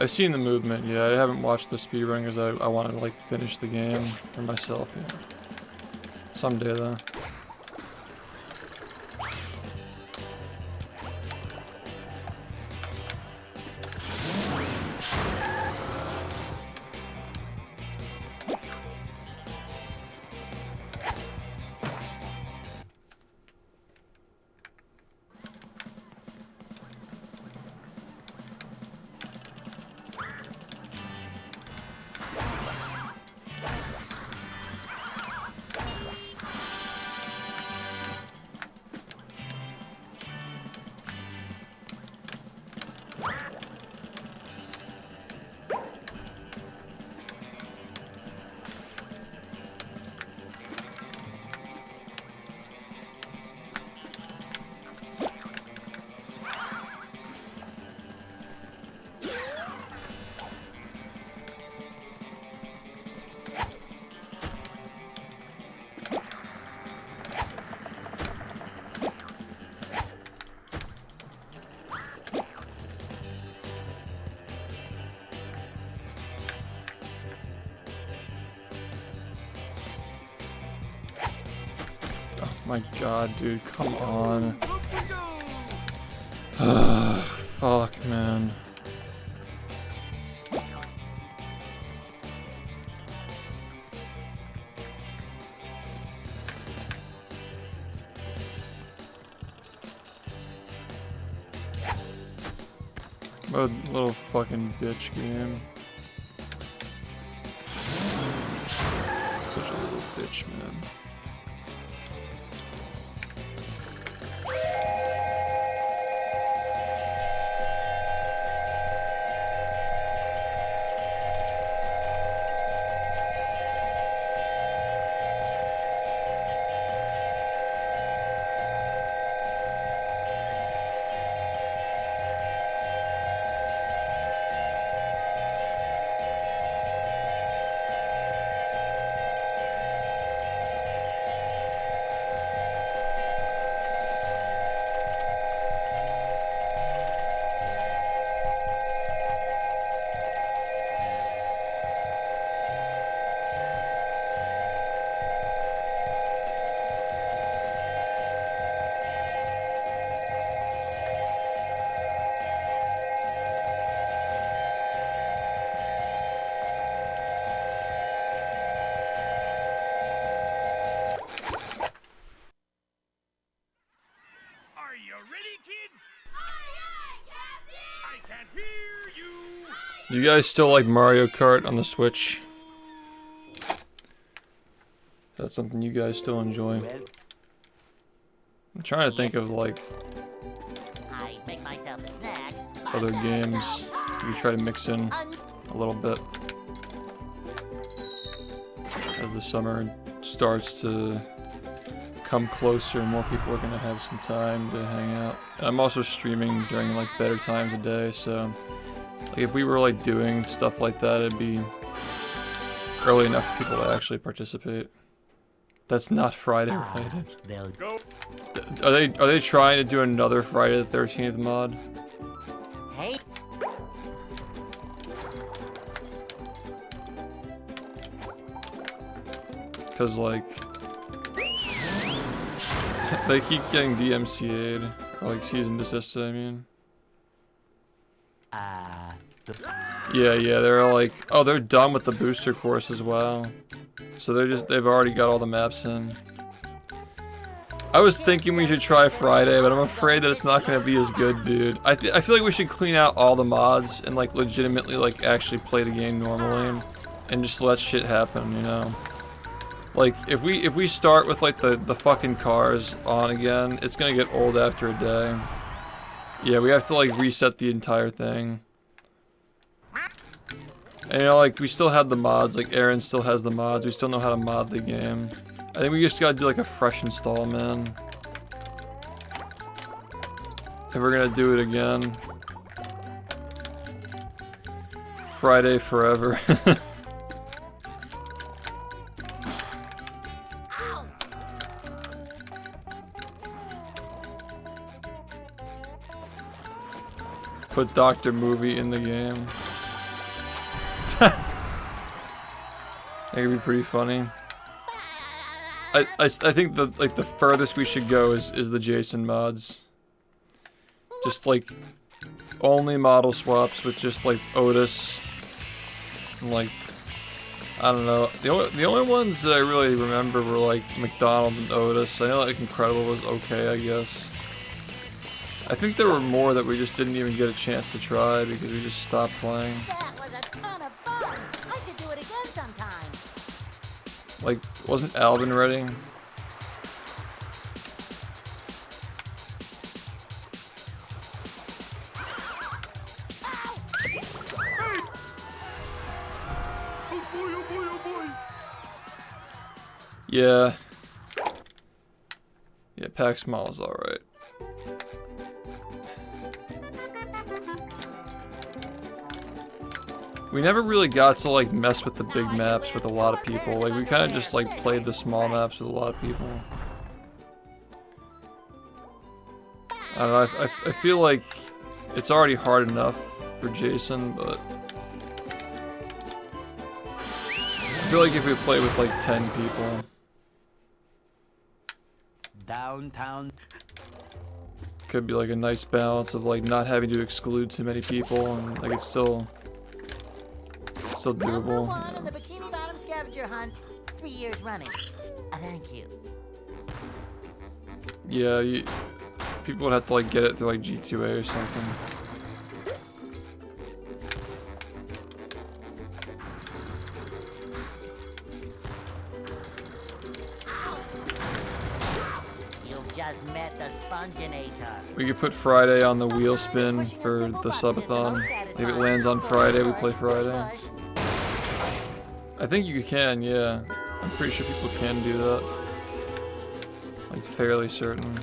I've seen the movement, yeah. I haven't watched the speedrun because I wanted to like finish the game for myself, you know. Someday though. My god, dude, come on. Fuck, man. What a little fucking bitch game. Such a little bitch, man. Do you guys still like Mario Kart on the Switch? That's something you guys still enjoy. I'm trying to think of like other games you try to mix in a little bit as the summer starts to come closer. More people are gonna have some time to hang out. And I'm also streaming during like better times of day, so like if we were like doing stuff like that, it'd be early enough for people to actually participate. That's not Friday related. Are they trying to do another Friday the 13th mod? Hey. Cause like they keep getting DMCA'd, or like cease and desist, I mean. Yeah, they're like, oh, they're done with the booster course as well. So they've already got all the maps in. I was thinking we should try Friday, but I'm afraid that it's not gonna be as good, dude. I feel like we should clean out all the mods and like legitimately like actually play the game normally and just let shit happen, you know? Like if we start with like the fucking cars on again, it's gonna get old after a day. Yeah, we have to like reset the entire thing. And you know, like we still have the mods, like Aaron still has the mods, we still know how to mod the game. I think we just gotta do like a fresh install, man. If we're gonna do it again. Friday forever. Put Dr. Movie in the game. That could be pretty funny. I think the furthest we should go is the Jason mods. Just like only model swaps with just like Otis. And, like, I don't know. The only ones that I really remember were like McDonald and Otis. I know like Incredible was okay, I guess. I think there were more that we just didn't even get a chance to try because we just stopped playing. That was a ton of fun. I should do it again sometime. Like, wasn't Alvin ready? Yeah. Yeah, Pack Small is alright. We never really got to like mess with the big maps with a lot of people. Like we kind of just like played the small maps with a lot of people. I don't know, I feel like it's already hard enough for Jason, but I feel like if we play with like 10 people. Downtown. Could be like a nice balance of like not having to exclude too many people and like it's still Number doable. one in the Bikini Bottom scavenger hunt, 3 years running. Thank you. Yeah, people would have to like get it through like G2A or something. You've just met the Sponginator. We could put Friday on the wheel spin for the subathon. If it lands on Friday, we play Friday. I think you can, yeah. I'm pretty sure people can do that. Like, fairly certain.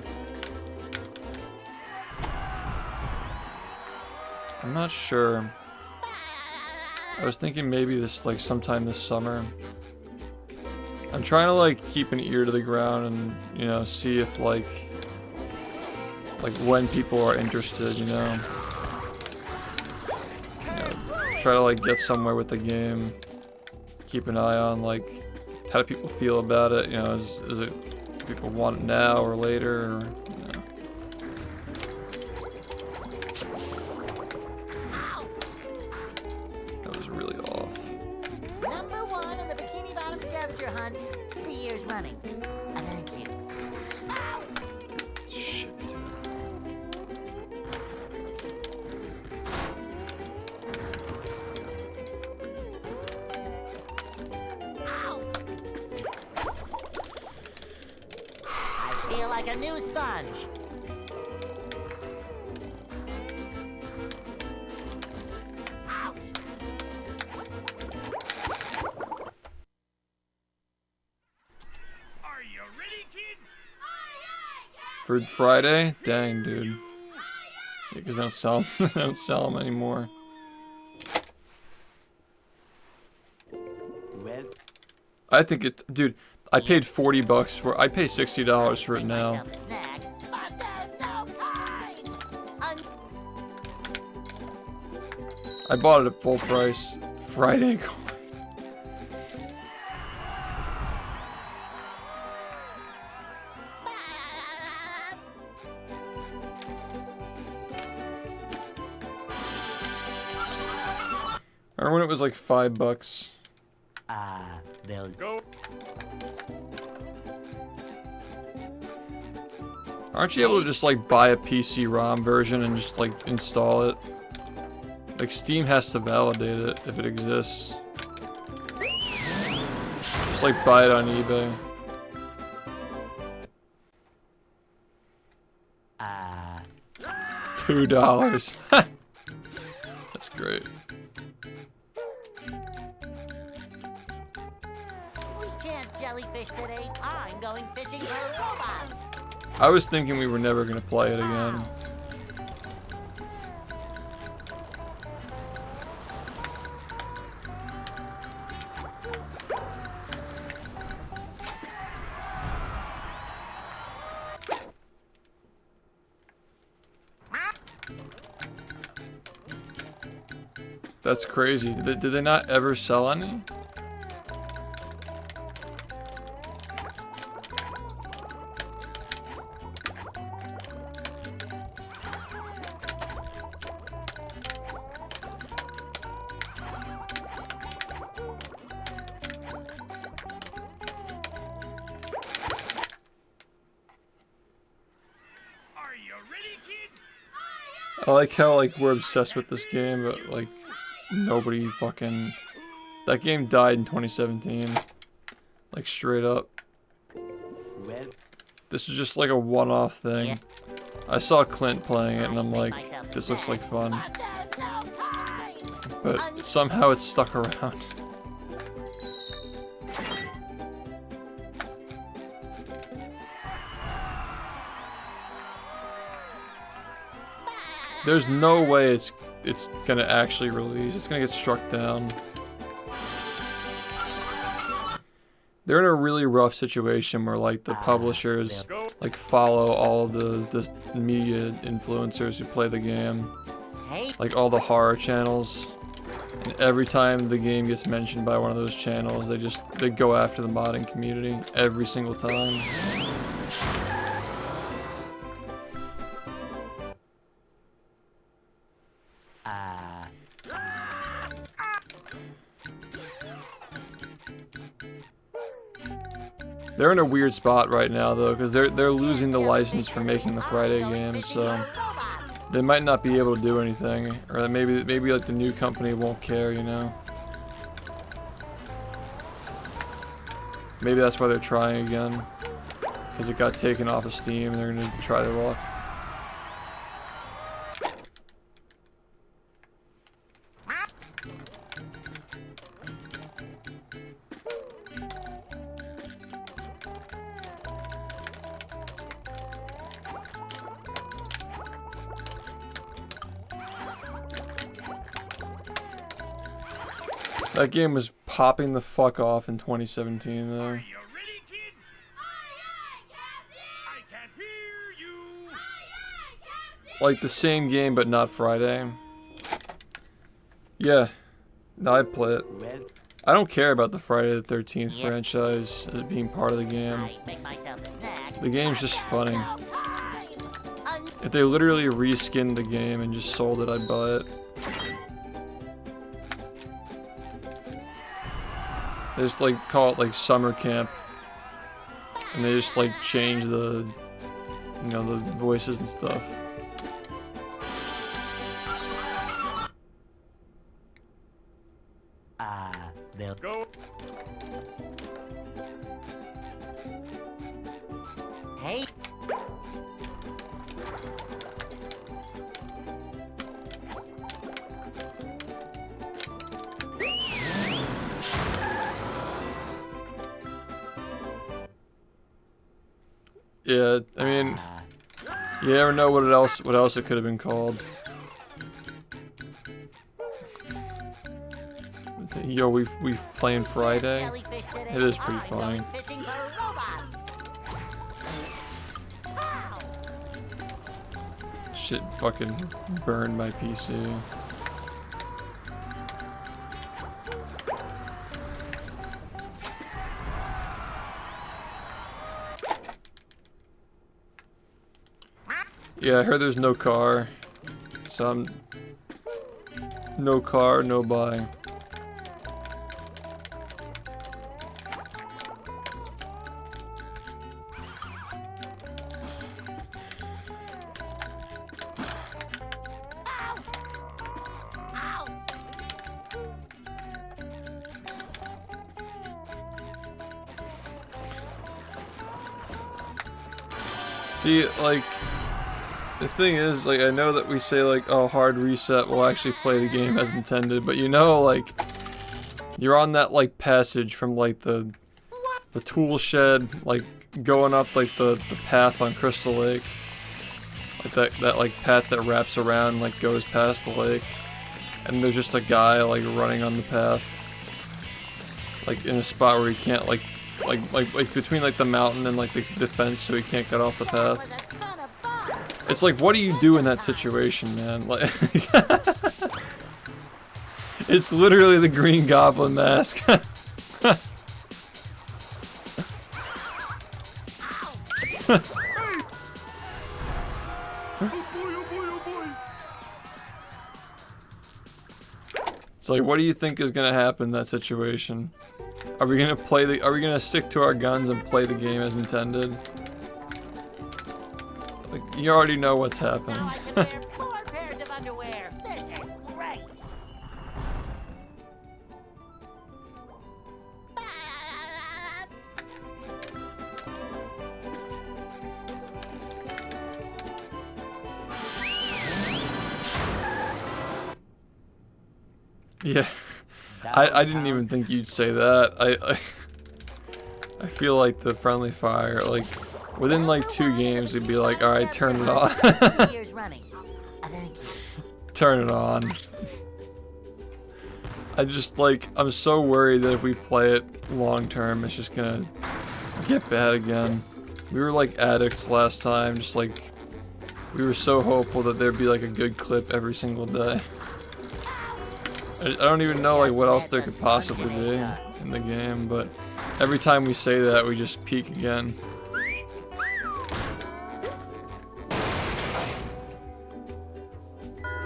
I'm not sure. I was thinking maybe this, like, sometime this summer. I'm trying to, like, keep an ear to the ground and, you know, see if, like when people are interested, you know? Try to, like, get somewhere with the game. Keep an eye on like how do people feel about it, you know, is it people want it now or later, or you know. That was really off. Number one in the Bikini Bottom scavenger hunt, 3 years running. Thank you. Shit, dude. Feel like a new sponge. Ouch. Are you ready, kids? For Friday? Dang, dude. Yeah, because they don't sell them. They don't sell them anymore. Well, I think it, dude. I paid $40 for. I pay $60 for it now. Myself a snack, but there's no time. I bought it at full price. Friday. Remember when it was like $5? they'll Go. Aren't you able to just like buy a PC-ROM version and just like install it? Like Steam has to validate it if it exists. Just like buy it on eBay. $2. That's great. We can't jellyfish today. I'm going fishing for robots. I was thinking we were never gonna play it again. That's crazy. Did they not ever sell any? I like how like we're obsessed with this game, but like nobody fucking. That game died in 2017. Like straight up. Well, This is just like a one-off thing. I saw Clint playing it and I'm like, this looks like fun. But somehow it's stuck around. There's no way it's gonna actually release. It's gonna get struck down. They're in a really rough situation where like the publishers like follow all the media influencers who play the game, Hey, like all the horror channels. And every time the game gets mentioned by one of those channels, they go after the modding community every single time. They're in a weird spot right now though, because they're losing the license for making the Friday games, so they might not be able to do anything, or maybe like the new company won't care, you know. Maybe that's why they're trying again, because it got taken off of Steam and they're gonna try their luck. That game was popping the fuck off in 2017 though. Are you ready, kids? I can't hear you. Like the same game but not Friday. Yeah. No, I'd play it. well, I don't care about the Friday the 13th Yep. franchise as being part of the game. I make myself a snack. The game's just funny. Un- If they literally reskinned the game and just sold it, I'd buy it. They just like call it like summer camp, and they just like change the, you know, the voices and stuff. they'll Go. Hey, Yeah, I mean, you never know what else it could have been called. Yo, we've playing Friday. jellyfish today. It is pretty I'm funny. going fishing for robots. Pow! Shit fucking burned my PC. Yeah, I heard there's no car. So I'm... No car, no buy. Ow! See, like... The thing is, like, I know that we say, like, oh, hard reset will actually play the game as intended, but you know, like, you're on that, like, passage from, like, the tool shed, like, going up, like, the path on Crystal Lake. Like, that, like, path that wraps around, like, goes past the lake. And there's just a guy, like, running on the path. Like, in a spot where he can't, like between, like, the mountain and, like, the fence, so he can't get off the That path. was a ton of fun. It's like, what do you do in that situation, man? Like, It's literally the Green Goblin mask. It's like, what do you think is gonna happen in that situation? Are we gonna are we gonna stick to our guns and play the game as intended? Like, you already know what's happening. Now I can wear 4 pairs of underwear. This is great. Yeah, I didn't even think you'd say that. I feel like the friendly fire, like, within like 2 games, we'd be like, all right, turn it on. 3 years running. Thank you. Turn it on. I just, like, I'm so worried that if we play it long term, it's just gonna get bad again. We were like addicts last time, just like, we were so hopeful that there'd be like a good clip every single day. I don't even know like what else there could possibly be in the game, but every time we say that, we just peak again.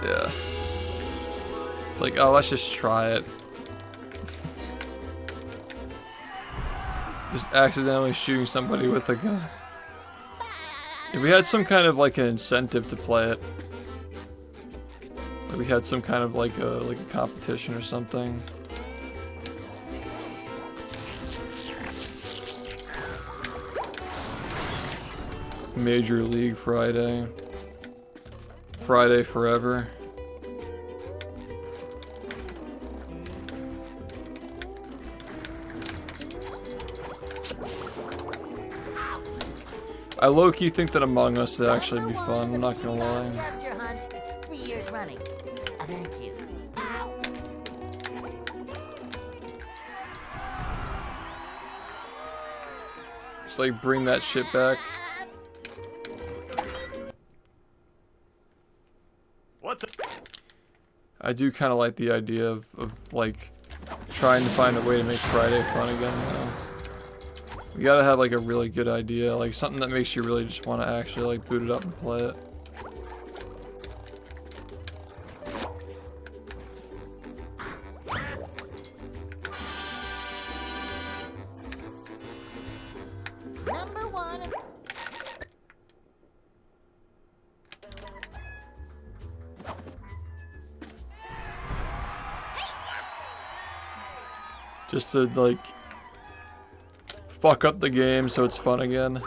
Yeah. It's like, oh, let's just try it. Just accidentally shooting somebody with a gun. If we had some kind of like an incentive to play it, like we had some kind of like a competition or something. Major League Friday. Friday forever. I low-key think that Among Us would actually be fun, I'm not gonna lie. Scavenger hunt. 3 years running. Thank you. Ow. Just like bring that shit back. What's up? I do kind of like the idea of like trying to find a way to make Friday fun again, you know? We gotta have like a really good idea, like something that makes you really just want to actually like boot it up and play it. Number 1. Just to like fuck up the game so it's fun again.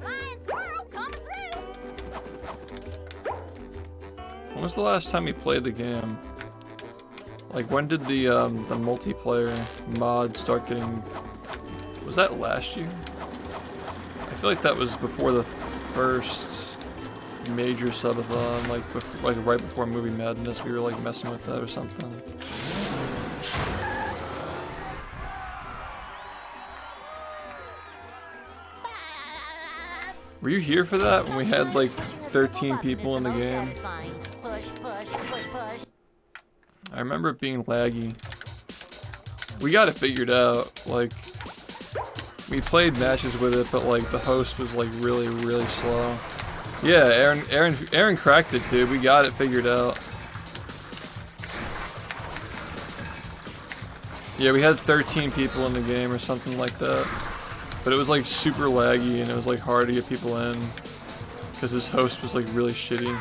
Flying squirrel coming through. When was the last time you played the game? Like when did the multiplayer mod start getting? Was that last year? I feel like that was before the first major subathon, like right before Movie Madness. We were like messing with that or something. Were you here for that when we had like 13 people in the game? Push, push, push, push. I remember it being laggy. We got it figured out. Like, we played matches with it, but like the host was like really, really slow. Yeah, Aaron cracked it, dude. We got it figured out. Yeah, we had 13 people in the game or something like that. But it was like super laggy and it was like hard to get people in because his host was like really shitty.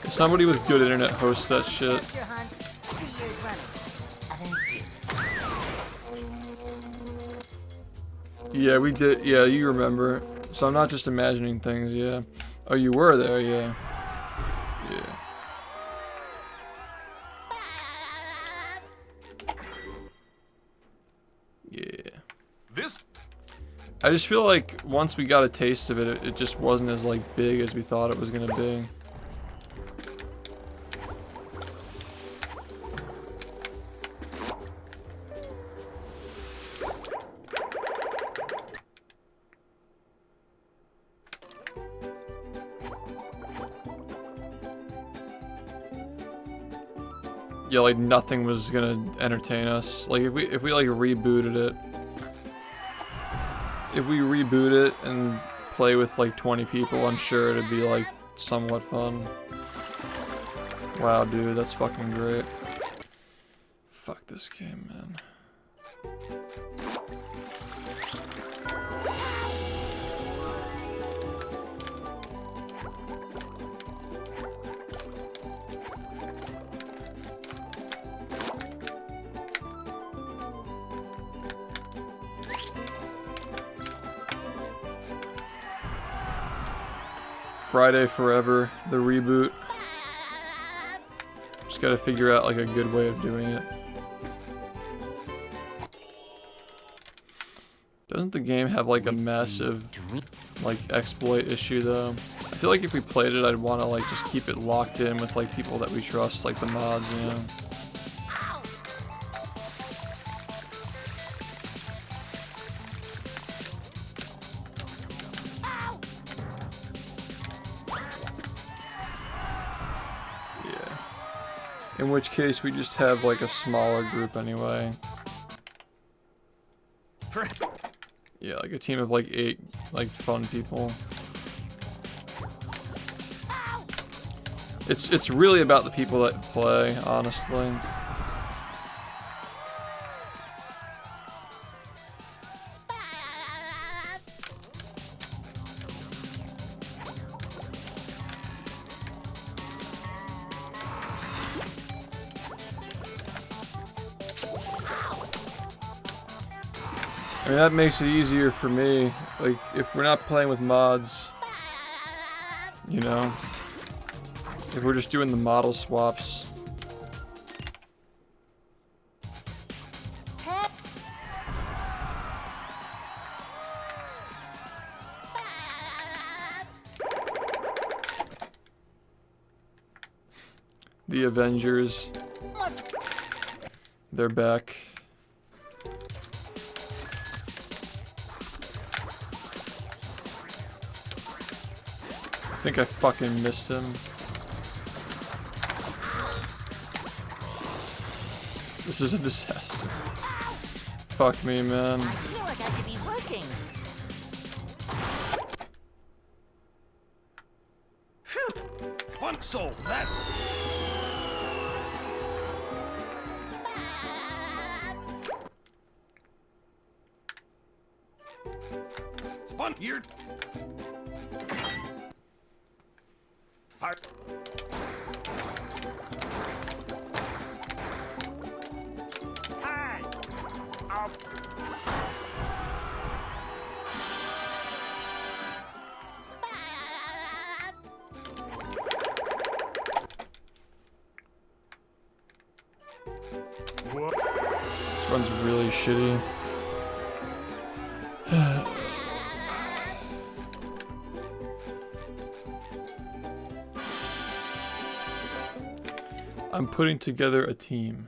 If somebody with good internet hosts that shit. Scavenger hunt. 3 years running. Thank you. Yeah, we did. Yeah, you remember. So I'm not just imagining things, yeah. Oh, you were there, yeah. Yeah. Yeah. This? I just feel like once we got a taste of it, it just wasn't as like big as we thought it was gonna be. yeah, like nothing was gonna entertain us. Like if we like rebooted it, if we reboot it and play with like 20 people, I'm sure it'd be like somewhat fun. Wow, dude, that's fucking great. Fuck this game, man. Friday Forever, the reboot. Just gotta figure out like a good way of doing it. Doesn't the game have like a massive like exploit issue though? I feel like if we played it, I'd want to like just keep it locked in with like people that we trust, like the mods, you know. In which case, we just have like a smaller group anyway. Yeah, like a team of like 8 like fun people. It's really about the people that play, honestly. I mean, that makes it easier for me. Like, if we're not playing with mods, you know, if we're just doing the model swaps. The Avengers, they're back. I think I fucking missed him. This is a disaster. Fuck me, man. I feel like I should be working. One soul, that's... Spun, you're... Fire. Hi. This one's really shitty. I'm putting together a team.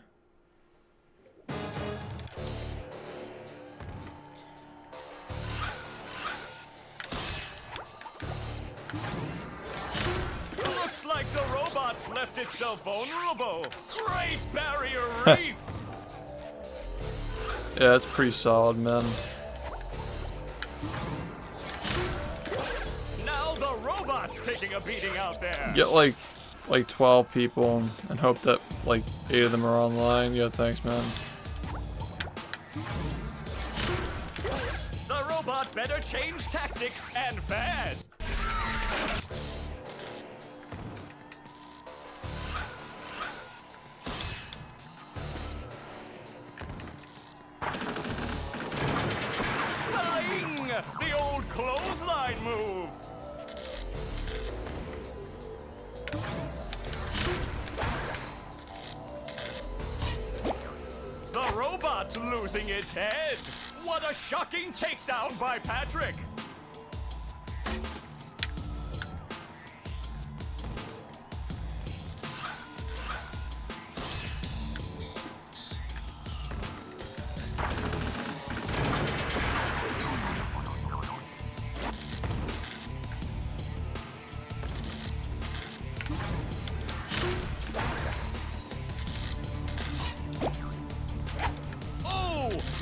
Looks like the robots left itself vulnerable. Great barrier reef. Yeah, it's pretty solid, man. Now the robot's taking a beating out there. Get like 12 people and hope that like 8 of them are online. Yeah, thanks, man. The robot better change tactics and fast. Sling! The old clothesline move. The robot's losing its head. What a shocking takedown by Patrick.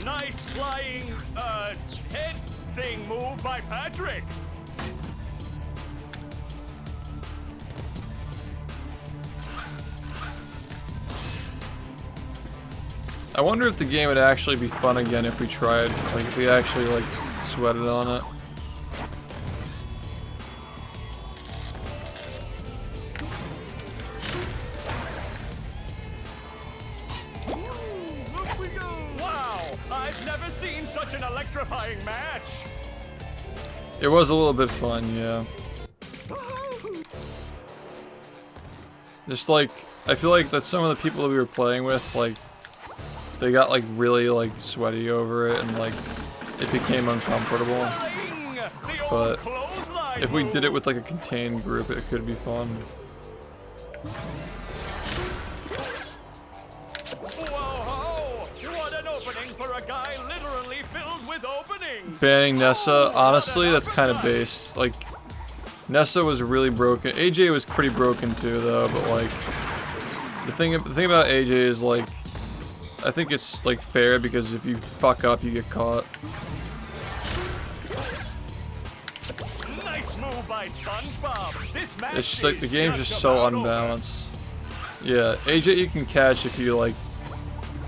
Nice flying, head thing move by Patrick. I wonder if the game would actually be fun again if we tried, like if we actually like sweated on it. Look we go! Wow, I've never seen such an electrifying match. It was a little bit fun, yeah. Just like, I feel like that some of the people that we were playing with, like, they got like really like sweaty over it and like it became uncomfortable. But if we did it with like a contained group, it could be fun. Whoa, what an opening for a guy literally filled with openings. Banning Nessa, honestly, that's kind of based. Like, Nessa was really broken. AJ was pretty broken too, though. But like, the thing about AJ is like, I think it's like fair because if you fuck up, you get caught. Nice move by SpongeBob. This match It's just like the is game's just so about over. unbalanced. Yeah, AJ you can catch if you like.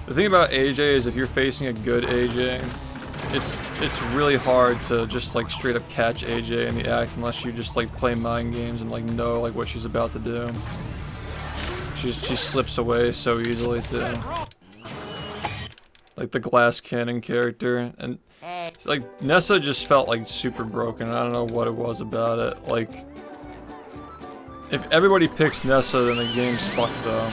The thing about AJ is if you're facing a good AJ, it's really hard to just like straight up catch AJ in the act unless you just like play mind games and like know like what she's about to do. She slips away so easily too. Like the glass cannon character, and like Nessa just felt like super broken. I don't know what it was about it. Like, if everybody picks Nessa, then the game's fucked though.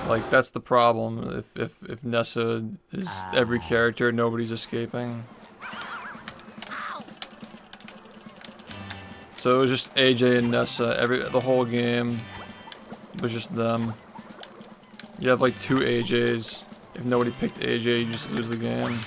Like that's the problem. If Nessa is every character, nobody's escaping. So it was just AJ and Nessa. The whole game was just them. You have like 2 AJs. If nobody picked AJ, you just lose the game.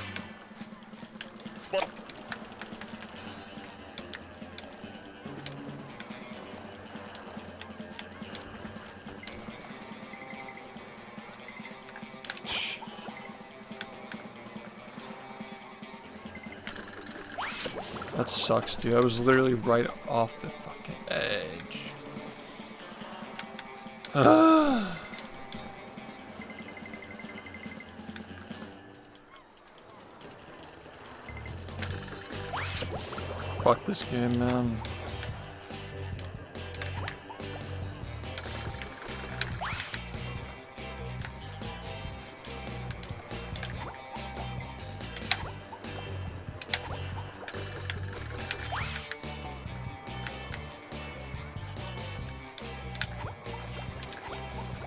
That sucks, dude. I was literally right off the fucking edge. Fuck this game, man.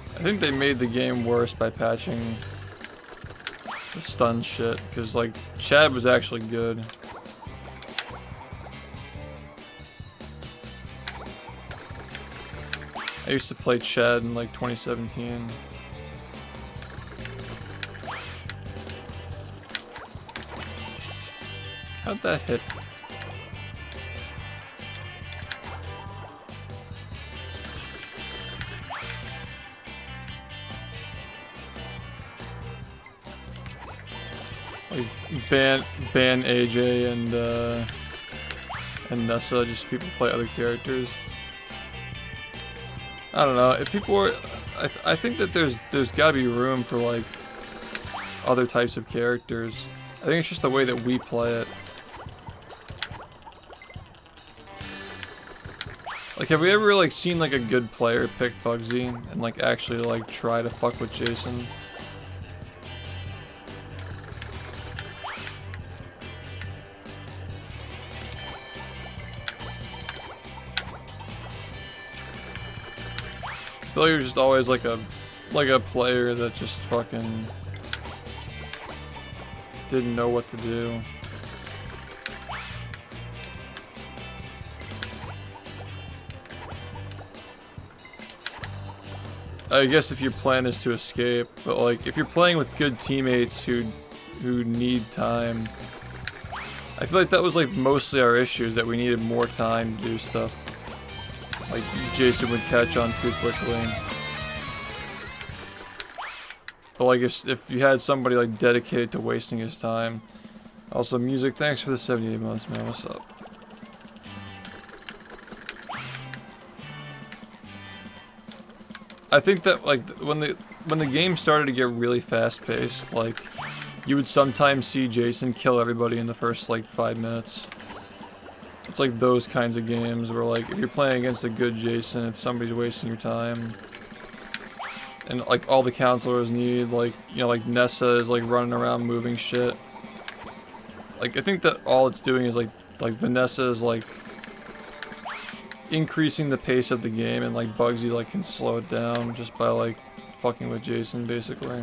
I think they made the game worse by patching the stun shit, because like Chad was actually good. I used to play Chad in like 2017. How'd that hit? Like ban AJ and Nessa, just people play other characters. I don't know, if people are, I think that there's gotta be room for like other types of characters. I think it's just the way that we play it. Like, have we ever like seen like a good player pick Bugsy and like actually like try to fuck with Jason? I feel like you're just always like a player that just fucking didn't know what to do. I guess if your plan is to escape, but like if you're playing with good teammates who need time, I feel like that was like mostly our issue, is that we needed more time to do stuff. Like Jason would catch on too quickly. But like if you had somebody like dedicated to wasting his time. Also, music, thanks for the 78 months, man. What's up? I think that like when the game started to get really fast-paced, like you would sometimes see Jason kill everybody in the first like 5 minutes. It's like those kinds of games where like if you're playing against a good Jason, if somebody's wasting your time, and like all the counselors need like, you know, like Nessa is like running around moving shit. Like I think that all it's doing is like Vanessa is like increasing the pace of the game, and like Bugsy like can slow it down just by like fucking with Jason basically.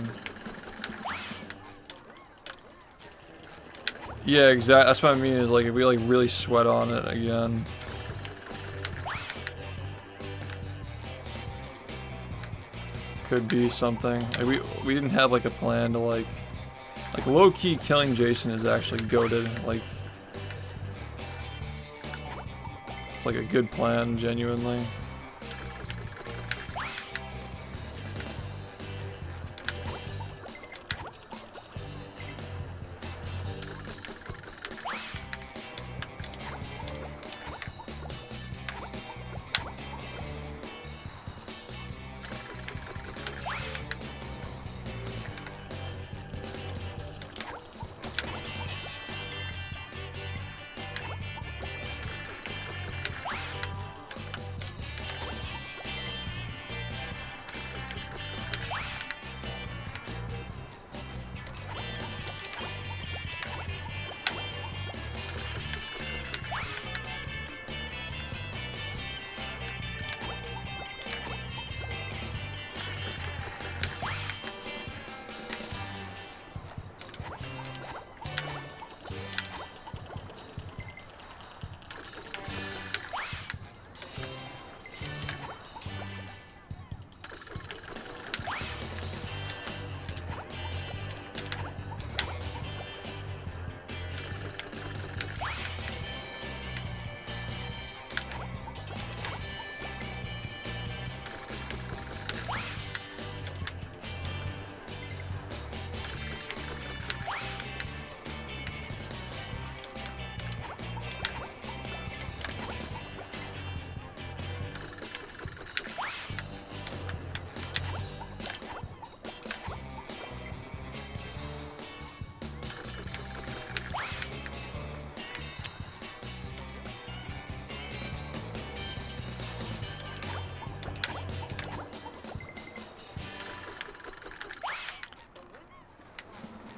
Yeah, exactly. That's what I mean, is like if we like really sweat on it again. Could be something. Like we didn't have like a plan to like low-key killing Jason is actually goated. Like it's like a good plan, genuinely.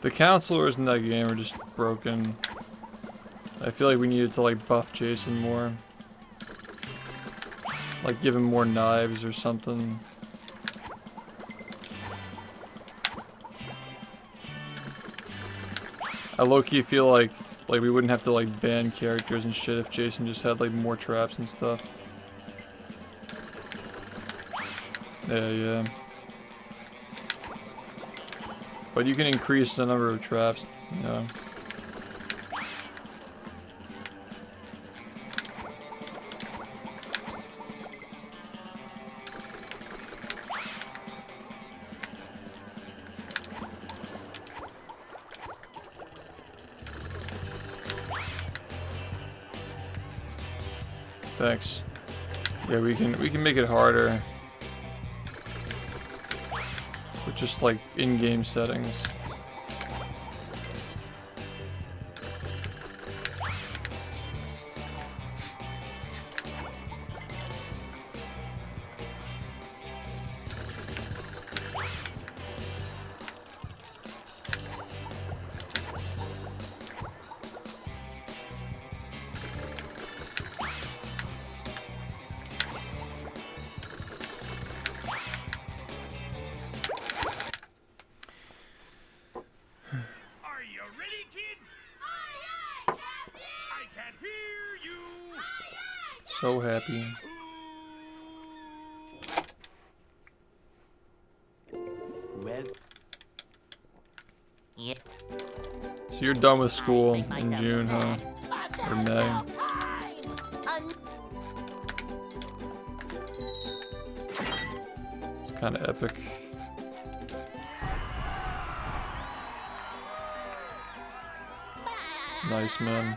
The counselors in that game are just broken. I feel like we needed to like buff Jason more. Like give him more knives or something. I low-key feel like we wouldn't have to like ban characters and shit if Jason just had like more traps and stuff. Yeah. But you can increase the number of traps, you know. Thanks. Yeah, we can make it harder. With just like in-game settings. So happy. Well. Yeah. So you're done with school in June, huh? Or May? It's kind of epic. Nice, man.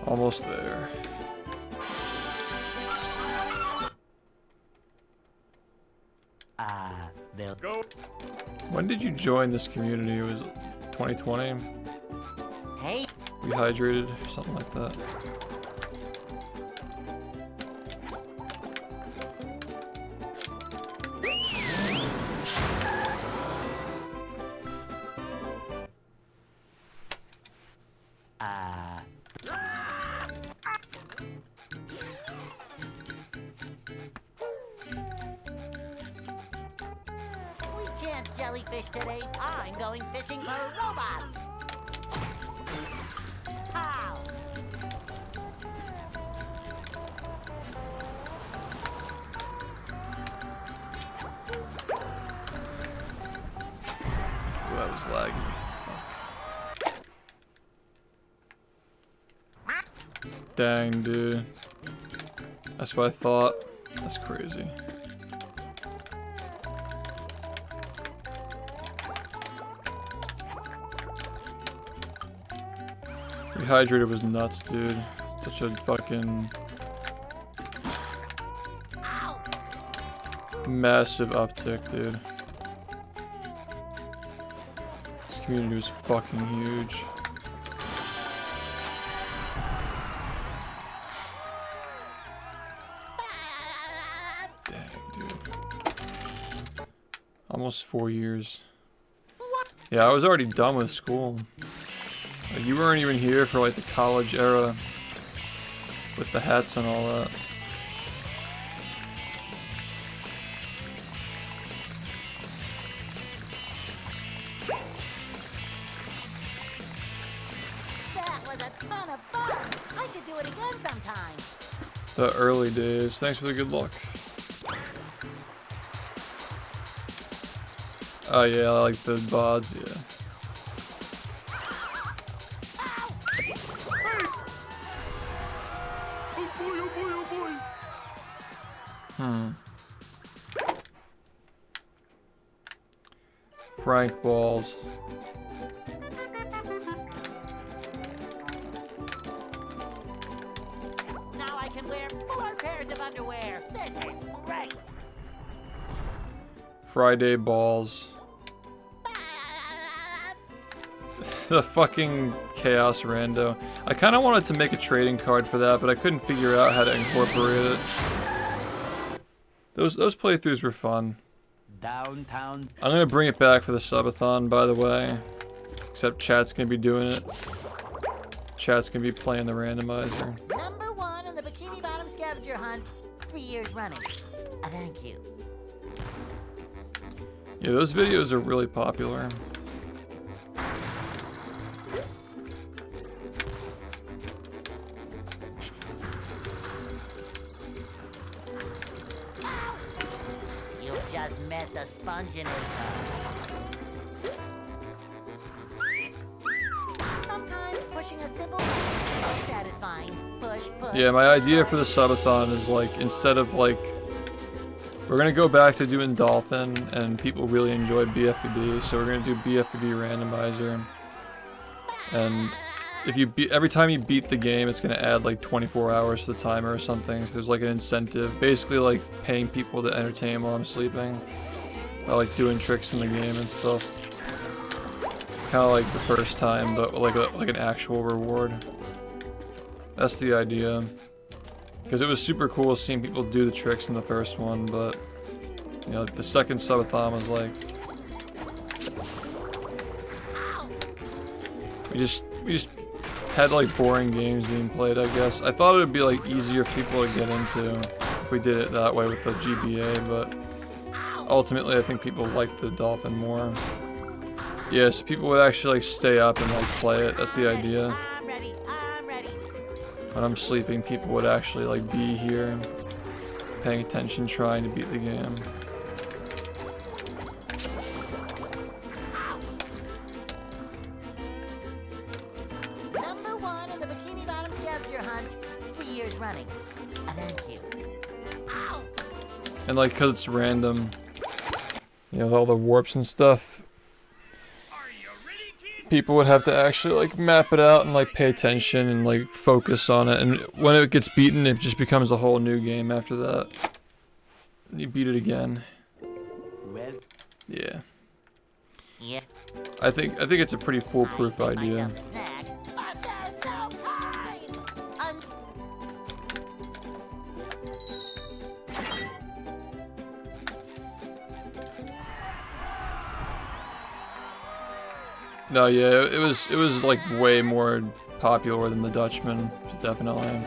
Almost there. They'll Go. When did you join this community? It was 2020? Hey, Rehydrated or something like that. we can't jellyfish today. I'm going fishing for robots. How? Oh, that was laggy. Dang, dude. That's what I thought. That's crazy. Rehydrated was nuts, dude. Such a fucking massive uptick, dude. This community was fucking huge. Dang, dude. Almost 4 years. Yeah, I was already done with school. Like, you weren't even here for like the college era with the hats and all that. That was a ton of fun. I should do it again sometime. The early days. Thanks for the good luck. Oh yeah, I like the VODs, yeah. Frank balls. Now I can wear 4 pairs of underwear. This is great. Friday balls. The fucking chaos rando. I kind of wanted to make a trading card for that, but I couldn't figure out how to incorporate it. Those playthroughs were fun. downtown. I'm gonna bring it back for the subathon, by the way. Except chat's gonna be doing it. Chat's gonna be playing the randomizer. Number 1 in the Bikini Bottom scavenger hunt, 3 years running. Thank you. Yeah, those videos are really popular. You just met the spongeinator. Sometimes pushing a simple button is most satisfying. Push, push. Yeah, my idea for the subathon is like, instead of like, we're gonna go back to doing Dolphin, and people really enjoy BFBB, so we're gonna do BFBB randomizer. And if you every time you beat the game, it's gonna add like 24 hours to the timer or something. So there's like an incentive, basically like paying people to entertain while I'm sleeping, by like doing tricks in the game and stuff. Kind of like the first time, but like an actual reward. That's the idea. Because it was super cool seeing people do the tricks in the first one, but you know, the second subathon was like, we just had like boring games being played, I guess. I thought it would be like easier for people to get into if we did it that way with the GBA, but ultimately I think people like the Dolphin more. Yeah, so people would actually like stay up and like play it. That's the idea. I'm ready. I'm ready. When I'm sleeping, people would actually like be here, paying attention, trying to beat the game. Number 1 in the Bikini Bottom scavenger hunt, 3 years running. Thank you. Ow! And like, cause it's random, you know, with all the warps and stuff. people would have to actually like map it out and like pay attention and like focus on it, and when it gets beaten it just becomes a whole new game after that. You beat it again. Well, Yeah. Yeah. I think it's a pretty foolproof I make idea. myself a snack, but there's no time. No, yeah, it was like way more popular than the Dutchman, definitely.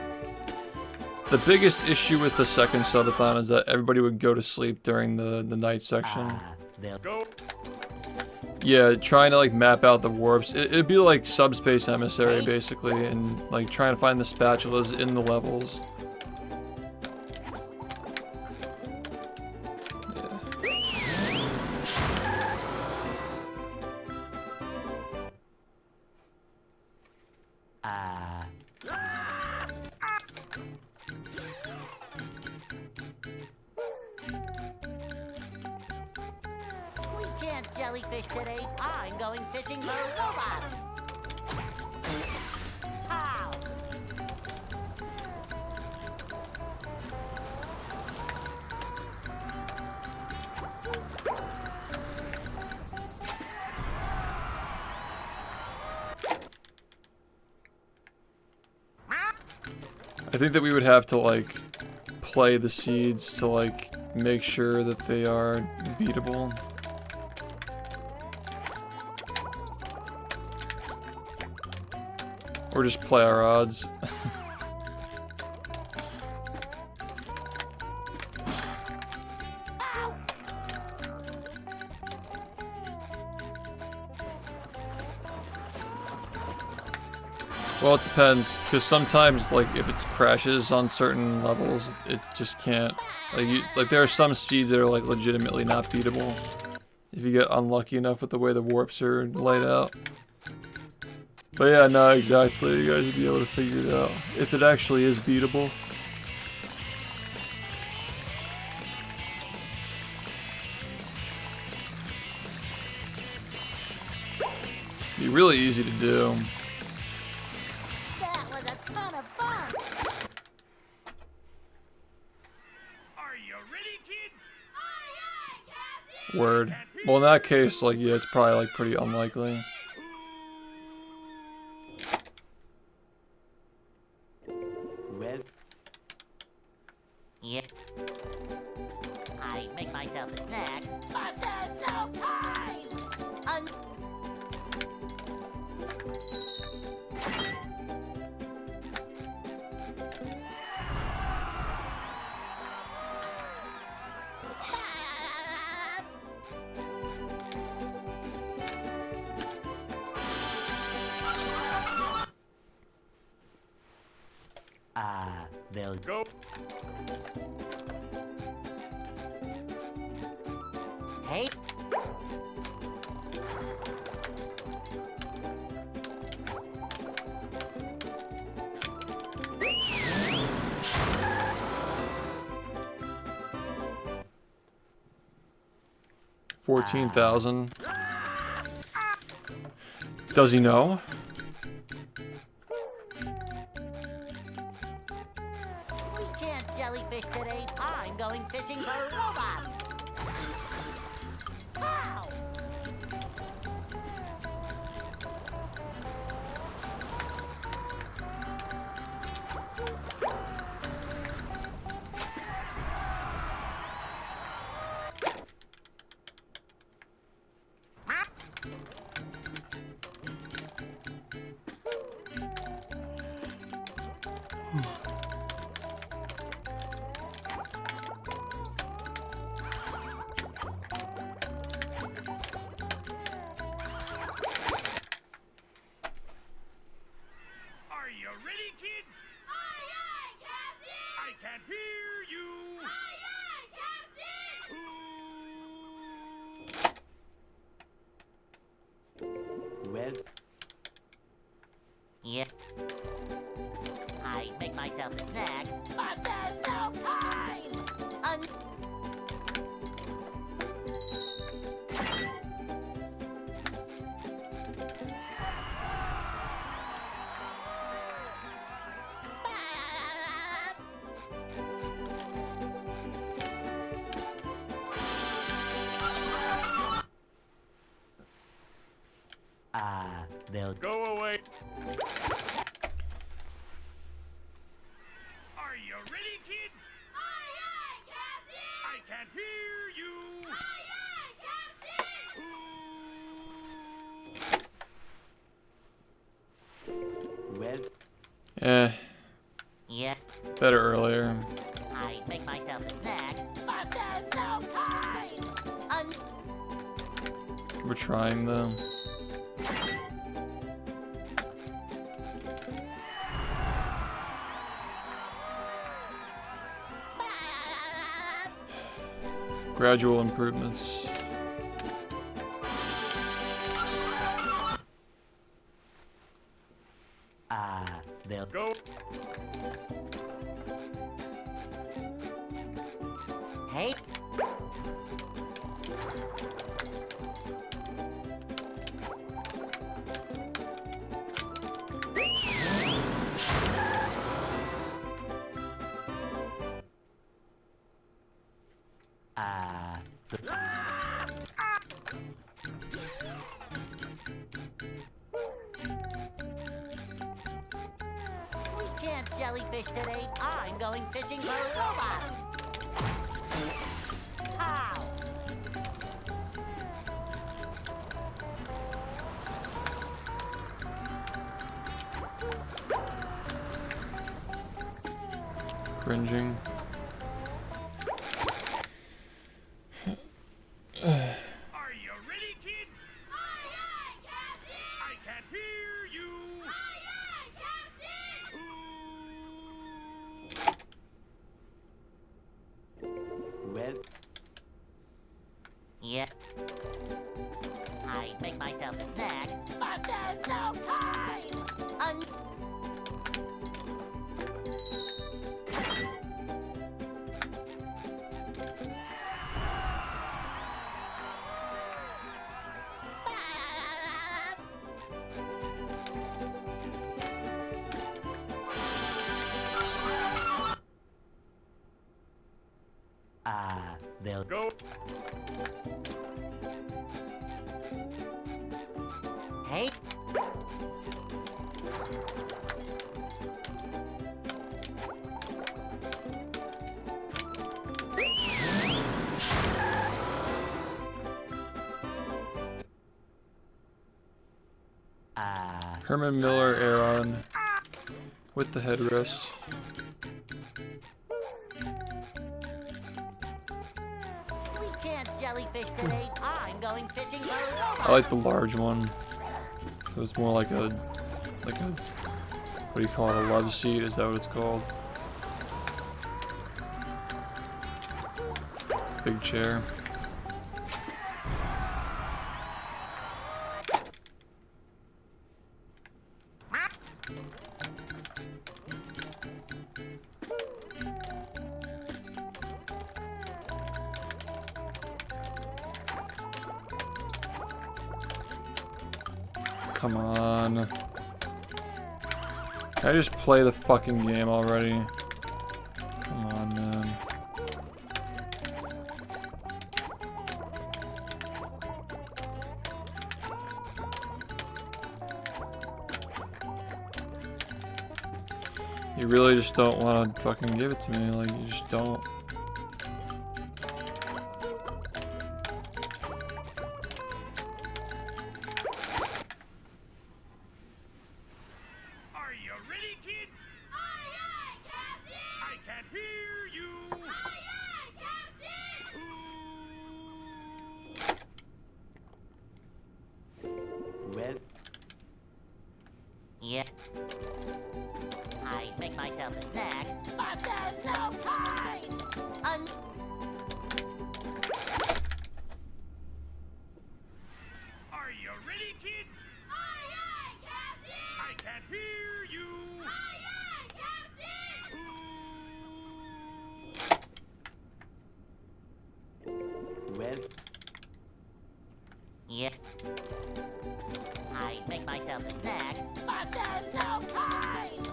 The biggest issue with the second subathon is that everybody would go to sleep during the night section. they'll Go. Yeah, trying to like map out the warps. It'd be like Subspace Emissary basically, and like trying to find the spatulas in the levels. We can't jellyfish today. I'm going fishing for robots. How? I think that we would have to like play the seeds to like make sure that they are beatable. Or just play our odds. Well, it depends, because sometimes, like, if it crashes on certain levels, it just can't. Like, there are some speeds that are, like, legitimately not beatable. If you get unlucky enough with the way the warps are laid out. But yeah, no, exactly. You guys would be able to figure it out. If it actually is beatable. Be really easy to do. That was a ton of fun. Are you ready, kids? Word. Well, in that case, like, yeah, it's probably, like, pretty unlikely. well, Yep. I make myself a snack, but there's no time. they'll Go. Hey. $14,000. Does he know? We can't jellyfish today. I'm going fishing for robots. Wow. Are you ready, kids? Aye, aye, Captain! I can hear you. Aye, aye, Captain! well, Yep. I make myself a snack, but there's no time. They'll Go away. Are you ready, kids? Aye, aye, Captain! I can't hear you. Aye, aye, Captain! well. Yeah, Better earlier. I make myself a snack, but there's no time. We're trying though. Gradual improvements. They'll Go. Hey, we can't jellyfish today. I'm going fishing for robots. How? Cringing. Are you ready, kids? Aye, aye, Captain! I can't hear you. Aye, aye, Captain! well. Yeah. I make myself a snack, but there's no time. They'll Go. Hey, Herman Miller Aeron with the headrest. we can't jellyfish today. I'm going fishing for robots. I like the large one. It was more like a, what do you call it, a love seat? Is that what it's called? Big chair. Come on. Can I just play the fucking game already? Come on, man. You really just don't want to fucking give it to me, like, you just don't. Are you ready, kids? Aye, aye, Captain! I can't hear you. Aye, aye, Captain! well. Yeah. I make myself a snack, but there's no time. Are you ready, kids? Aye, aye, Captain! I can't hear you. Aye, aye, Captain! Well. Yeah. I make myself a snack, but there's no time.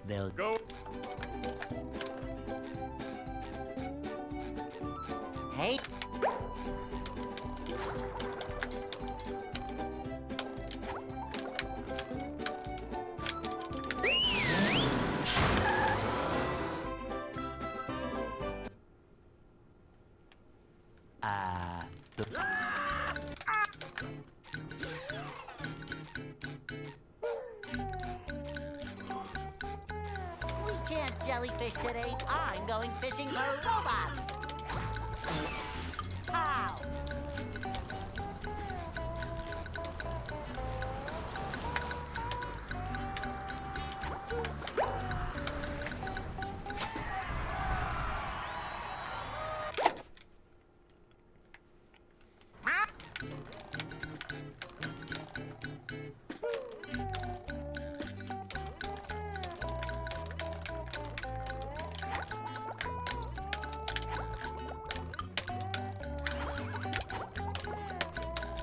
They'll Go. Hey. We can't jellyfish today. I'm going fishing for robots. Pow!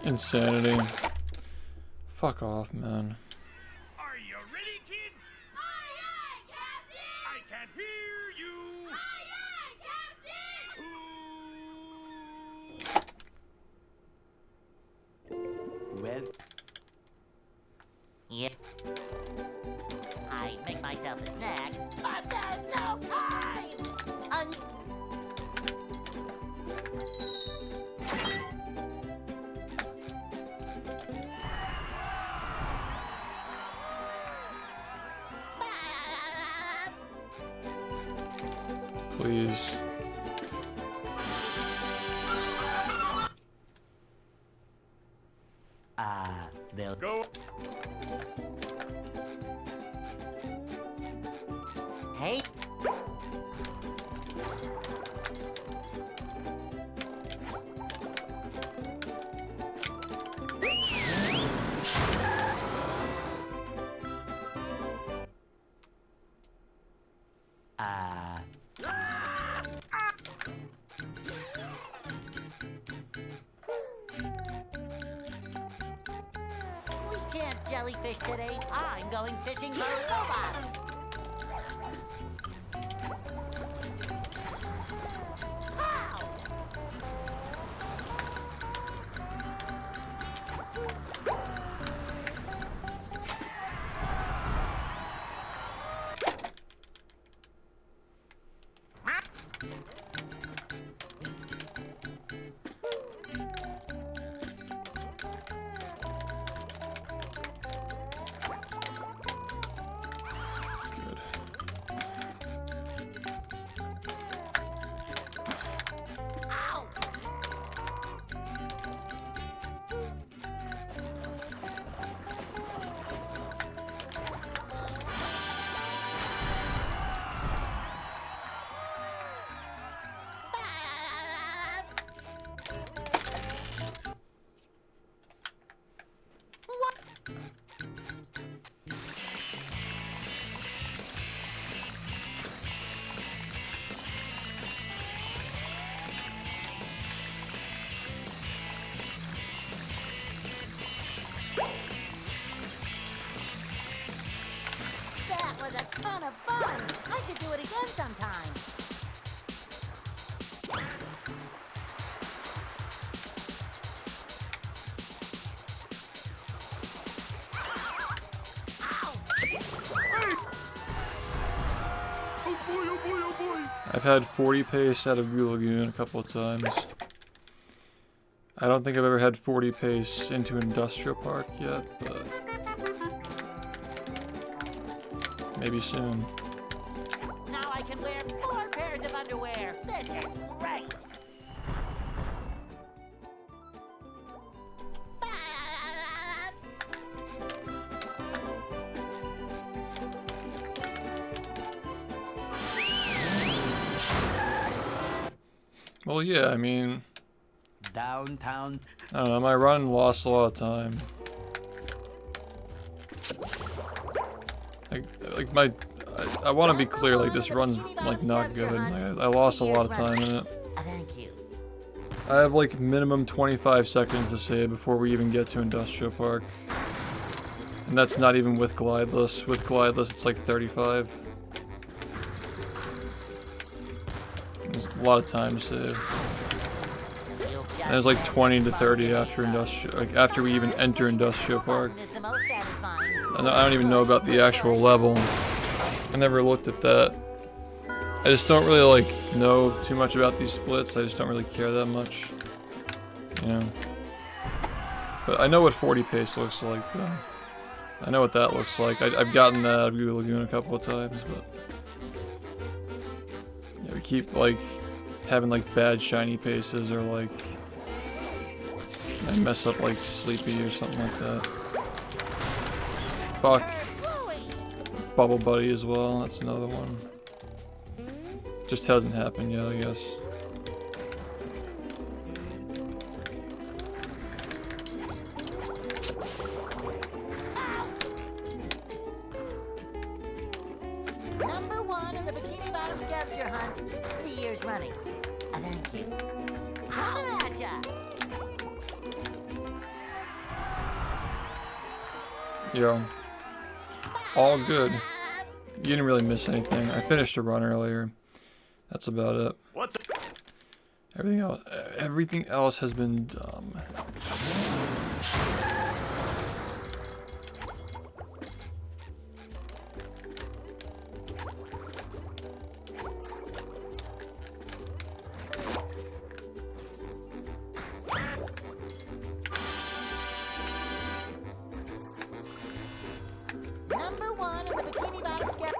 Insanity. Fuck off, man. Are you ready, kids? Aye, aye, Captain! I can't hear you. Aye, aye, Captain! well. Yep. I make myself a snack, but there's no time! Please. They'll Go. Hey. We can't jellyfish today. I'm going fishing for robots. Pow! Good. Ow! What? That was a ton of fun. I should do it again sometime. Ow! Oh boy, oh boy, oh boy. I've had 40 pace out of Goo Lagoon a couple of times. I don't think I've ever had 40 pace into Industrial Park yet, but maybe soon. Now I can wear 4 pairs of underwear. This is great. Well, yeah, I mean, downtown. I don't know, my run lost a lot of time. I want to be clear, like, this run's, like, not good. I lost a lot of time in it. Thank you. I have, like, minimum 25 seconds to save before we even get to Industrial Park. And that's not even with glideless. With glideless, it's like 35. There's a lot of time to save. And there's like 20 to 30 after industrial, like after we even enter Industrial Park. Is the most satisfying. I don't even know about the actual level. I never looked at that. I just don't really like know too much about these splits. I just don't really care that much. You know. But I know what 40 pace looks like though. I know what that looks like. I've gotten that out of Google Lagoon a couple of times, but yeah, we keep like having like bad shiny paces or like I mess up like Sleepy or something like that. Fuck. Bubble Buddy as well, that's another one. Just hasn't happened yet, I guess. Number 1 in the Bikini Bottom scavenger hunt, 3 years running. Thank you. Coming at ya! Yo. All good. You didn't really miss anything. I finished a run earlier. That's about it. What's Everything else has been dumb. Number 1 in the Bikini Bottom scavenger.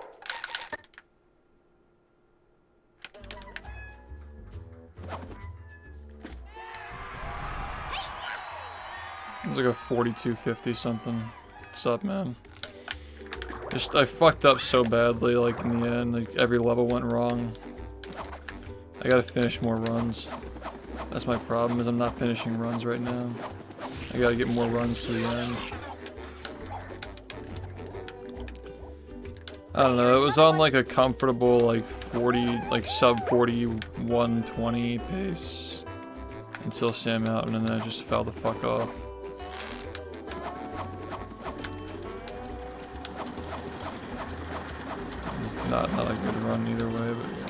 It was like a 4250 something. What's up, man? Just I fucked up so badly, like in the end, like every level went wrong. I gotta finish more runs. That's my problem, is I'm not finishing runs right now. I gotta get more runs to the end. I don't know, it was on like a comfortable like 40, like sub 4120 pace until Sam Mountain, and then I just fell the fuck off. It's not a good run either way, but yeah.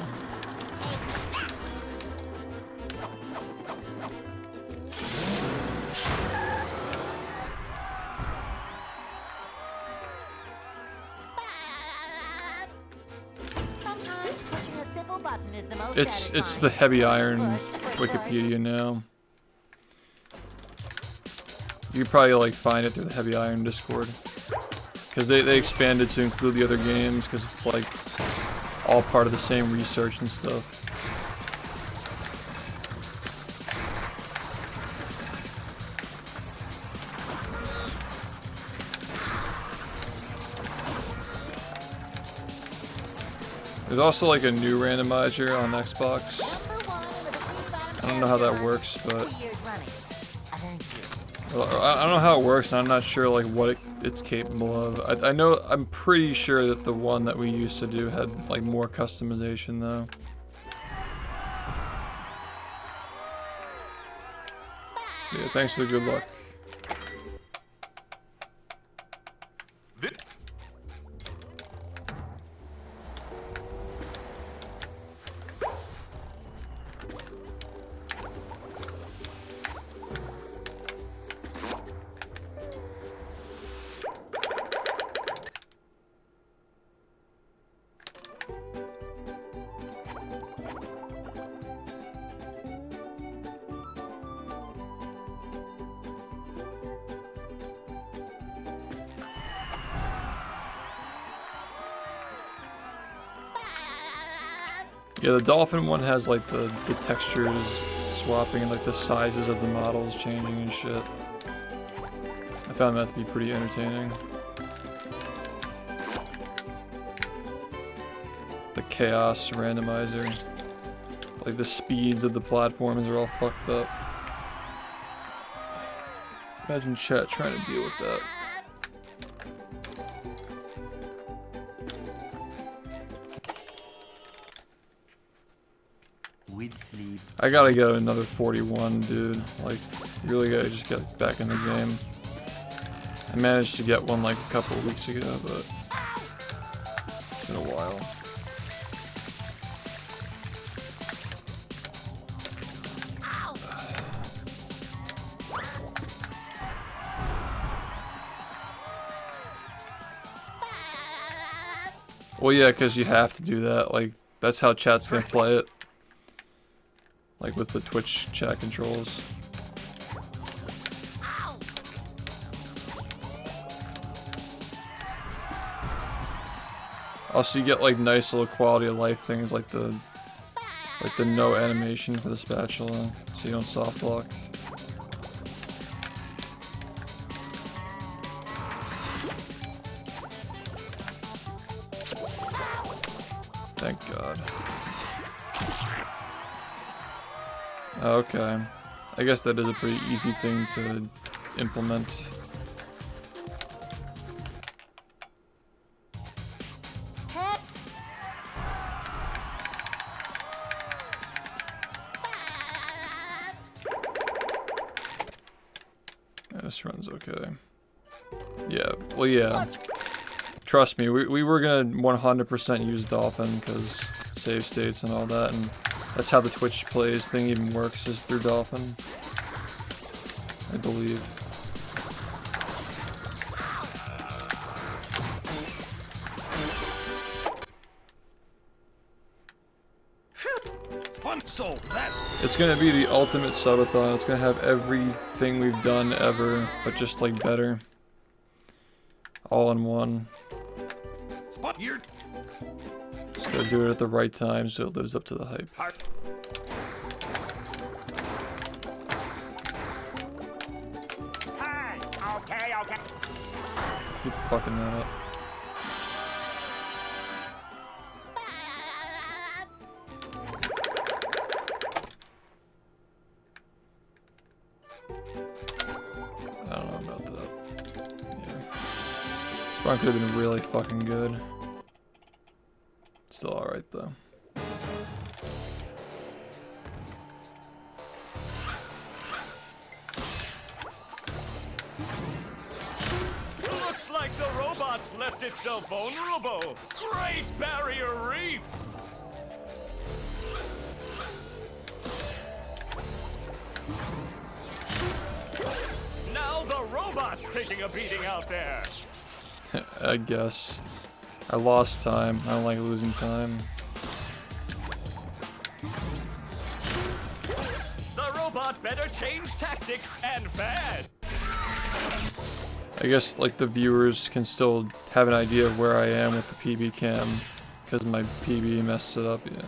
Sometimes pushing a simple button is the most It's satisfying. the heavy iron Push. Wikipedia now. You could probably like find it through the heavy iron Discord. Because they expanded to include the other games, because it's like all part of the same research and stuff. There's also like a new randomizer on Xbox. Number 1 in the Bikini Bottom I don't know how that works, but 3 years running. Thank you. well, I don't know how it works, and I'm not sure like what it's capable of. I know I'm pretty sure that the one that we used to do had like more customization though. Yeah, thanks for the good luck. Yeah, the dolphin one has like the textures swapping and like the sizes of the models changing and shit. I found that to be pretty entertaining. The chaos randomizer. Like the speeds of the platforms are all fucked up. Imagine chat trying to deal with that. With sleep. I gotta get another 41, dude. Like, really gotta just get back in the game. I managed to get one like a couple of weeks ago, but it's been a while. Well, yeah, because you have to do that. Like, that's how chat's gonna play it. Like with the Twitch chat controls. Also, you get like nice little quality of life things like the no animation for the spatula, so you don't soft lock. Thank God. Okay. I guess that is a pretty easy thing to implement. Yeah, this run's okay. Yeah, well, yeah. Trust me, we were gonna 100% use Dolphin because save states and all that, and that's how the Twitch plays thing even works, is through Dolphin, I believe. It's gonna be the ultimate subathon. It's gonna have everything we've done ever, but just like better. All in one. Just gotta do it at the right time so it lives up to the hype. Okay. Keep fucking that up. I don't know about that. Yeah. This run could have been really fucking good. Still alright though. Looks like the robots left itself vulnerable. Great Barrier Reef! Now the robot's taking a beating out there. I guess. I lost time. I don't like losing time. The robot better change tactics and fast. I guess like the viewers can still have an idea of where I am with the PB cam because my PB messed it up, yeah.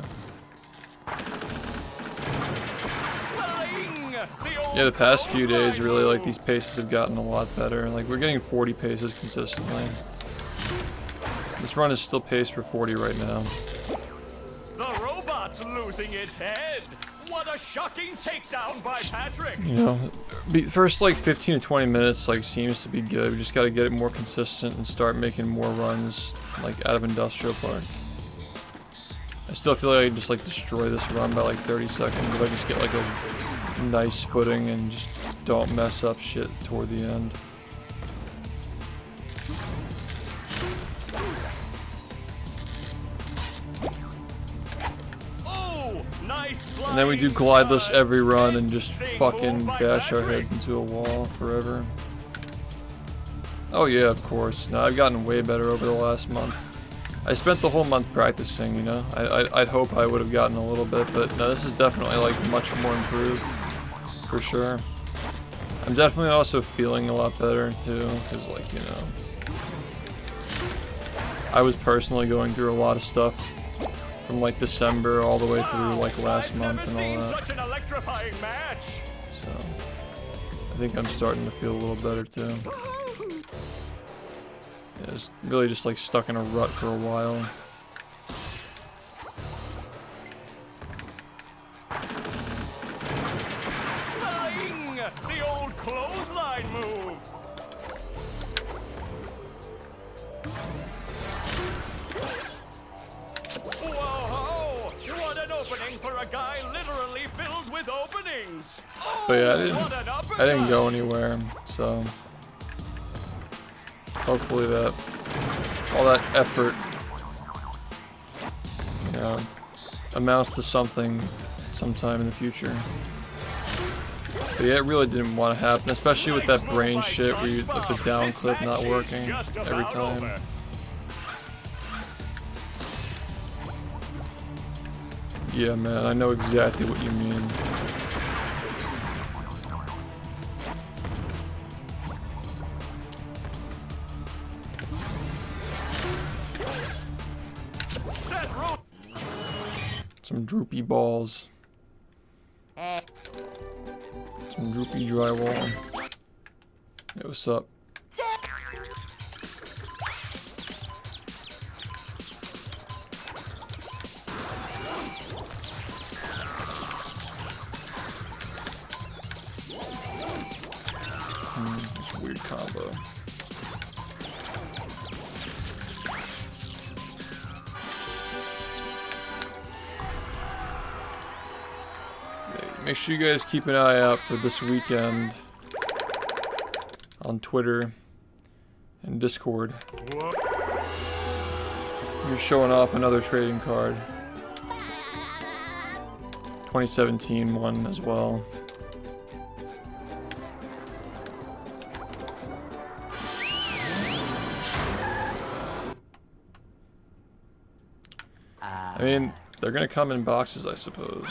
Yeah, the past few days really like these paces have gotten a lot better. Like we're getting 40 paces consistently. This run is still paced for 40 right now. The robot's losing its head. What a shocking takedown by Patrick. You know, first like 15 to 20 minutes like seems to be good. We just got to get it more consistent and start making more runs like out of Industrial Park. I still feel like I can just like destroy this run by like 30 seconds if I just get like a nice footing and just don't mess up shit toward the end. And then we do glideless every run and just fucking bash our heads into a wall forever. Oh yeah, of course. Now I've gotten way better over the last month. I spent the whole month practicing, you know. I'd hope I would have gotten a little bit, but no, this is definitely like much more improved, for sure. I'm definitely also feeling a lot better too, because like, you know, I was personally going through a lot of stuff from like December all the way through like last month and all that. Such an electrifying match. So I think I'm starting to feel a little better too. Yeah, it's really just like stuck in a rut for a while. Flying! The old clothesline move. Whoa! What an opening for a guy literally filled with openings. Oh, But yeah, I didn't go anywhere, so Hopefully that all that effort, you know, amounts to something sometime in the future. But yeah, it really didn't want to happen, especially with that brain shit where you, with the down clip not working every time. Yeah, man, I know exactly what you mean. Some droopy balls. Some droopy drywall. Hey, what's up? It's a weird combo. Make sure you guys keep an eye out for this weekend on Twitter and Discord. You're showing off another trading card. 2017 one as well. I mean, they're gonna come in boxes, I suppose.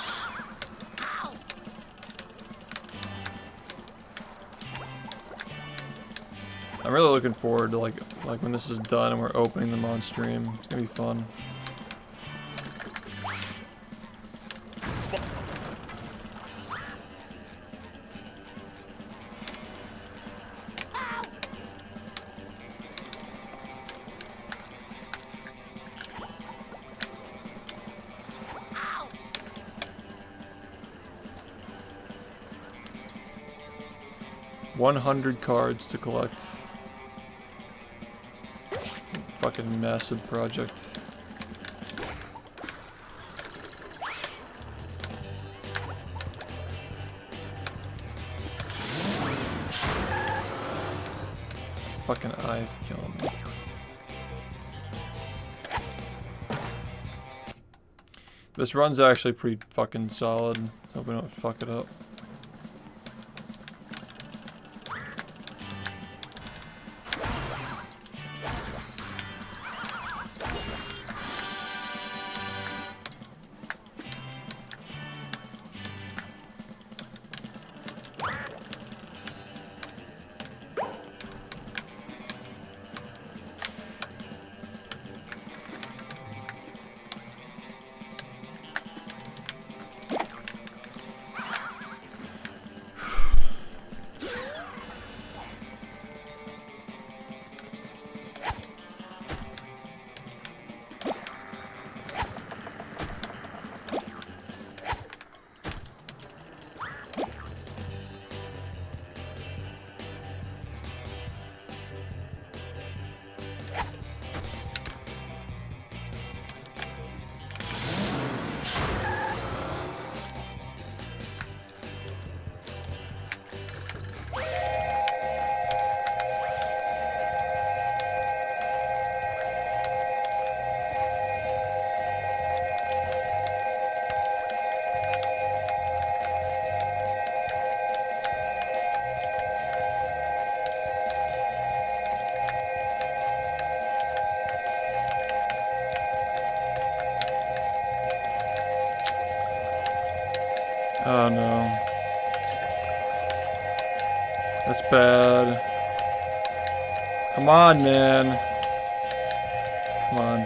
I'm really looking forward to like when this is done and we're opening them on stream. It's gonna be fun. $100 cards to collect. Fucking massive project. Fucking eyes killing me. This run's actually pretty fucking solid. Hope we don't fuck it up. Oh no. That's bad. Come on, man. Come on.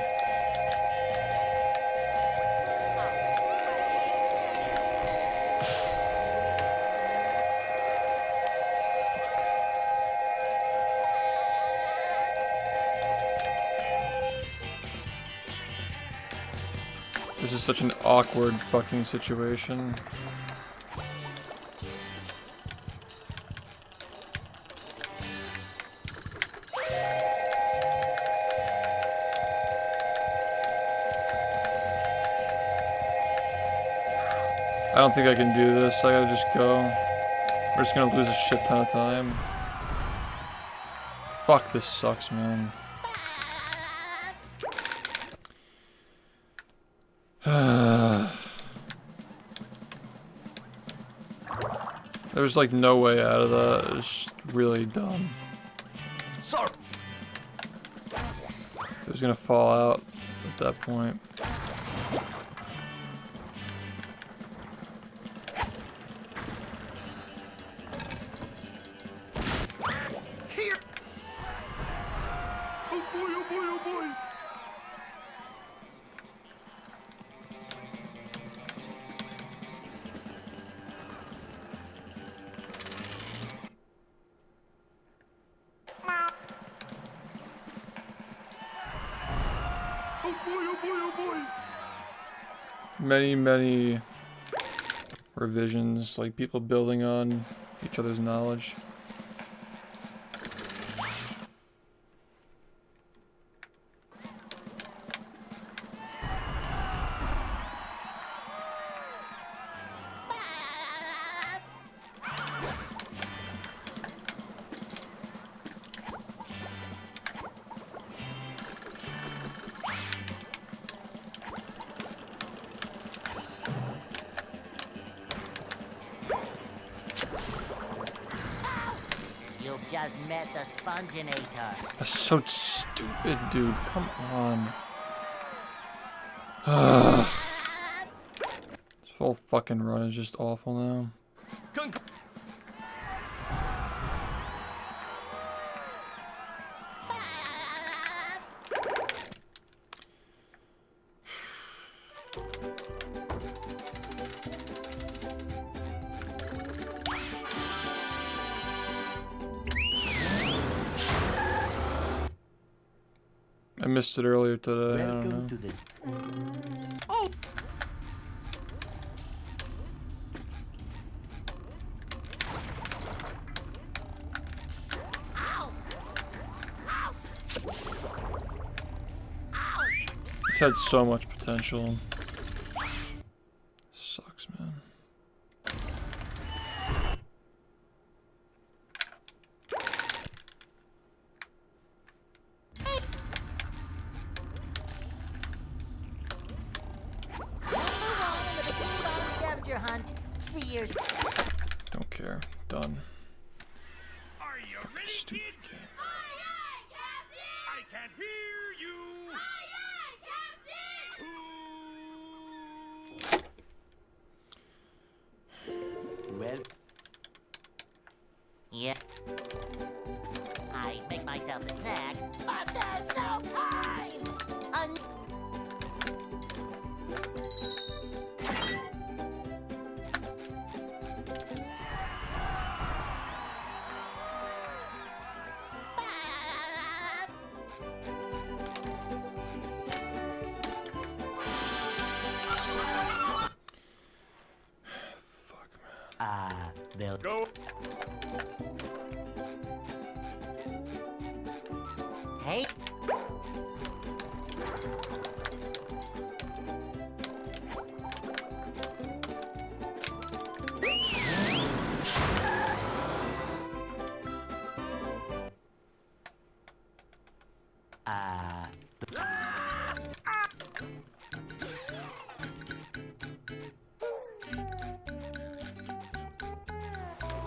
This is such an awkward fucking situation. I don't think I can do this. I gotta just go. We're just gonna lose a shit ton of time. Fuck, this sucks, man. There's like no way out of that. It's really dumb. Sir. It was gonna fall out at that point. Here. Oh boy, oh boy, oh boy. Oh boy, oh boy, oh boy. Many revisions, like people building on each other's knowledge. You just met the Sponginator. That's so stupid, dude. Come on. This whole fucking run is just awful now. I missed it earlier today. I don't Welcome know. to the. It's had so much potential. Sucks, man. Scavenger hunt. 3 years. Don't care. Done. Are you ready, Stupid kids? game. Aye, aye, Captain! I can hear you. Aye, aye, Captain! Well, Yeah. I make myself a snack, but there's no time. Fuck, man. they'll. Go. Hey.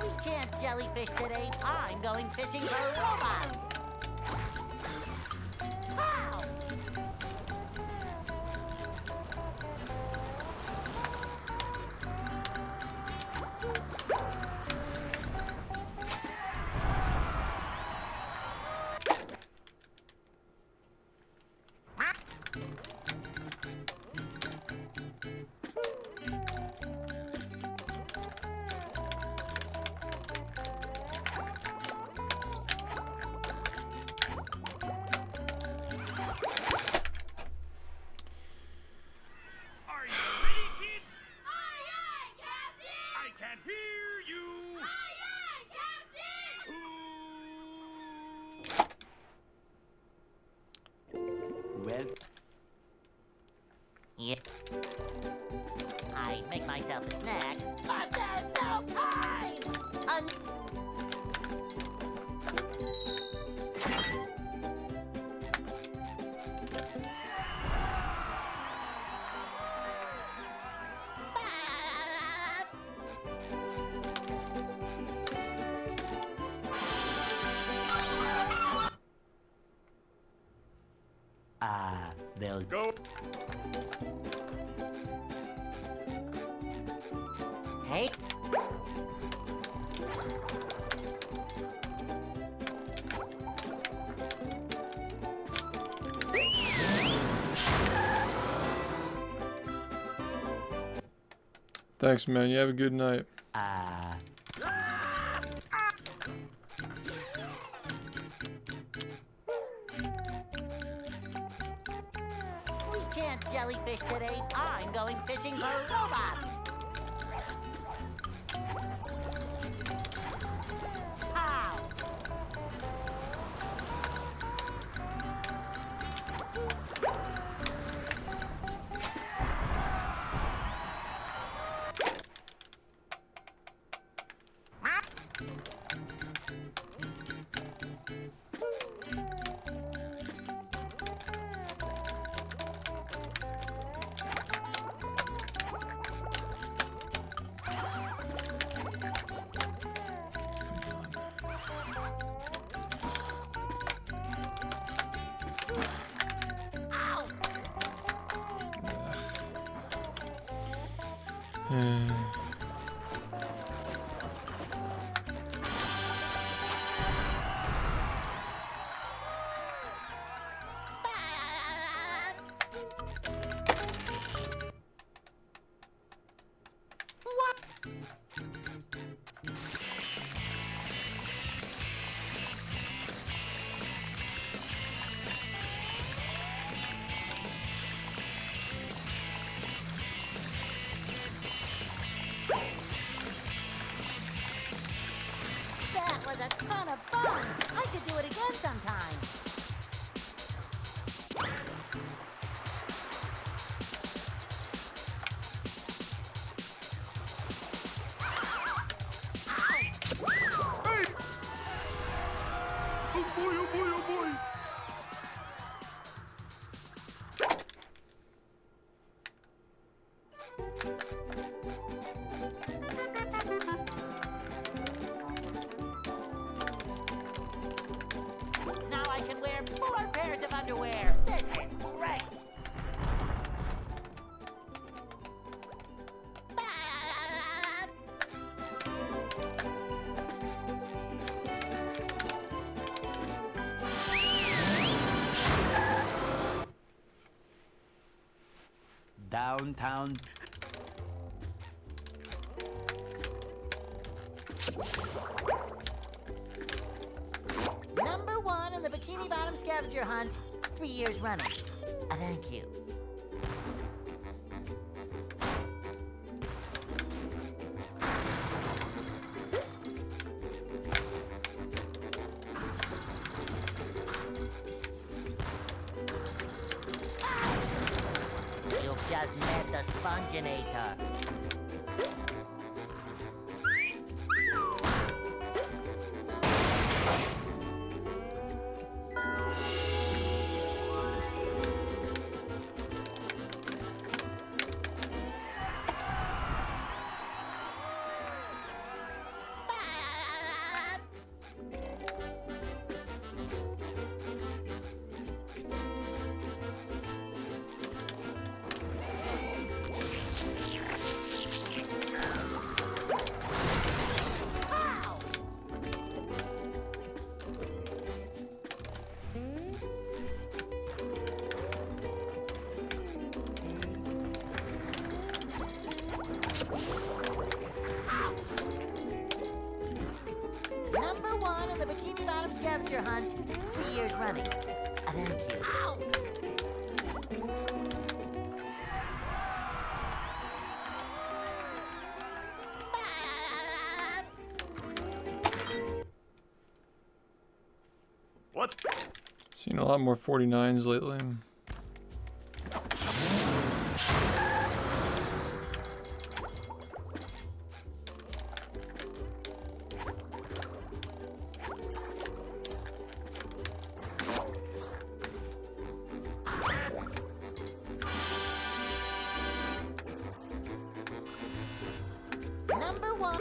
We can't jellyfish today. I'm going fishing for robots. Wow. Are you ready, kids? Aye, aye, Captain! I can hear you. Aye, aye, Captain! Well, Yeah. I make myself a snack, but there's no time. they'll Go. Hey. Thanks, man. You have a good night. We can't jellyfish today. I'm going fishing for robots. Pow! That was a ton of fun. I should do it again sometime. Oh boy, oh boy, oh boy. Now I can wear 4 pairs of underwear. This is great. downtown. Number 1 in the Bikini Bottom scavenger hunt, 3 years running. Thank you. You've just met the Sponginator. Number 1 in the Bikini Bottom scavenger hunt, 3 years running. Thank you. Ow! What? Seen a lot more 49s lately. Number 1.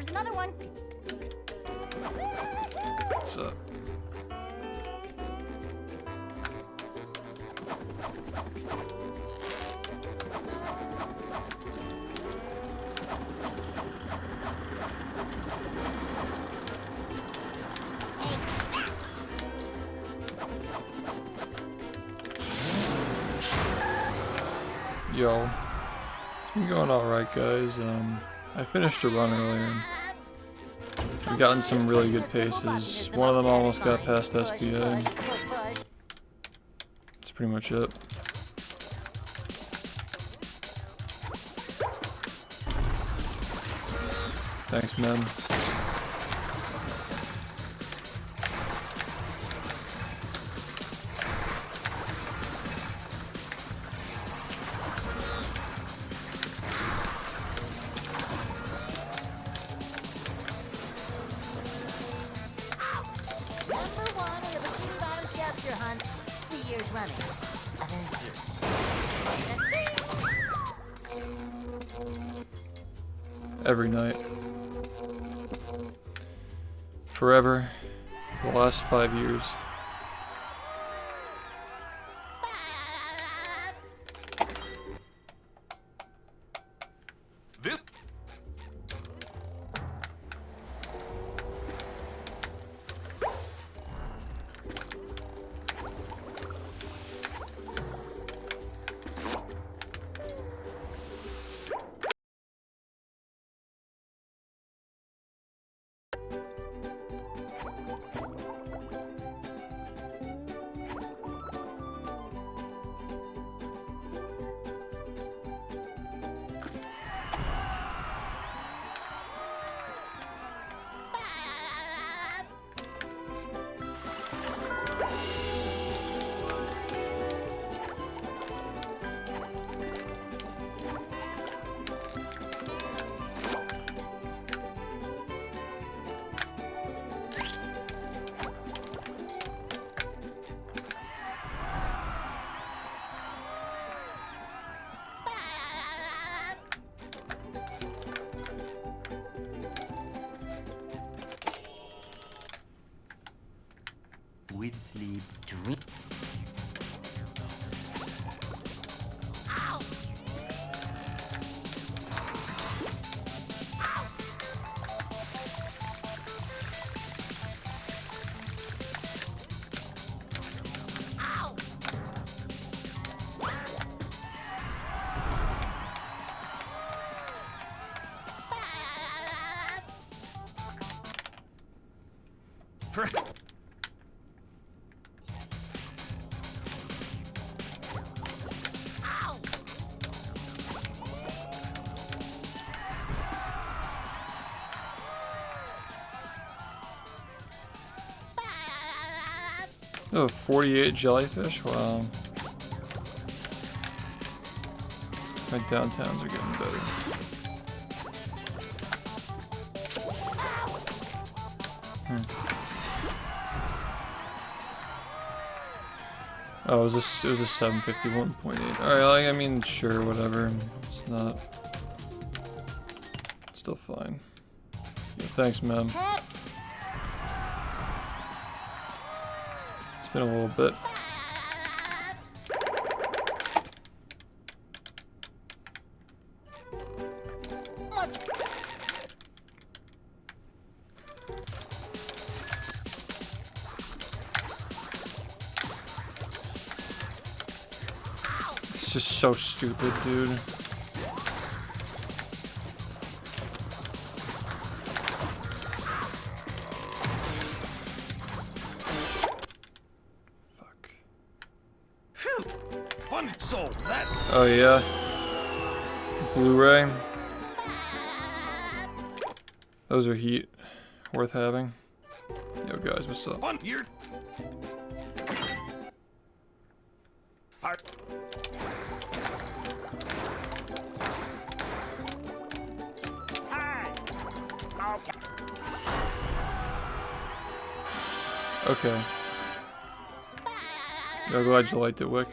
Here's another one. What's up? Yo, it's been going alright, guys. I finished a run earlier. We've gotten some really good paces. One of them almost got past SBA. That's pretty much it. Thanks, man. Number 1 in the Bikini Bottom scavenger hunt, 3 years running. Thank you. Every night. Forever. For the last 5 years. This With sleep, dream. Oh, 48 jellyfish? Wow. My downtowns are getting better. Oh, it was a 751.8. Alright, like, I mean, sure, whatever. It's not... Still fine. Yeah, thanks, man. It's been a little bit. It's just so stupid, dude. Fuck. Sponge soul, that's Oh yeah. Blu-ray. Those are heat. Worth having. Yo guys, what's up? fun. You're fire. Okay. I'm glad you liked it, Wick.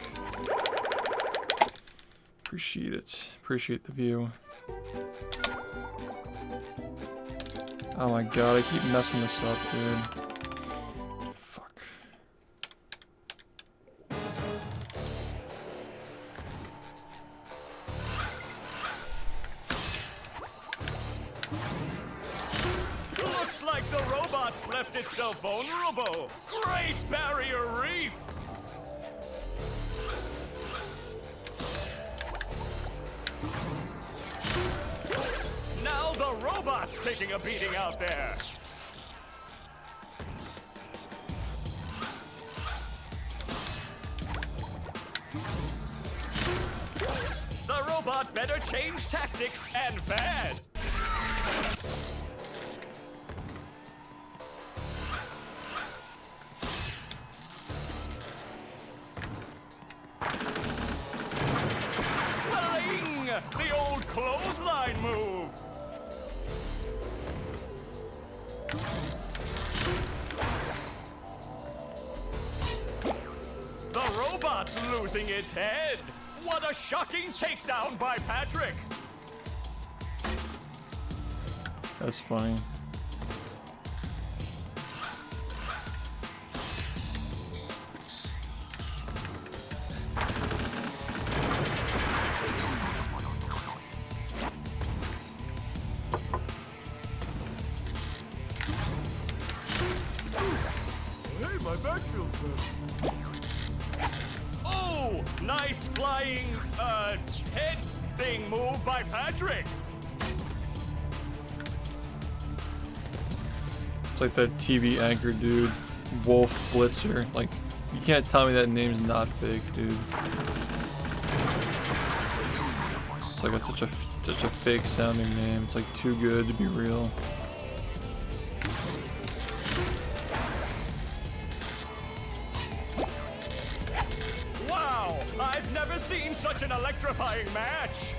Appreciate it. Appreciate the view. Oh my god, I keep messing this up, dude. Fuck. Looks like the robots left itself vulnerable. Great Barrier Reef! Now the robot's taking a beating out there. The robot better change tactics and fast. Swelling! The old clothesline move. The robot's losing its head. What a shocking takedown by Patrick. That's funny. Hey, my back feels better. Oh, nice flying, head thing move by Patrick. It's like that TV anchor dude, Wolf Blitzer. Like, you can't tell me that name's not fake, dude. It's like such a fake sounding name. It's like too good to be real. Wow, I've never seen such an electrifying match.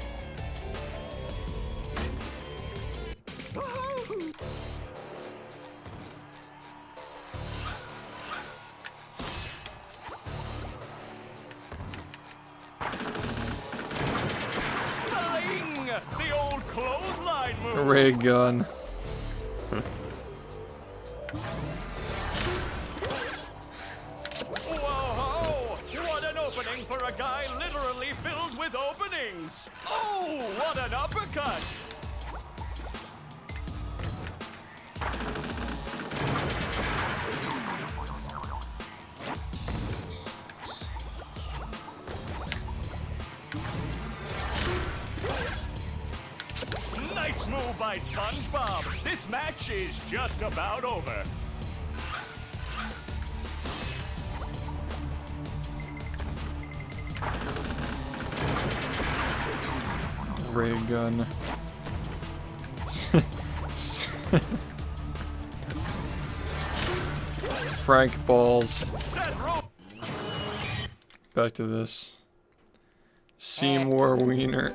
Spelling! The old clothesline move. Ray gun. Whoa! What an opening for a guy literally filled with openings! Oh, what an uppercut! Nice move by SpongeBob. This match is just about over. Ray gun. Frank balls. That rope. Back to this. Seymour Wiener.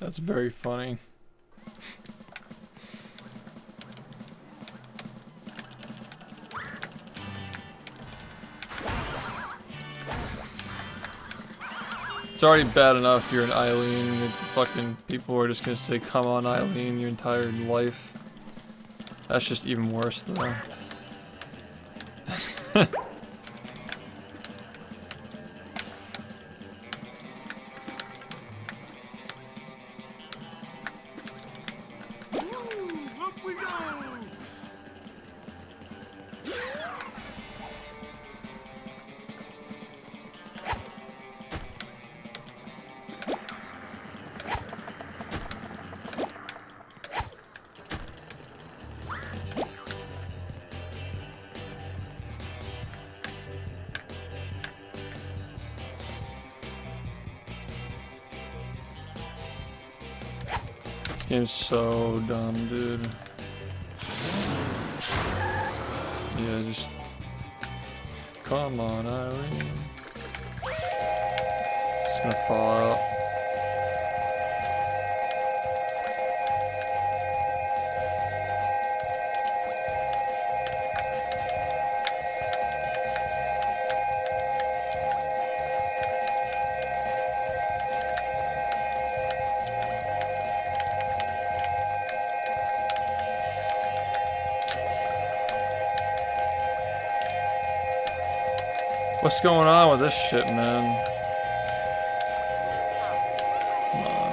That's very funny. It's already bad enough you're an Eileen. The fucking people are just gonna say, "Come on, Eileen," your entire life. That's just even worse, though. Up we go! This game's so dumb, dude. Yeah, just... Come on, Eileen. Just gonna fall out. What's going on with this shit, man? Come on.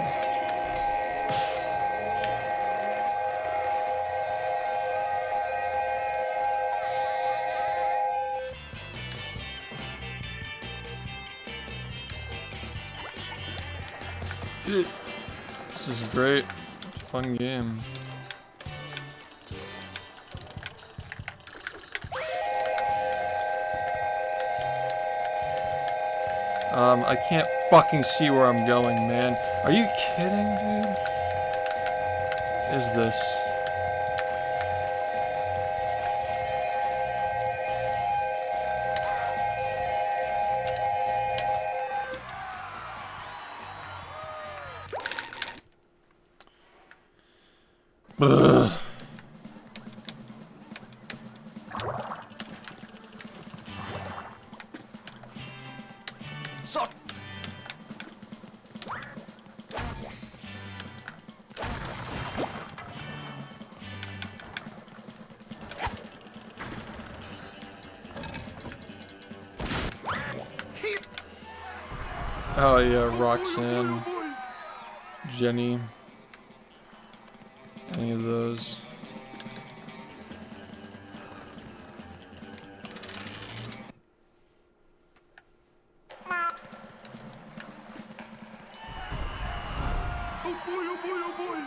This is a great, fun game. I can't fucking see where I'm going, man. Are you kidding, dude? Is this? Ugh. Suck! Oh yeah, Roxanne, Jenny, any of those. Oh boy, oh boy, oh boy!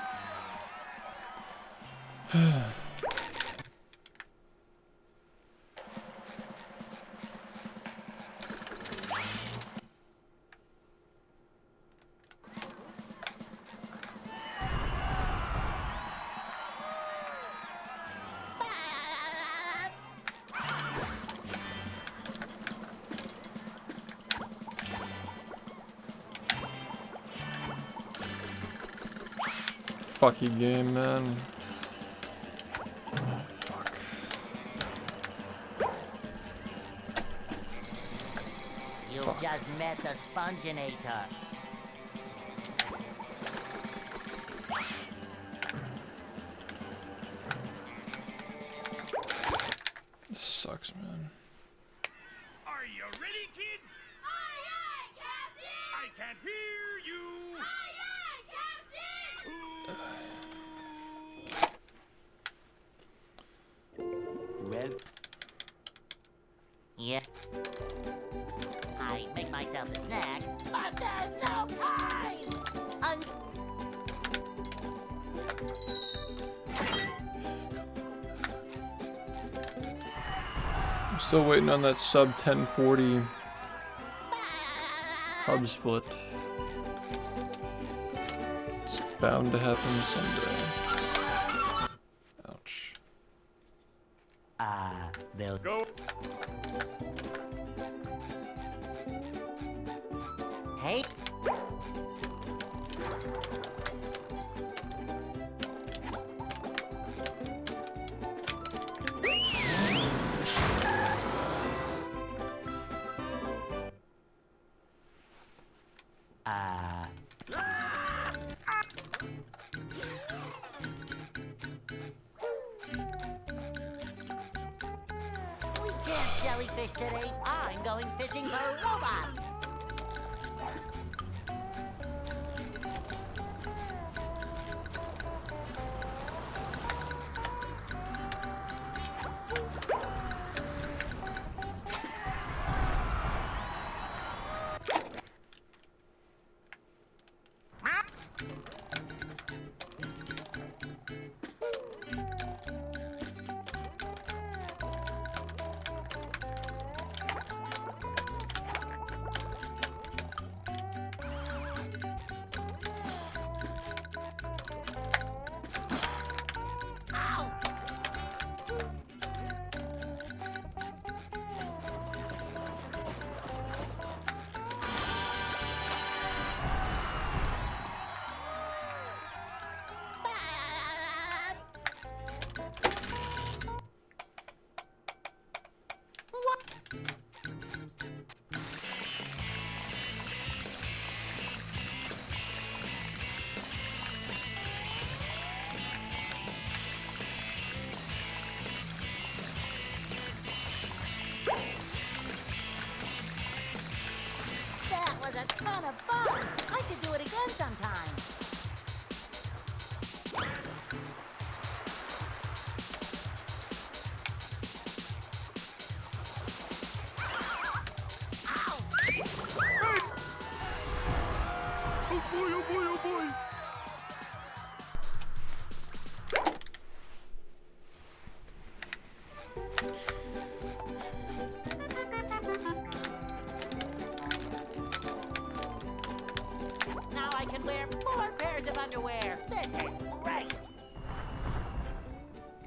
Fucky game, man. Fuck. You just met the Sponginator. This sucks, man. Are you ready, kids? Aye, aye, Captain! I can't hear you! Aye, aye, Captain! Well, Yeah. I make myself a snack, but there's no time! I'm still waiting on that sub 1040 hub split. It's bound to happen someday. Ouch. they'll Go! Hey, Ah. We can't jellyfish today. I'm going fishing for robots. That was a ton of fun. I should do it again sometime. Oh boy, oh boy, oh boy! Now I can wear 4 pairs of underwear. This is great.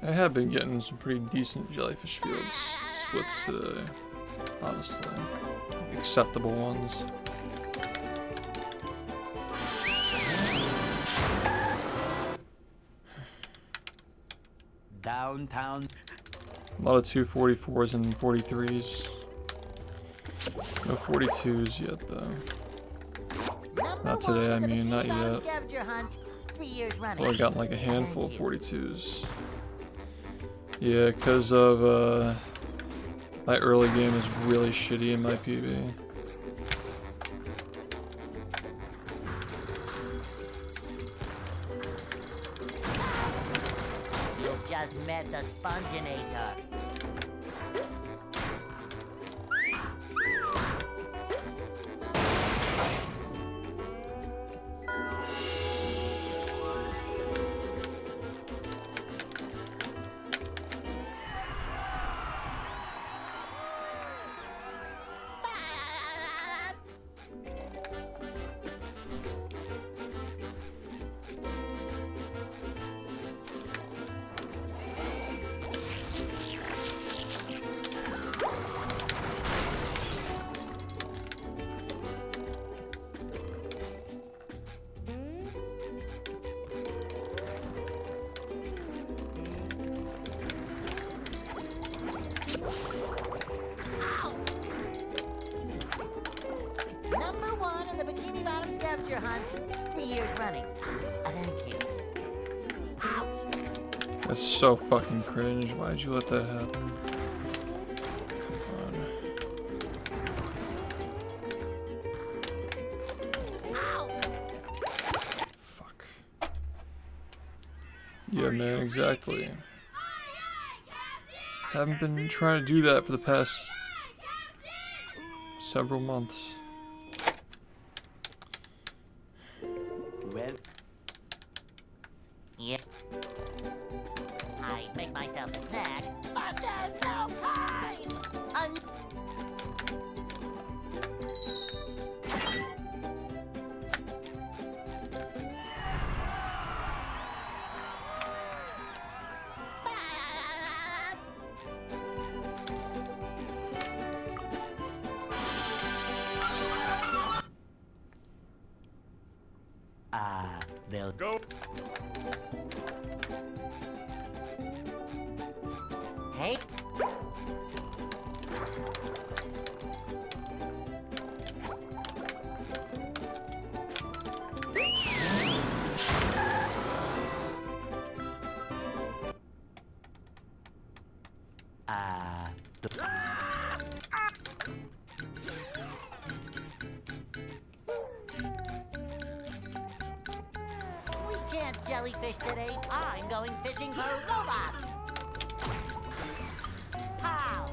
I have been getting some pretty decent jellyfish fields splits today, honestly. Acceptable ones. Downtown. A lot of 244s and 43s. No 42s yet, though. Not today, I mean, not yet. Scavenger hunt, 3 years running. Well, I got like a handful of 42s. Yeah, because of my early game is really shitty in my PB. You just met the Sponginator. Number 1 in the Bikini Bottom scavenger hunt, 3 years running. Thank you. Ouch! That's so fucking cringe. Why'd you let that happen? Come on. Ow! Fuck. Yeah, man, exactly. Haven't been trying to do that for the past several months. Well, Yep. I make myself a snack, but there's no time! they'll Go. Hey? We can't jellyfish today. I'm going fishing for robots. How?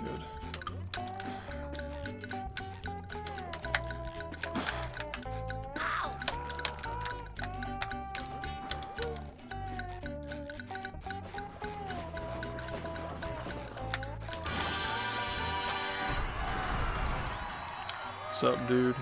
Good. What's up, dude?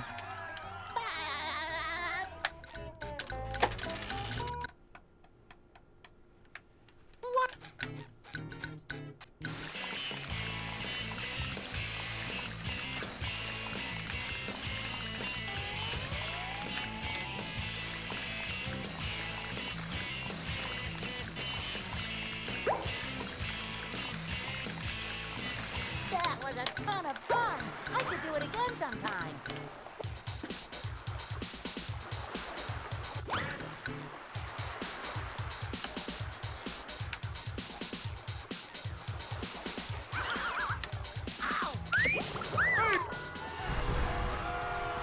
That was a ton of fun. I should do it again sometime.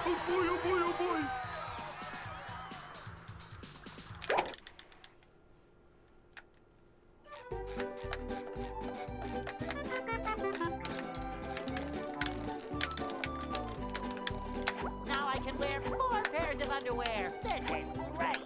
Oh boy, oh boy, oh boy. Now I can wear 4 pairs of underwear. This is great.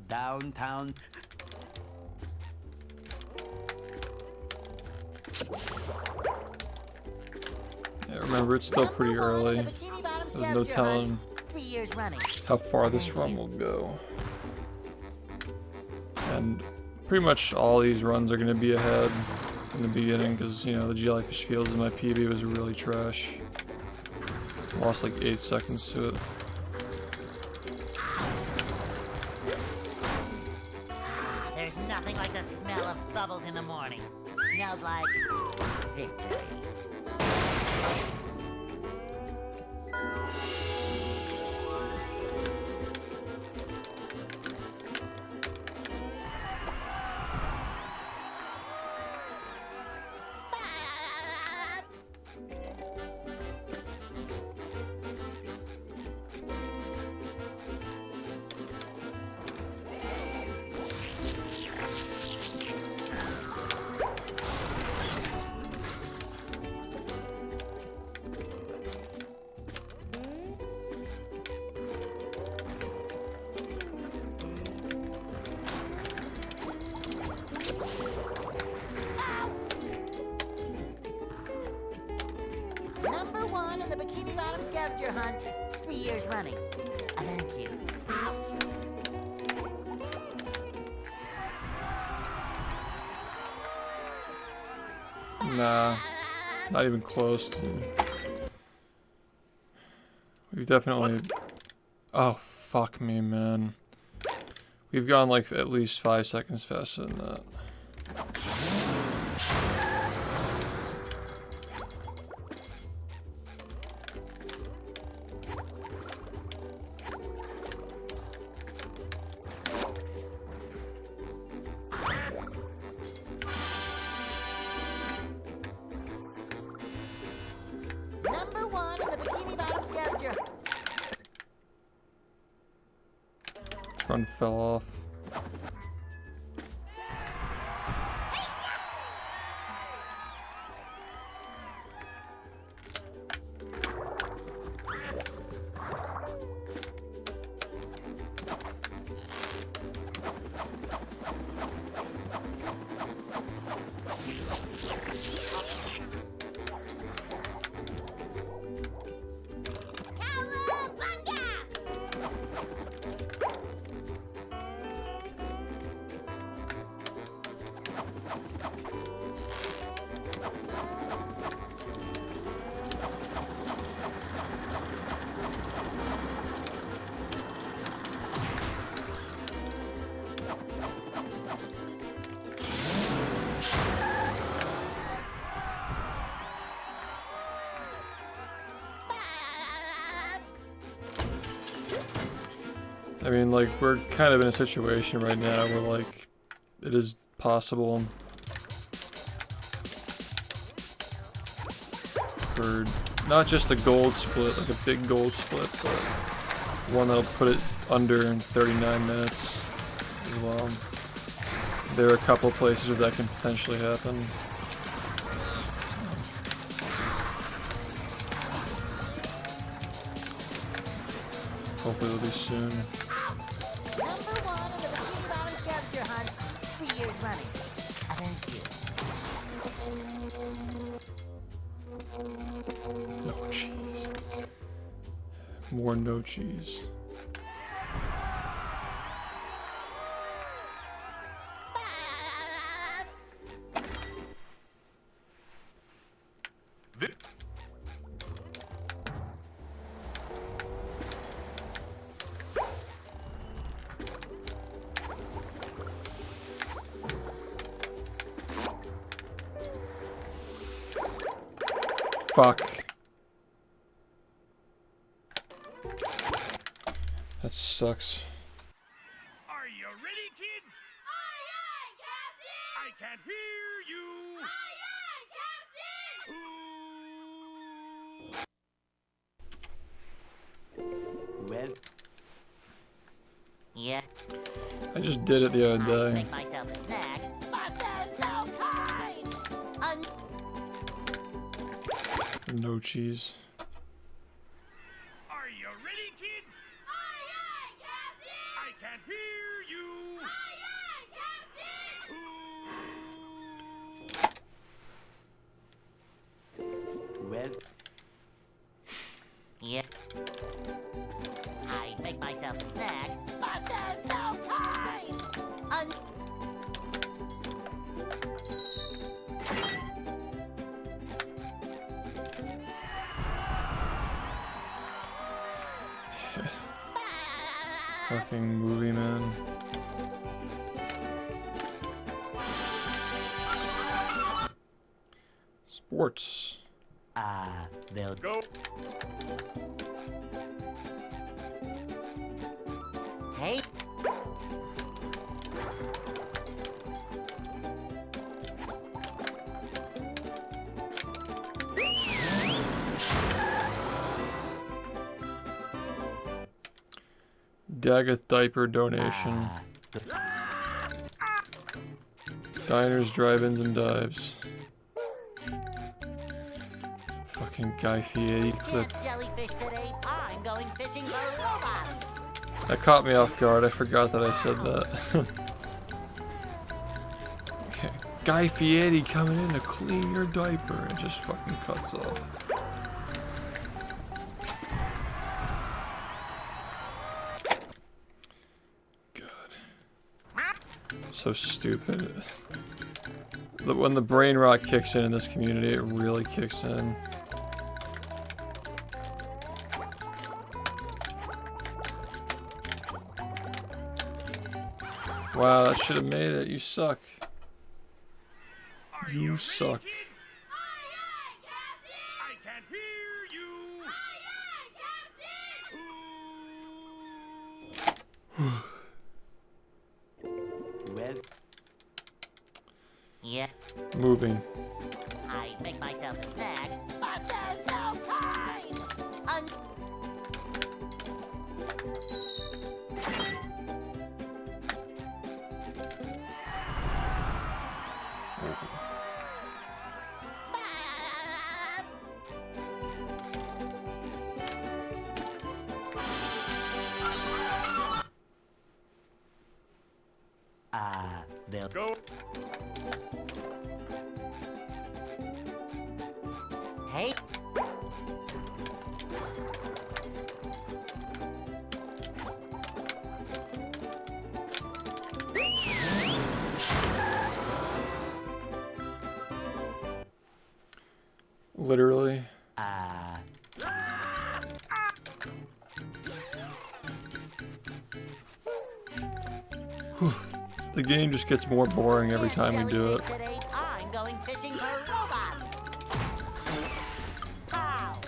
Downtown. Yeah, remember, it's still pretty Number 1 early. in the Bikini Bottom There's no scavenger hunt, telling 3 years running. how far this run will go. And pretty much all these runs are going to be ahead in the beginning because, you know, the jellyfish fields in my PB was really trash. Lost like 8 seconds to it. There's nothing like the smell of bubbles in the morning. Smells like victory. Number 1 in the Bikini Bottom scavenger hunt, 3 years running. Thank you. Nah, not even close, dude. We've definitely... Oh, fuck me, man. We've gone like at least 5 seconds faster than that. Number 1 in the Bikini Bottom scavenger. This run fell off. I mean, like, we're kind of in a situation right now where, like, it is possible for not just a gold split, like a big gold split, but one that'll put it under in 39 minutes as well. There are a couple places where that can potentially happen. Hopefully it'll be soon. Number 1 in the Bikini Bottom scavenger hunt, 3 years running. Thank you. No cheese. More no cheese. Fuck. That sucks. Are you ready, kids? Aye, aye, Captain! I can't hear you. Aye, aye, Captain! Well, Yeah. I just did it the other I day. make myself a snack, but there's no time. No cheese. Are you ready, kids? Aye, aye, Captain! I can't hear you. Aye, aye, Captain! well, Yeah. I make myself a snack, but there's no time. Fucking movie, man. Sports. they'll Go. Hey. Daggett diaper donation. Diners, drive-ins, and dives. Fucking Guy Fieri clip. Jellyfish today. I'm going fishing for robots. That caught me off guard. I forgot that I said that. Guy Fieri coming in to clean your diaper. It just fucking cuts off. So stupid. When the brain rot kicks in this community, it really kicks in. Wow, that should have made it. You suck. Are You ready, suck. kids? Aye, aye, Captain! I can't hear you. Aye, aye, Captain! well, Yeah. Moving. I make myself a snack, but there's no time. Moving. they'll Go. Hey. Literally. The game just gets more boring every time we do it. Today, I'm going fishing for robots. Pow.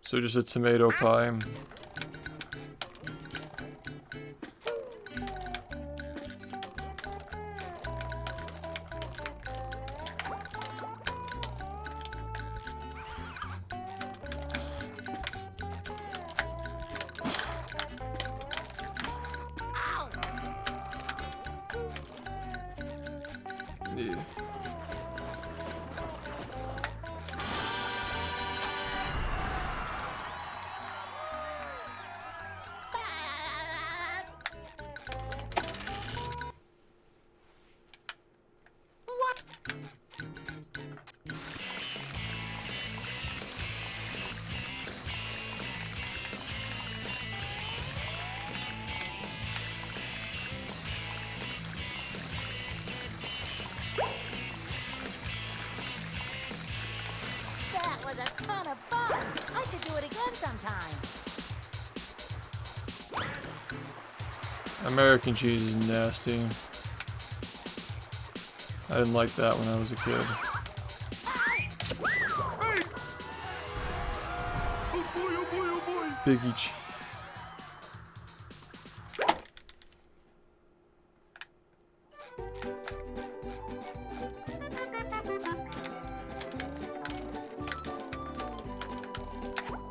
So just a tomato pie. Yeah. That was a ton of fun. I should do it again sometime. American cheese is nasty. I didn't like that when I was a kid. Biggie cheese.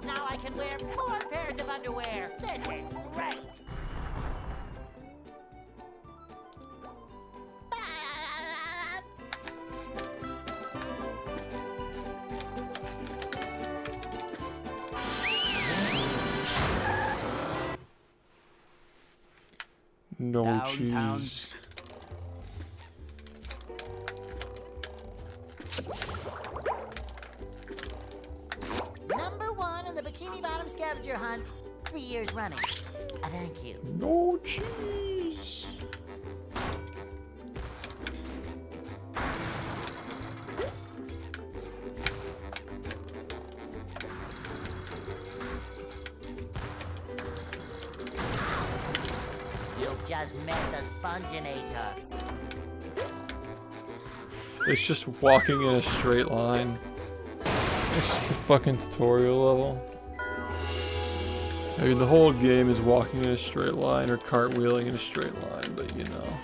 Now I can wear 4 pairs of underwear. This is great. No Downtown. cheese. Number 1 in the Bikini Bottom scavenger hunt, 3 years running. Thank you. No cheese. You've just met the Sponginator. It's just walking in a straight line. It's just a fucking tutorial level. I mean, the whole game is walking in a straight line or cartwheeling in a straight line, but you know.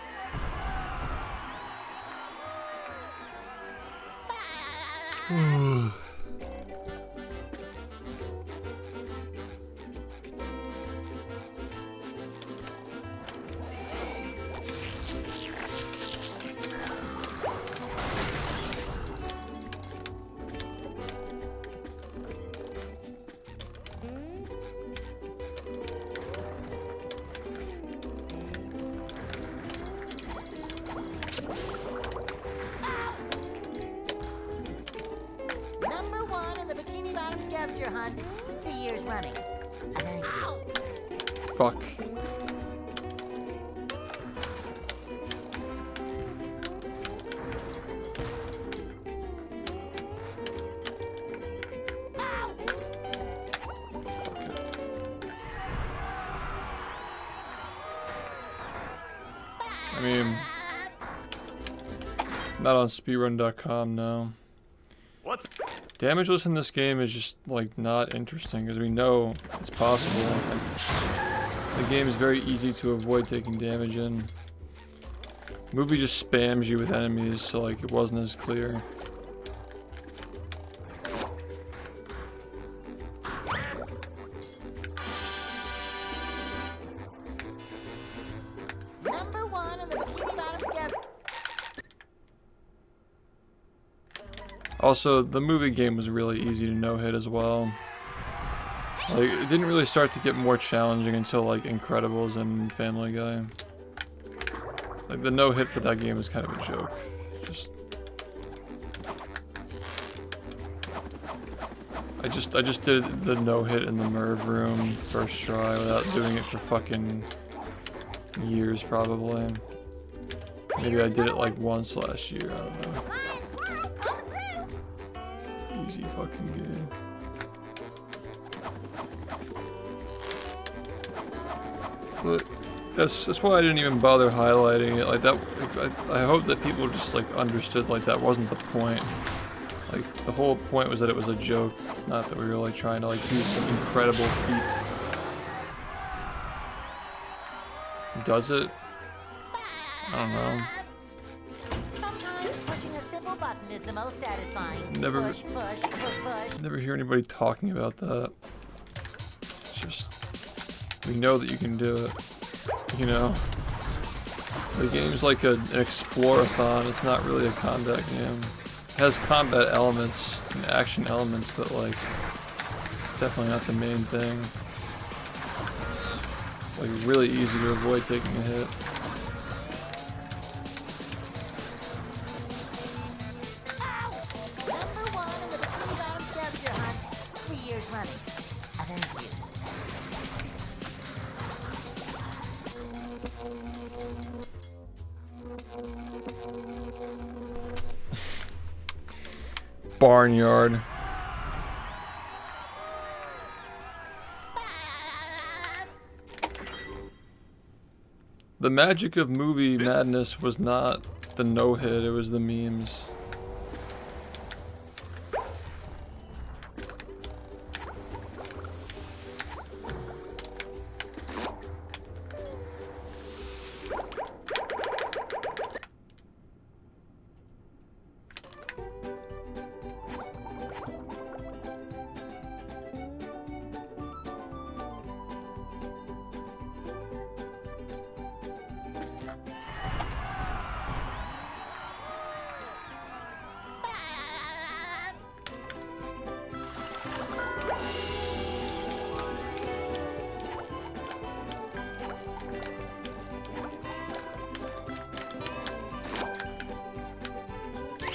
Number 1 in the Bikini Bottom scavenger hunt, 3 years running. Thank you. Fuck. Fuck it. I mean, not on speedrun.com, no. What's Damageless in this game is just like not interesting because we know it's possible. Like, the game is very easy to avoid taking damage in. The movie just spams you with enemies, so like it wasn't as clear. Number 1 in the Bikini Bottom scavenger. Also, the movie game was really easy to no-hit as well. Like, it didn't really start to get more challenging until like Incredibles and Family Guy. Like the no-hit for that game was kind of a joke. Just I just did the no-hit in the Merv room first try without doing it for fucking years probably. Maybe I did it like once last year, I don't know. Easy fucking game. But that's why I didn't even bother highlighting it like that. I hope that people just like understood like that wasn't the point. Like, the whole point was that it was a joke, not that we were like trying to like do some incredible feat. Does it? I don't know. Sometimes pushing a simple button is the most satisfying. Never- Push, push, push, push. Never hear anybody talking about that. It's just, we know that you can do it. You know? The game's like an explorathon, it's not really a combat game. It has combat elements and action elements, but like, it's definitely not the main thing. It's like really easy to avoid taking a hit. Number 1 in the Bikini Bottom scavenger hunt, 3 years running. Thank you. Barnyard. The magic of movie madness was not the no-hit, it was the memes.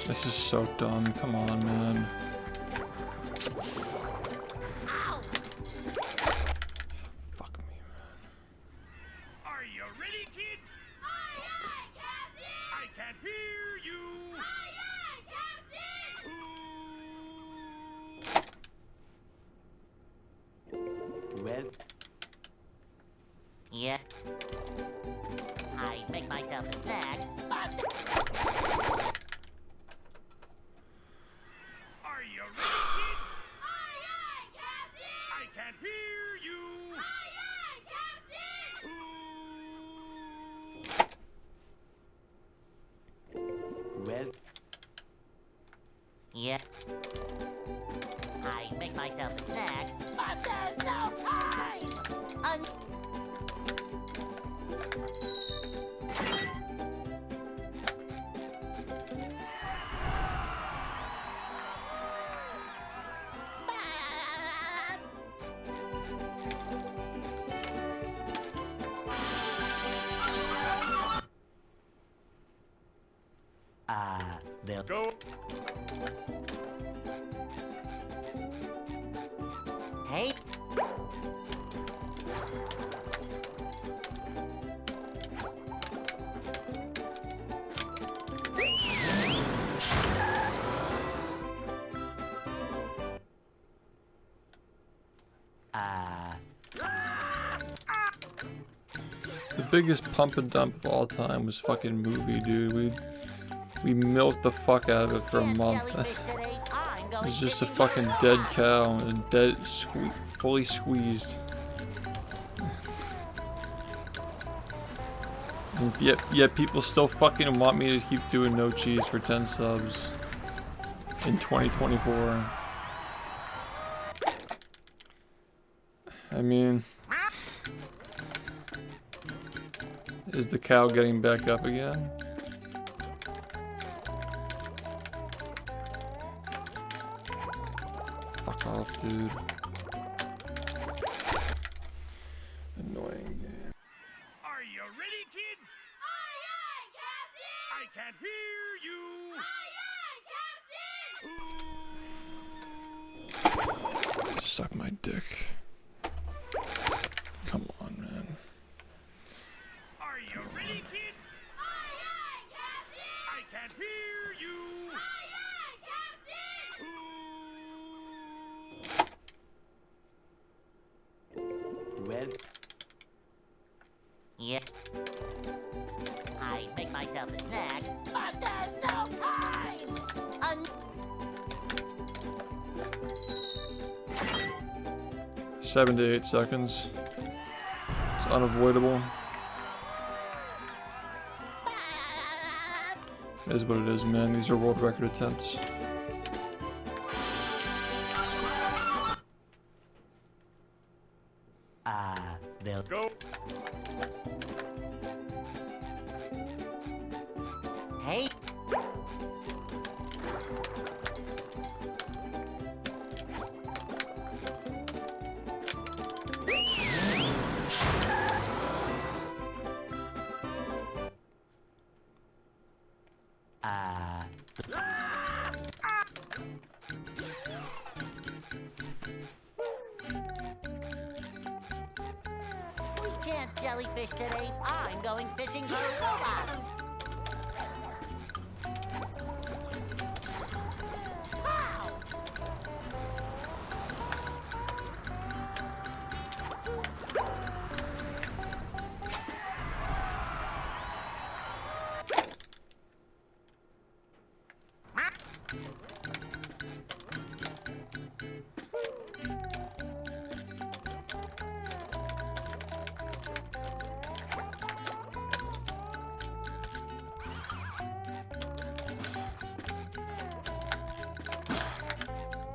This is so dumb, come on, man. Fuck me, man. Are you ready, kids? Aye, aye, Captain! I can't hear you. Aye, aye, Captain! Well, Yeah. I make myself a snack. Are you ready, kids? Aye, aye, Captain! I can't hear you. Aye, aye, Captain! well, Yeah. I make myself a snack, but there's no time! they'll Go. Hey? The biggest pump and dump of all time was fucking movie, dude. We milked the fuck out of it for a month. It was just a fucking dead cow, and dead, fully squeezed. And yet people still fucking want me to keep doing no cheese for 10 subs in 2024. I mean, is the cow getting back up again? Fuck off, dude. Annoying game. Are you ready, kids? Aye, aye, Captain! I can't hear you. Aye, aye, Captain! Suck my dick. Come on, man. Are you ready, kids? Aye, aye, Captain! I can't hear you. Aye, aye, Captain! well, Yeah. I make myself a snack, but there's no time! 7 to 8 seconds. It's unavoidable. It is what it is, man. These are world record attempts. They'll Go. Hey, we can't jellyfish today. I'm going fishing for robots.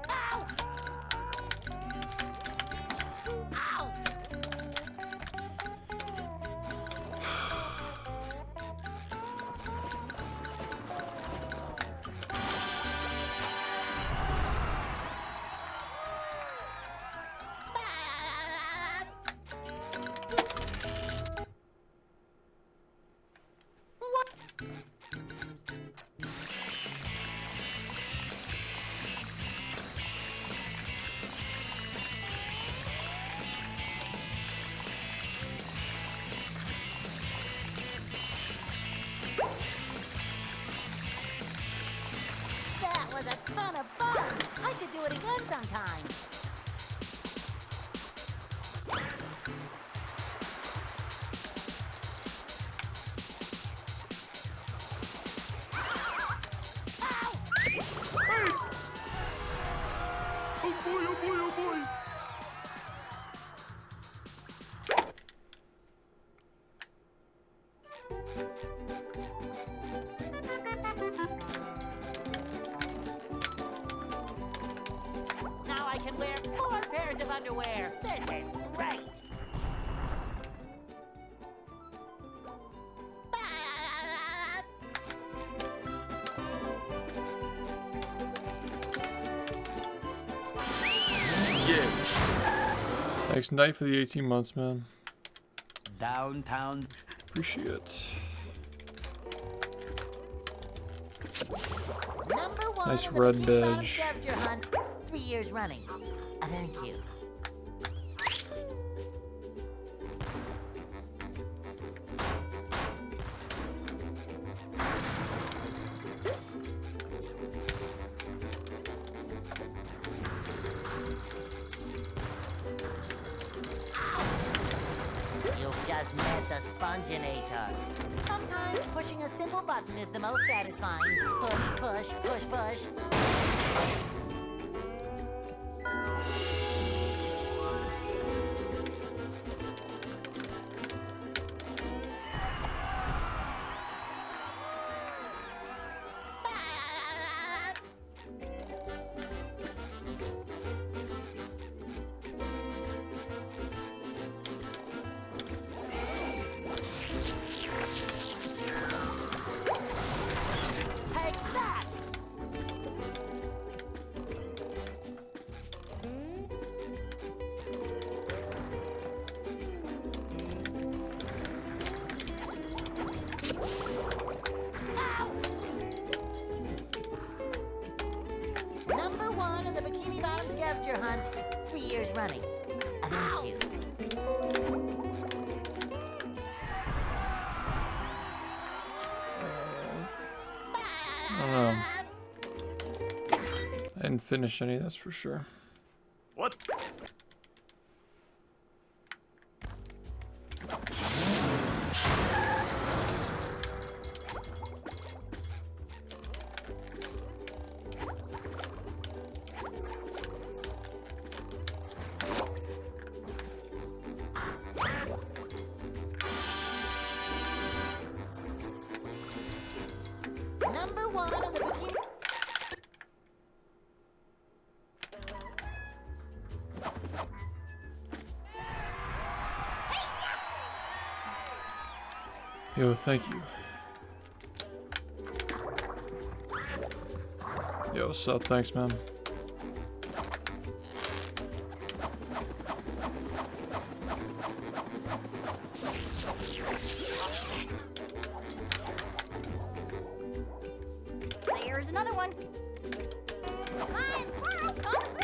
Pow! Ow! What? That was a ton of fun. I should do it again sometime. Ow! Oh boy, oh boy, oh boy. Now I can wear 4 pairs of underwear. This is great. Yeah. Thanks, Knight, for the 18 months, man. downtown. Appreciate it. Number 1 Nice in the red Bikini Bottom badge. Scavenger hunt. 3 years running. Thank you. You've just met the Sponginator. Sometimes pushing a simple button is the most satisfying. Push, push, push, push. Take that! Number 1 in the Bikini Bottom Scavenger hunt. 3 years running. Thank you. I don't know. I didn't finish any, that's for sure. What? Yo, thank you. Yo, what's up? Thanks, man. There's another one. Flying squirrel coming through.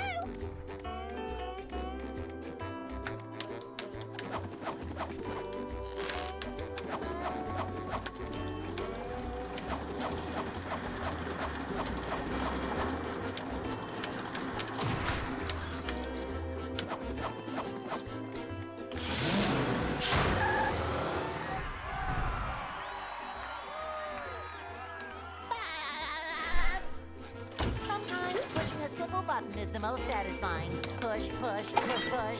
Sometimes pushing a simple button is the most satisfying. Push, push, push, push.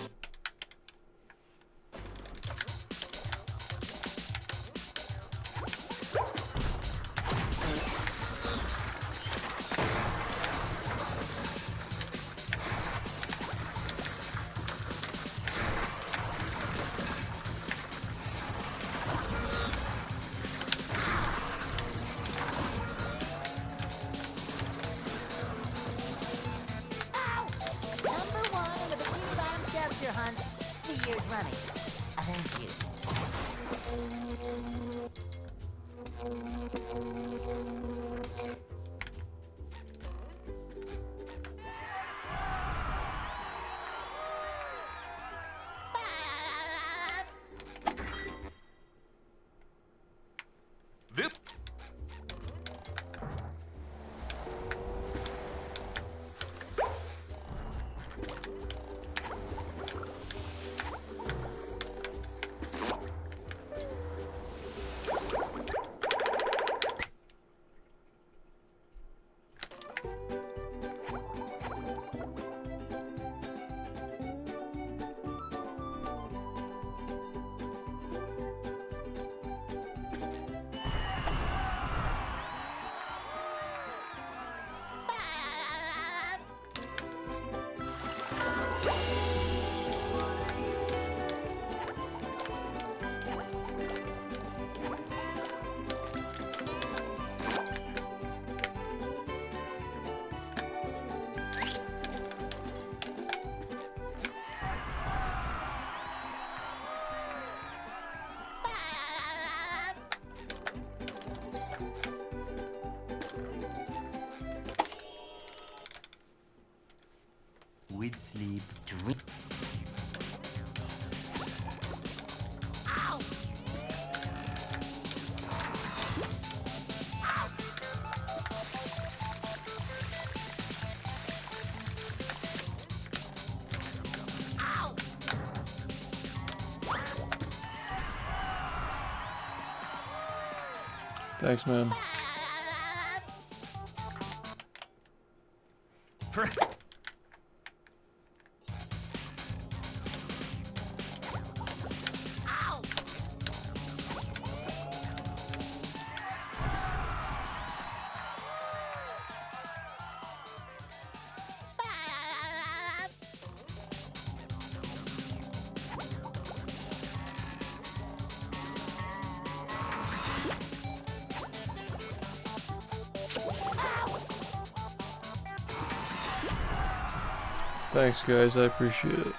Number one in the Bikini Bottom scavenger hunt, 2 years running. Thank you. Vip. With sleep, drink. Thanks, man. For Thanks, guys. I appreciate it.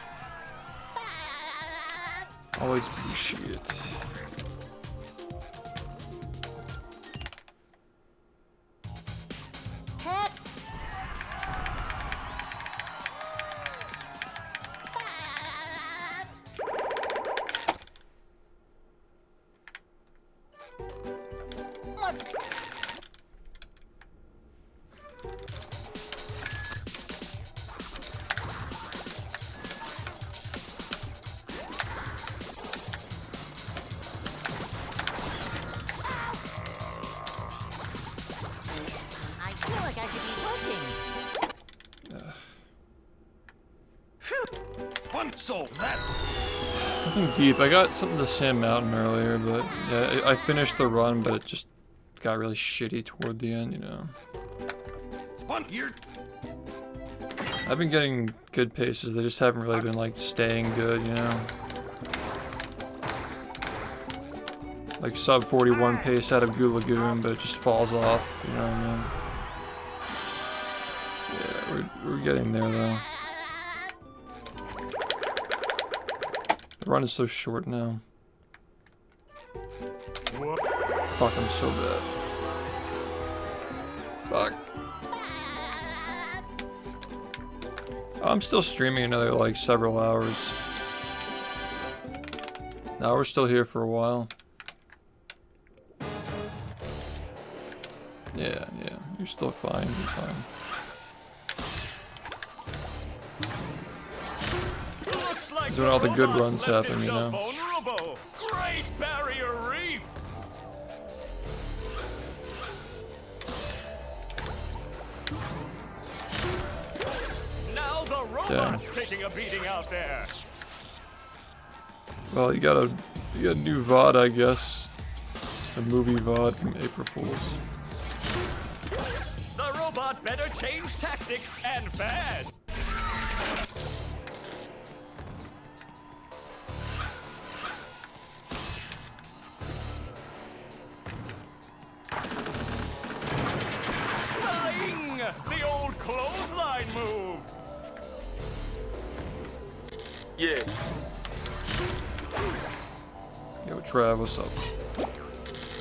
Always appreciate it. Heck. Let's I feel like I should be looking. one soul. That's Nothing deep. I got something to Sand Mountain earlier, but yeah, I finished the run, but it just got really shitty toward the end, you know. Spun here. I've been getting good paces, they just haven't really been like staying good, you know. like sub 41 pace out of Goo Lagoon, but it just falls off, you know what I mean? Yeah, we're getting there though. The run is so short now. Fuck, I'm so bad. Fuck. I'm still streaming another like several hours. Now we're still here for a while. Yeah, you're still fine, you're fine. This is when all the good runs happen, you know. Great Barrier Reef. Now the robot's taking a beating out there. Well, you got a new VOD, I guess. A movie VOD from April Fools. The robot better change tactics and fast. Flying! The old clothesline move. Yeah. Yo, Trav, what's up?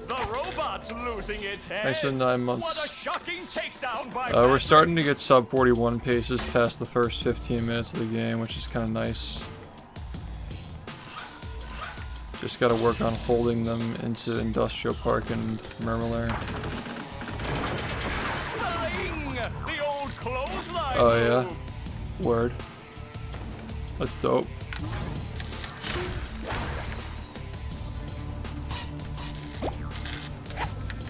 The robot's losing its head. Thanks for 9 months. What a shocking takedown by We're starting to get sub 41 paces past the first 15 minutes of the game, which is kind of nice. Just got to work on holding them into Industrial Park and Murmler. Flying! The old clothesline Oh yeah, move. word. That's dope.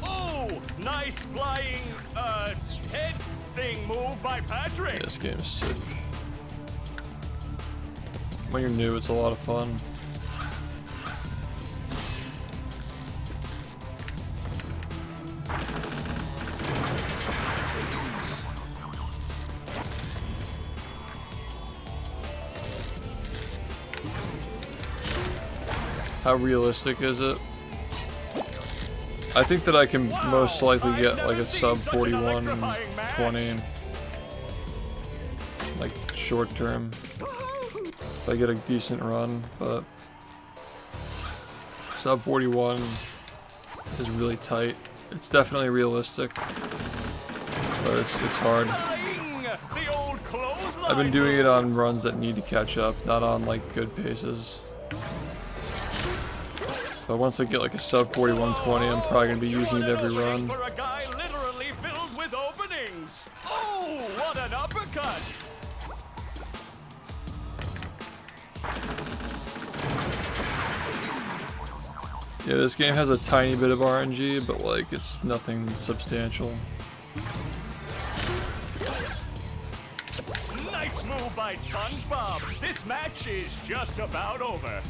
Oh, nice flying head thing move by Patrick. Yeah, this game is sick. When you're new, it's a lot of fun. How realistic is it? I think that I can most likely get like a sub 41 20 like short term if I get a decent run, but sub 41 is really tight. It's definitely realistic, but it's hard. The old clothesline I've been doing move. it on runs that need to catch up, not on like good paces. So once I get like a sub 4120, I'm probably gonna be using it every run. For a guy literally filled with openings. Oh, what an uppercut! Yeah, this game has a tiny bit of RNG, but like it's nothing substantial. Nice move by SpongeBob. This match is just about over.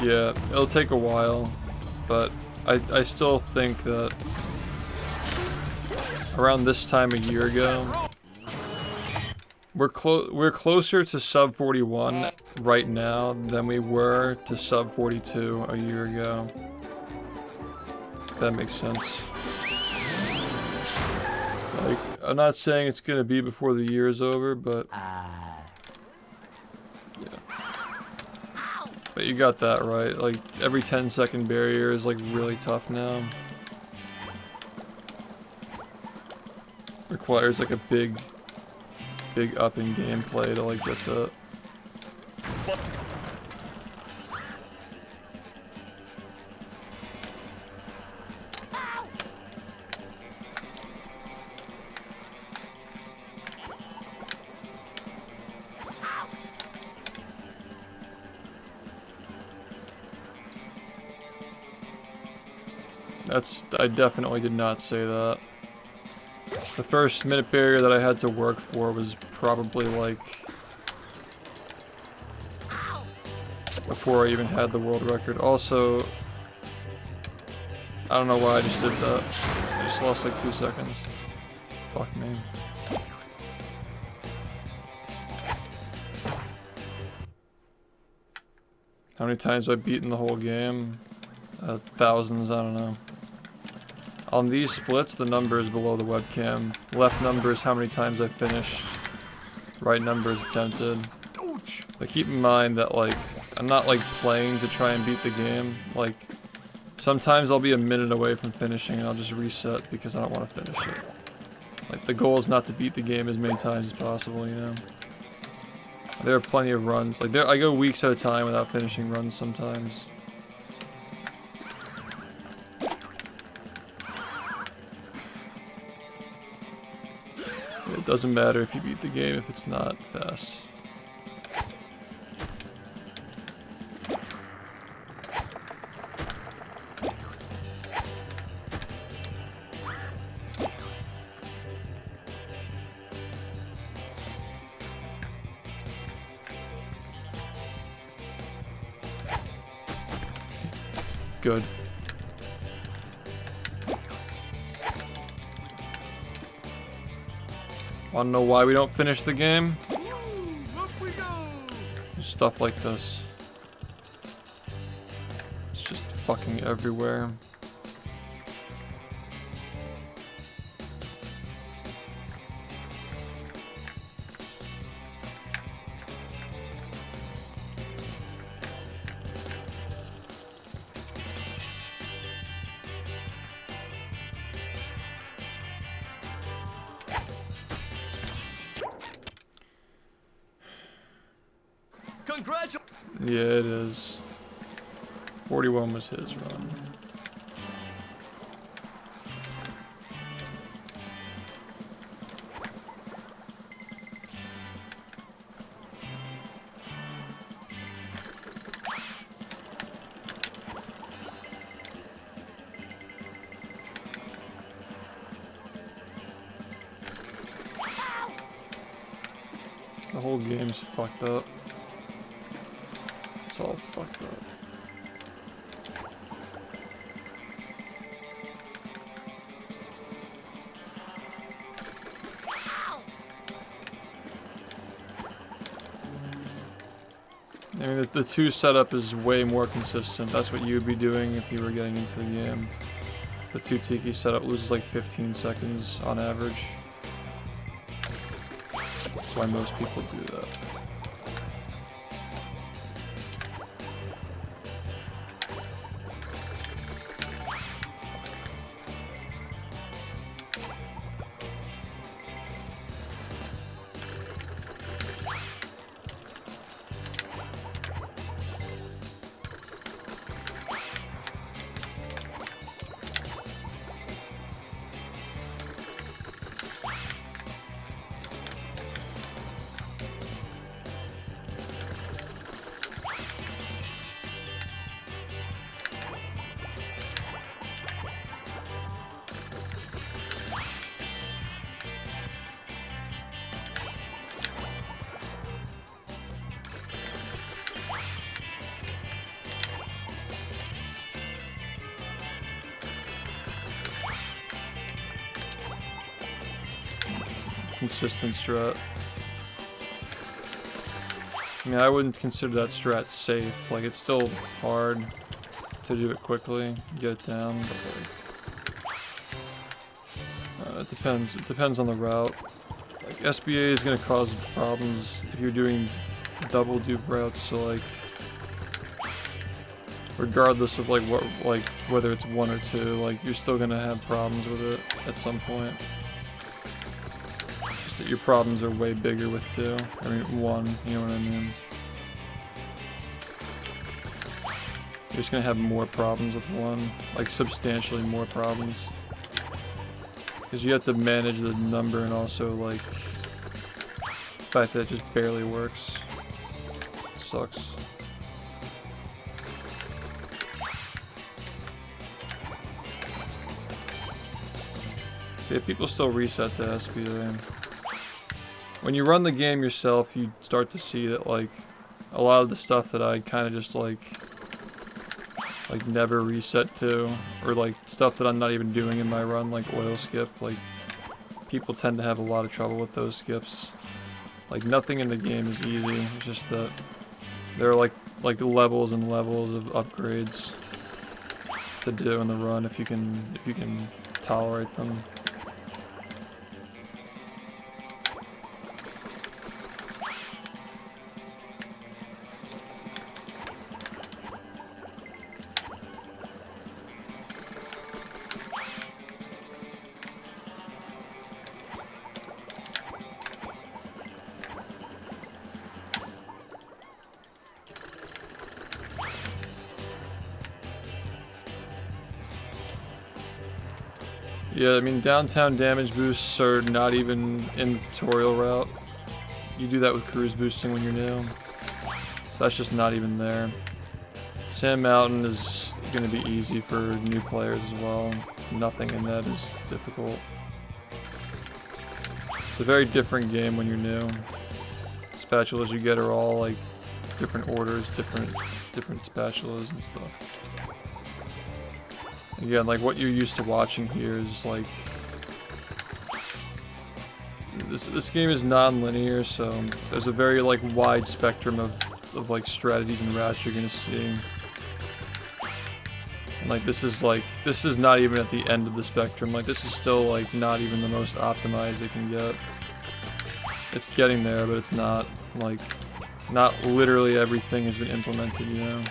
Yeah, it'll take a while, but I still think that around this time a year ago, we're closer to sub 41 right now than we were to sub 42 a year ago. If that makes sense. Like, I'm not saying it's gonna be before the year is over, but but you got that right. Like, every 10-second barrier is like really tough now. Requires like a big up in gameplay to like get that. I definitely did not say that. The first minute barrier that I had to work for was probably like before I even had the world record. Also, I don't know why I just did that. I just lost like 2 seconds. Fuck me. How many times have I beaten the whole game? Thousands, I don't know. On these splits, the number is below the webcam. Left number is how many times I finished. Right number is attempted. But keep in mind that, like, I'm not, like, playing to try and beat the game. Like, sometimes I'll be a minute away from finishing and I'll just reset because I don't want to finish it. Like, the goal is not to beat the game as many times as possible, you know? There are plenty of runs. Like, I go weeks at a time without finishing runs sometimes. It doesn't matter if you beat the game if it's not fast. Good. Wanna know why we don't finish the game? Stuff like this. It's just fucking everywhere. Yeah, it is. 41 was his run. The whole game's fucked up. It's all fucked up. I mean, the 2 setup is way more consistent. That's what you would be doing if you were getting into the game. The 2 Tiki setup loses like 15 seconds on average. That's why most people do that. Consistent strat. I mean, I wouldn't consider that strat safe. Like, it's still hard to do it quickly, get it down, but like, it depends. It depends on the route. Like, SBA is gonna cause problems if you're doing double dupe routes. So like, regardless of like what, like whether it's 1 or 2, like you're still gonna have problems with it at some point. That your problems are way bigger with 2. I mean 1, you know what I mean? You're just gonna have more problems with 1, like substantially more problems. Because you have to manage the number and also like the fact that it just barely works. It sucks. Yeah, people still reset the SBA. When you run the game yourself, you start to see that, like, a lot of the stuff that I kind of just, like never reset to, or, like, stuff that I'm not even doing in my run, like oil skip, like, people tend to have a lot of trouble with those skips. Like, nothing in the game is easy, it's just that There are like levels and levels of upgrades to do in the run if you can tolerate them. Yeah, I mean, downtown damage boosts are not even in the tutorial route. You do that with cruise boosting when you're new. So that's just not even there. Sand Mountain is going to be easy for new players as well. Nothing in that is difficult. It's a very different game when you're new. Spatulas you get are all like different orders, different spatulas and stuff. Again, like what you're used to watching here is like this game is non-linear, so there's a very like wide spectrum of like strategies and routes you're gonna see. And like this is not even at the end of the spectrum. Like this is still like not even the most optimized it can get. It's getting there, but it's not like not literally everything has been implemented, you know.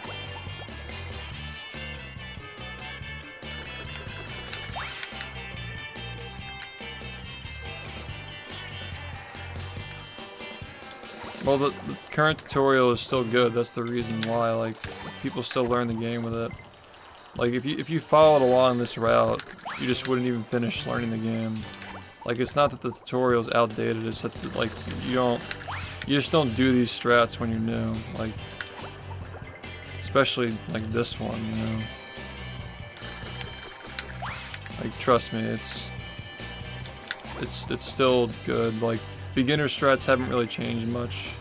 Well, the current tutorial is still good. That's the reason why. Like, people still learn the game with it. Like, if you followed along this route, you just wouldn't even finish learning the game. Like, it's not that the tutorial is outdated. It's that like you just don't do these strats when you're new. Like, especially like this one, you know. Like, trust me, it's still good. Like, beginner strats haven't really changed much.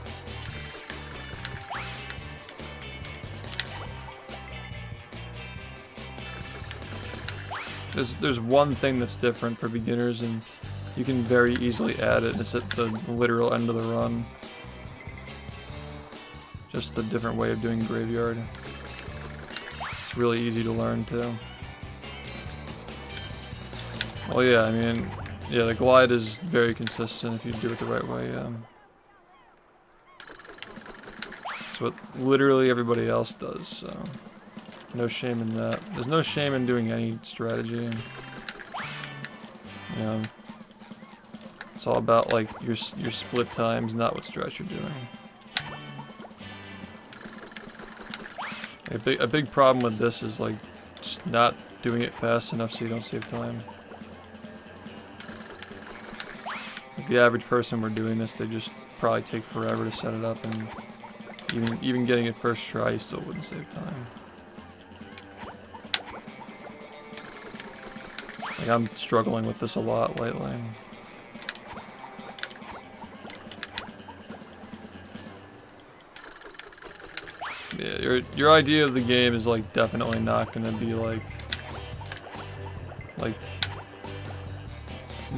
There's one thing that's different for beginners, and you can very easily add it. It's at the literal end of the run. Just a different way of doing graveyard. It's really easy to learn too. Well, yeah, I mean, yeah, the glide is very consistent if you do it the right way, yeah. It's what literally everybody else does, so no shame in that. There's no shame in doing any strategy. You know, it's all about like your split times, not what strat you're doing. A big problem with this is like just not doing it fast enough so you don't save time. Like the average person we're doing this, they just probably take forever to set it up, and even getting it first try, you still wouldn't save time. Like I'm struggling with this a lot lately. Yeah, your idea of the game is like definitely not gonna be like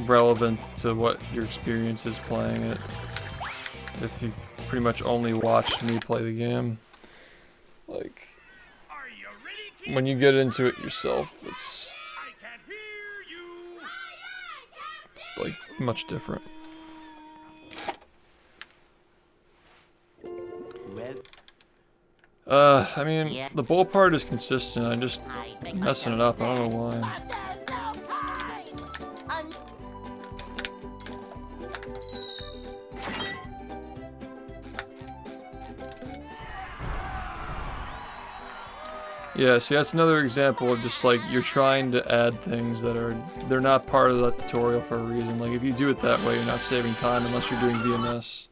relevant to what your experience is playing it. If you've pretty much only watched me play the game, like when you get into it yourself, it's like much different. I mean, the bull part is consistent. I'm just messing it up. I don't know why. Yeah, see, that's another example of just like you're trying to add things that they're not part of that tutorial for a reason. Like if you do it that way, you're not saving time unless you're doing VMS.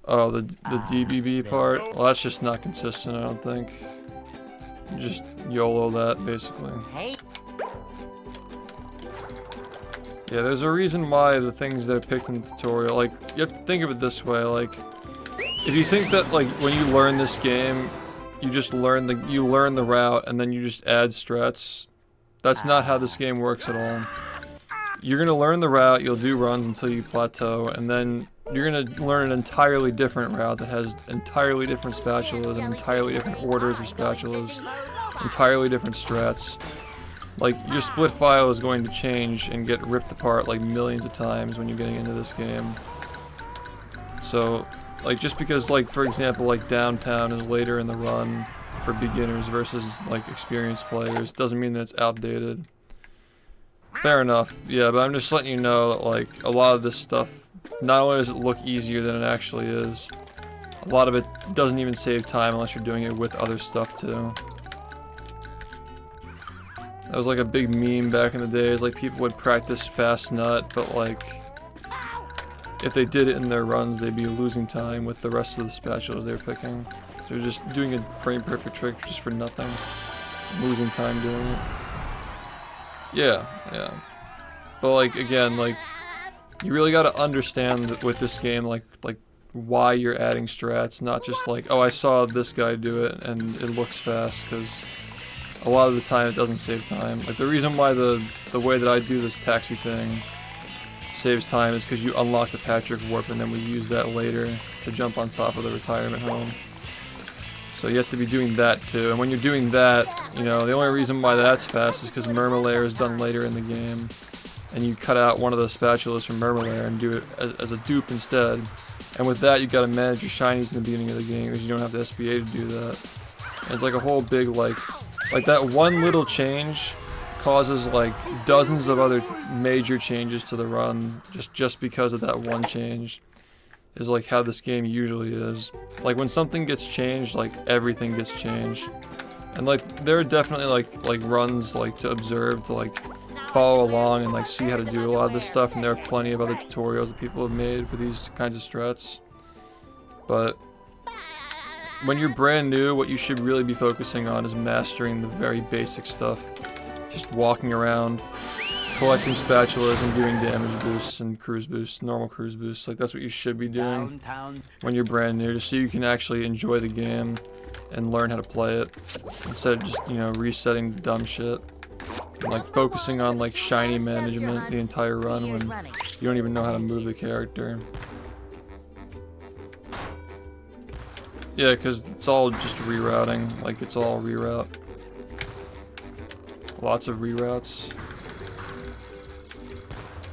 Oh, the DBB part? Well, that's just not consistent, I don't think. You just YOLO that, basically. Yeah, there's a reason why the things that are picked in the tutorial, like, you have to think of it this way, like, if you think that, like, when you learn this game, you just learn the route and then you just add strats, that's not how this game works at all. You're gonna learn the route, you'll do runs until you plateau, and then you're gonna learn an entirely different route that has entirely different spatulas and entirely different orders of spatulas, entirely different strats. Like, your split file is going to change and get ripped apart like millions of times when you're getting into this game. So, like, just because, like, for example, like, downtown is later in the run for beginners versus, like, experienced players, doesn't mean that it's outdated. Fair enough, yeah, but I'm just letting you know that, like, a lot of this stuff, not only does it look easier than it actually is, a lot of it doesn't even save time unless you're doing it with other stuff, too. That was like a big meme back in the days, like people would practice fast nut, but like if they did it in their runs, they'd be losing time with the rest of the spatulas they were picking. So they're just doing a frame perfect trick just for nothing, losing time doing it. Yeah. But like again, like you really got to understand with this game, like why you're adding strats, not just like, oh, I saw this guy do it and it looks fast, because a lot of the time it doesn't save time. Like the reason why the way that I do this taxi thing saves time is because you unlock the Patrick warp and then we use that later to jump on top of the retirement home. So you have to be doing that too. And when you're doing that, you know, the only reason why that's fast is because Murmelair is done later in the game. And you cut out one of the spatulas from Murmelair and do it as a dupe instead. And with that, you got to manage your shinies in the beginning of the game because you don't have the SBA to do that. And it's like a whole big like that one little change causes like dozens of other major changes to the run just because of that one change. Is like how this game usually is. Like when something gets changed, like everything gets changed. And like there are definitely like runs like to observe, to like follow along and like see how to do a lot of this stuff, and there are plenty of other tutorials that people have made for these kinds of strats. But when you're brand new, what you should really be focusing on is mastering the very basic stuff. Just walking around, collecting spatulas and doing damage boosts and cruise boosts, normal cruise boosts. Like that's what you should be doing when you're brand new, just so you can actually enjoy the game and learn how to play it, instead of just, you know, resetting dumb shit. And, like focusing on like shiny management the entire run when you don't even know how to move the character. Yeah, because it's all just rerouting. Like, it's all reroute. Lots of reroutes.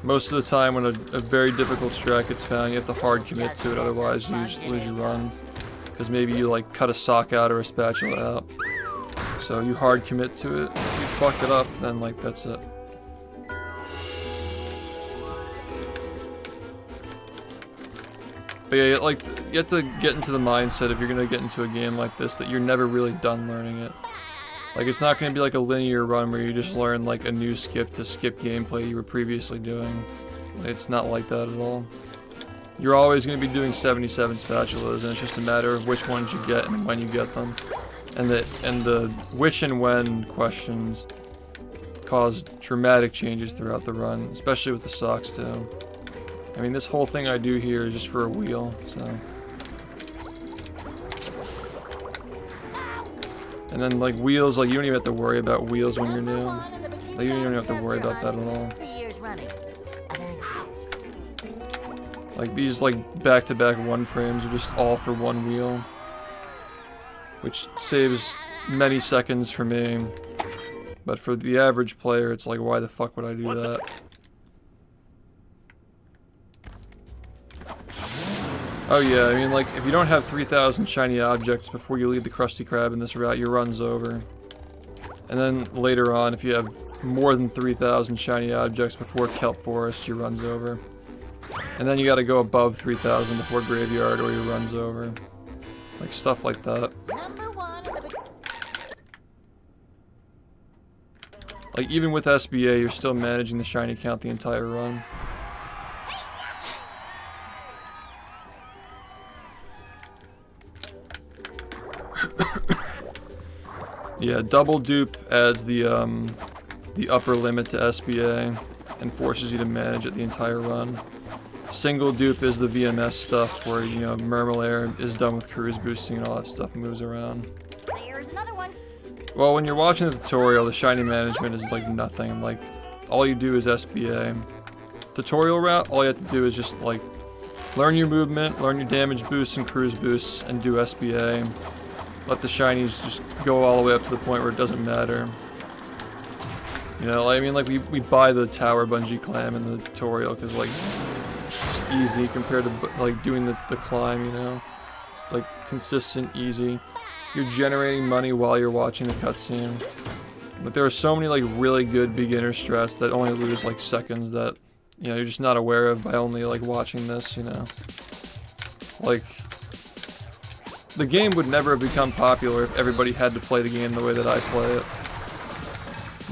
Most of the time when a very difficult strat gets found, you have to hard commit to it, otherwise you just lose your run. Because maybe you like cut a sock out or a spatula out. So you hard commit to it. If you fuck it up, then like that's it. But yeah, like, you have to get into the mindset, if you're gonna get into a game like this, that you're never really done learning it. Like, it's not gonna be like a linear run where you just learn like a new skip to skip gameplay you were previously doing. Like, it's not like that at all. You're always gonna be doing 77 spatulas, and it's just a matter of which ones you get and when you get them. And the which and when questions cause dramatic changes throughout the run, especially with the socks too. I mean, this whole thing I do here is just for a wheel, so. And then, like, wheels, like, you don't even have to worry about wheels when you're new. Like, you don't even have to worry about that at all. Like, these, like, back-to-back one frames are just all for one wheel. Which saves many seconds for me. But for the average player, it's like, why the fuck would I do that? Oh yeah, I mean, like, if you don't have 3,000 shiny objects before you leave the Krusty Krab in this route, your run's over. And then later on, if you have more than 3,000 shiny objects before Kelp Forest, your run's over. And then you gotta go above 3,000 before Graveyard or your run's over. Like, stuff like that. Like, even with SBA, you're still managing the shiny count the entire run. Yeah, double dupe adds the upper limit to SBA and forces you to manage it the entire run. Single dupe is the VMS stuff where, you know, Murmelair is done with cruise boosting and all that stuff moves around. There's another one. Well, when you're watching the tutorial, the shiny management is like nothing. Like, all you do is SBA. Tutorial route, all you have to do is just like Learn your movement, learn your damage boosts and cruise boosts, and do SBA. Let the shinies just go all the way up to the point where it doesn't matter. You know, I mean, like, we buy the tower bungee clam in the tutorial because, like, it's just easy compared to, like, doing the climb, you know? It's, like, consistent, easy. You're generating money while you're watching the cutscene. But there are so many, like, really good beginner strats that only lose, like, seconds that, you know, you're just not aware of by only, like, watching this, you know? Like, the game would never have become popular if everybody had to play the game the way that I play it.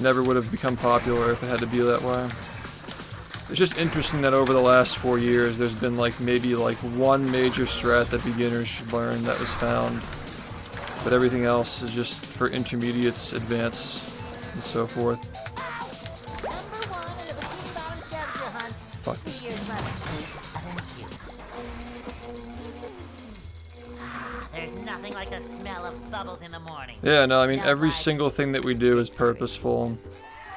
Never would have become popular if it had to be that way. It's just interesting that over the last 4 years, there's been, like, maybe, like, one major strat that beginners should learn that was found. But everything else is just for intermediates, advanced, and so forth. Number 1 in the Bikini Bottom scavenger hunt. Fuck this 2 years left. Thank you. There's nothing like the smell of bubbles in the morning. Yeah, no, I mean, Smells every like single thing that we do is purposeful.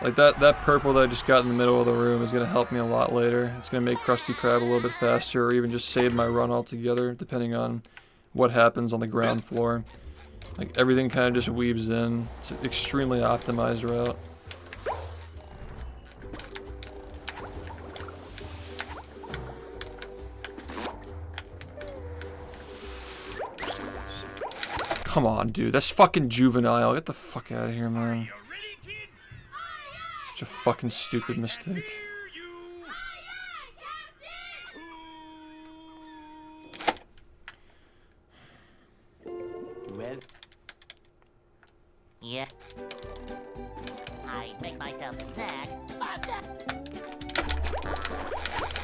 Like, that purple that I just got in the middle of the room is going to help me a lot later. It's going to make Krusty Krab a little bit faster, or even just save my run altogether, depending on what happens on the ground floor. Like, everything kind of just weaves in. It's an extremely optimized route. Come on, dude. That's fucking juvenile. Get the fuck out of here, man. You ready, kids? Such a fucking stupid mistake. Well, Yeah. I make myself a snack. I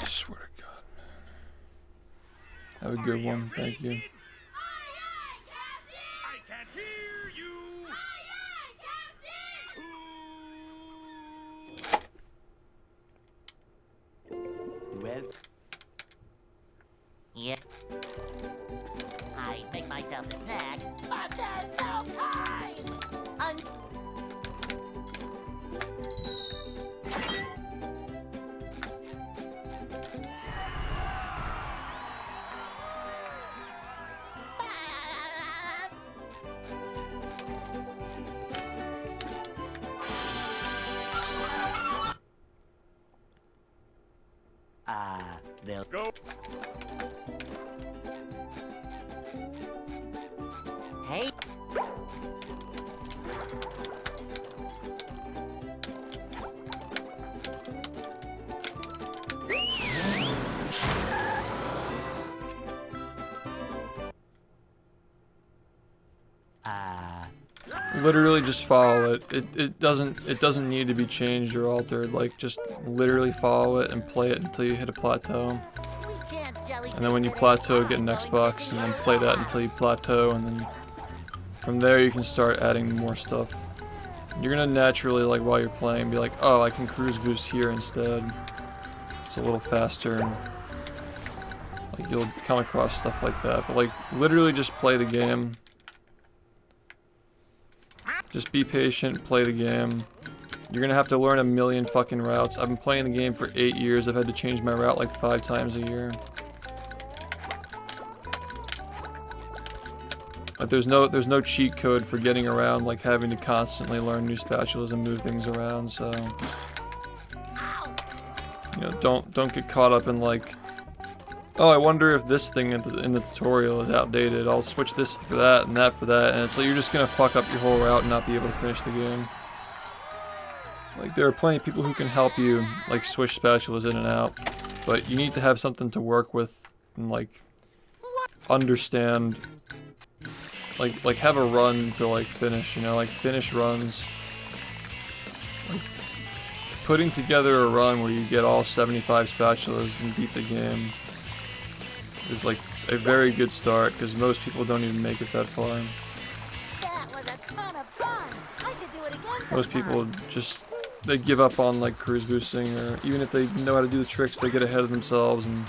swear to God, man. Have a good one. Thank you. I can't hear you. well, Yeah. I make myself a snack. But there's no time! they'll Go. Hey. Literally just follow it. It doesn't need to be changed or altered. Like, just literally follow it and play it until you hit a plateau. We can't jellyfish And then when you the plateau, red get an spot Xbox and going then to play the that other until you one. plateau, and then from there you can start adding more stuff. You're gonna naturally, like, while you're playing, be like, oh, I can cruise boost here instead. It's a little faster, and like, you'll come across stuff like that. But like, literally just play the game. Just be patient, play the game. You're gonna have to learn a million fucking routes. I've been playing the game for 8 years. I've had to change my route like 5 times a year. Like, there's no cheat code for getting around, like, having to constantly learn new spatulas and move things around, so you know, don't get caught up in, like, oh, I wonder if this thing in the tutorial is outdated. I'll switch this for that and that for that, and it's like you're just gonna fuck up your whole route and not be able to finish the game. Like, there are plenty of people who can help you, like, switch spatulas in and out, but you need to have something to work with and, like, understand, like have a run to, like, finish, you know, like, finish runs. Like, putting together a run where you get all 75 spatulas and beat the game is, like, a very good start, because most people don't even make it that far. That was a ton of fun. I should do it again Most people sometime. just, they give up on, like, cruise boosting, or even if they know how to do the tricks, they get ahead of themselves and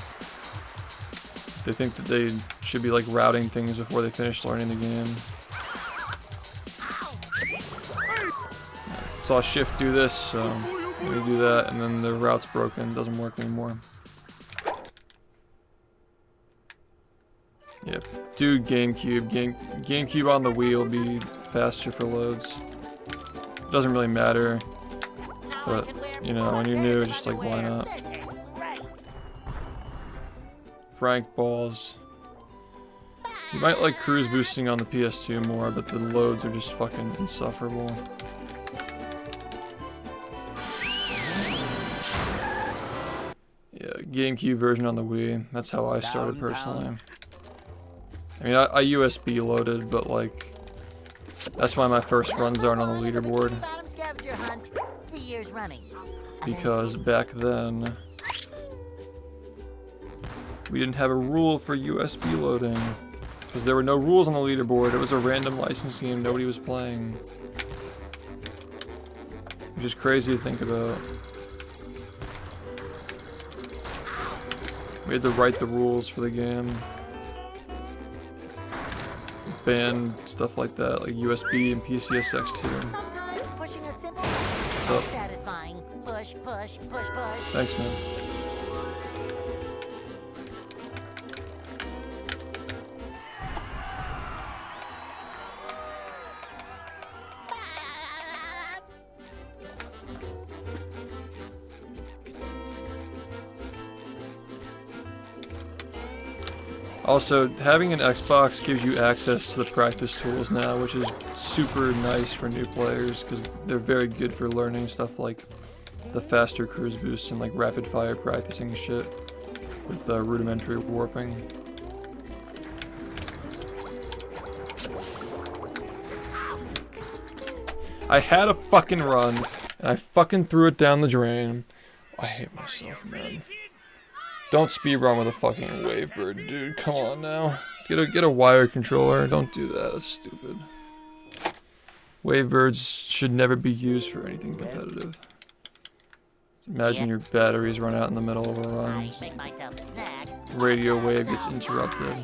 they think that they should be, like, routing things before they finish learning the game. Saw SHiFT do this, so we do that, and then the route's broken, doesn't work anymore. Yep. Dude, GameCube. GameCube on the Wii will be faster for loads. Doesn't really matter. But, you know, when you're new, just like, why not? Frank balls. You might like cruise boosting on the PS2 more, but the loads are just fucking insufferable. Yeah, GameCube version on the Wii. That's how I started personally. I mean, I USB loaded, but like, that's why my first runs aren't on the leaderboard. Bottom scavenger hunt, 3 years running. Because back then, we didn't have a rule for USB loading. Because there were no rules on the leaderboard. It was a random licensing game nobody was playing. Which is crazy to think about. We had to write the rules for the game. Ban stuff like that, like USB and PCSX2. Sometimes pushing a simple button What's is up? satisfying. Push, push, push, push. Thanks, man. Also, having an Xbox gives you access to the practice tools now, which is super nice for new players because they're very good for learning stuff like the faster cruise boosts and like rapid fire practicing shit with rudimentary warping. I had a fucking run and I fucking threw it down the drain. I hate myself, man. Don't speedrun with a fucking Wavebird, dude. Come on now. Get a wire controller. Don't do that. That's stupid. Wavebirds should never be used for anything competitive. Imagine your batteries run out in the middle of a run. I make myself a snack. Radio wave gets interrupted.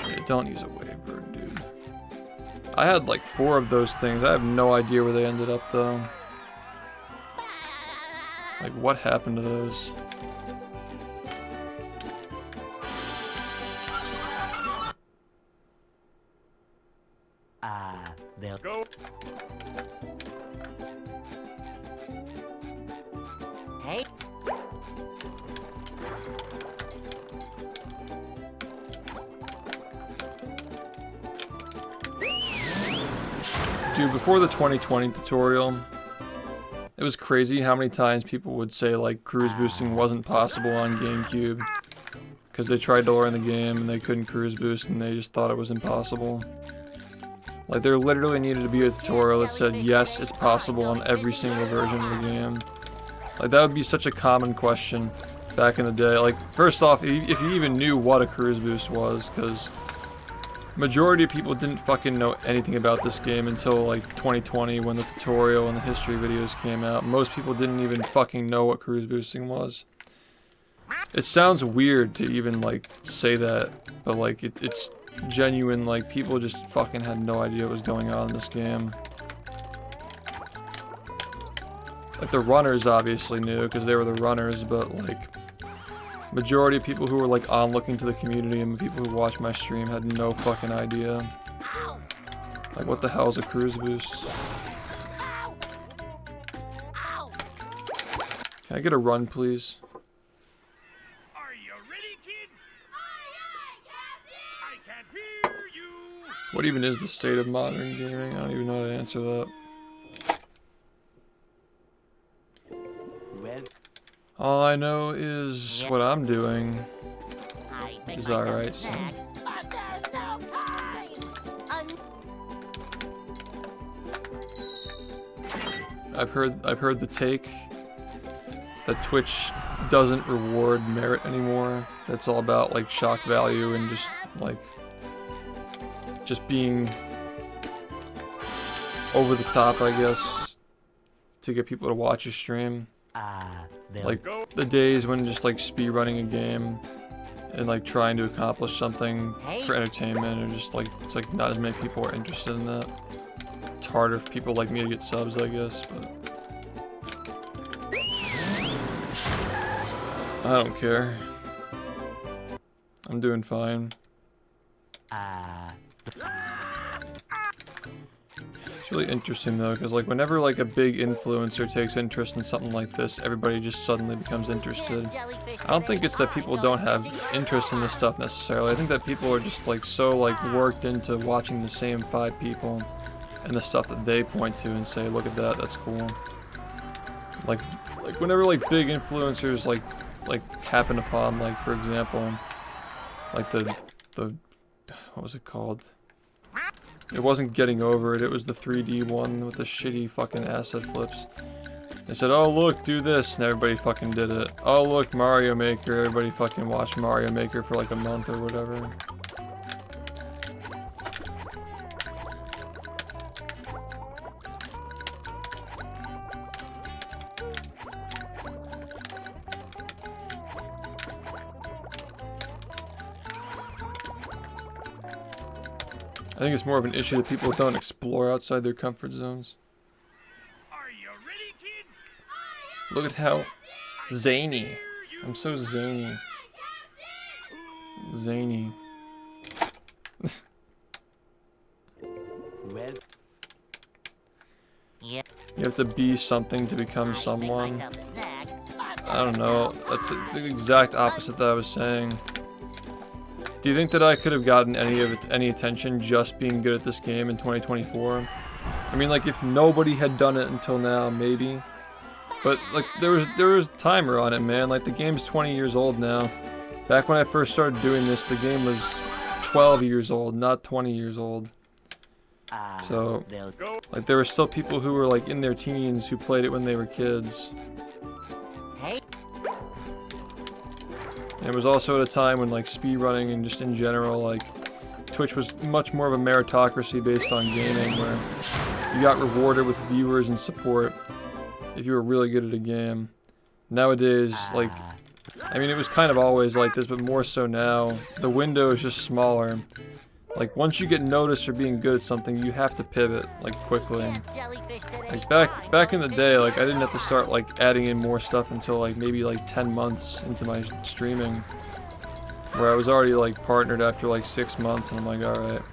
Yeah, don't use a Wavebird, dude. I had like 4 of those things. I have no idea where they ended up though. Like, what happened to those? They'll Go. Hey, Dude, before the 2020 tutorial, it was crazy how many times people would say like cruise boosting wasn't possible on GameCube because they tried to learn the game and they couldn't cruise boost and they just thought it was impossible. Like there literally needed to be a tutorial that said yes, it's possible on every single version of the game. Like that would be such a common question back in the day. Like first off, if you even knew what a cruise boost was, because majority of people didn't fucking know anything about this game until like 2020 when the tutorial and the history videos came out. Most people didn't even fucking know what cruise boosting was. It sounds weird to even like say that, but like it's genuine. Like people just fucking had no idea what was going on in this game. Like the runners obviously knew because they were the runners, but like majority of people who were like on looking to the community and the people who watch my stream had no fucking idea. Like what the hell is a cruise boost? Can I get a run, please? Are you ready, kids? I can't hear you. What even is the state of modern gaming? I don't even know how to answer that. well All I know is what I'm doing I make is myself a alright, so. snack. But there's no time. I've heard the take that Twitch doesn't reward merit anymore. That's all about like shock value and just being over the top, I guess, to get people to watch your stream. they'll Like the days when just like speedrunning a game and like trying to accomplish something for entertainment, or just like it's like not as many people are interested in that. It's harder for people like me to get subs, I guess, but I don't care. I'm doing fine. It's really interesting though, because like whenever like a big influencer takes interest in something like this, everybody just suddenly becomes interested. I don't think it's that people don't have interest in this stuff necessarily. I think that people are just like so like worked into watching the same 5 people and the stuff that they point to and say, look at that, that's cool. Like whenever like big influencers like happen upon, like for example, like the what was it called? It wasn't Getting Over It, it was the 3D one with the shitty fucking asset flips. They said, oh look, do this, and everybody fucking did it. Oh look, Mario Maker, everybody fucking watched Mario Maker for like a month or whatever. I think it's more of an issue that people don't explore outside their comfort zones. Are you ready, kids? Look at how zany. I'm so zany. Zany. Well, Yeah. You have to be something to become someone. I don't know. That's the exact opposite that I was saying. Do you think that I could have gotten any attention just being good at this game in 2024? I mean, like, if nobody had done it until now, maybe. But like, there was a timer on it, man. Like, the game's 20 years old now. Back when I first started doing this, the game was 12 years old, not 20 years old. So, like, there were still people who were like in their teens who played it when they were kids. Hey. It was also at a time when like speedrunning and just in general, like Twitch was much more of a meritocracy based on gaming, where you got rewarded with viewers and support if you were really good at a game. Nowadays, like, I mean, it was kind of always like this, but more so now, the window is just smaller. Like, once you get noticed for being good at something, you have to pivot, like, quickly. Like, back in the day, like, I didn't have to start, like, adding in more stuff until, like, maybe, like, 10 months into my streaming. Where I was already, like, partnered after, like, 6 months, and I'm like, alright,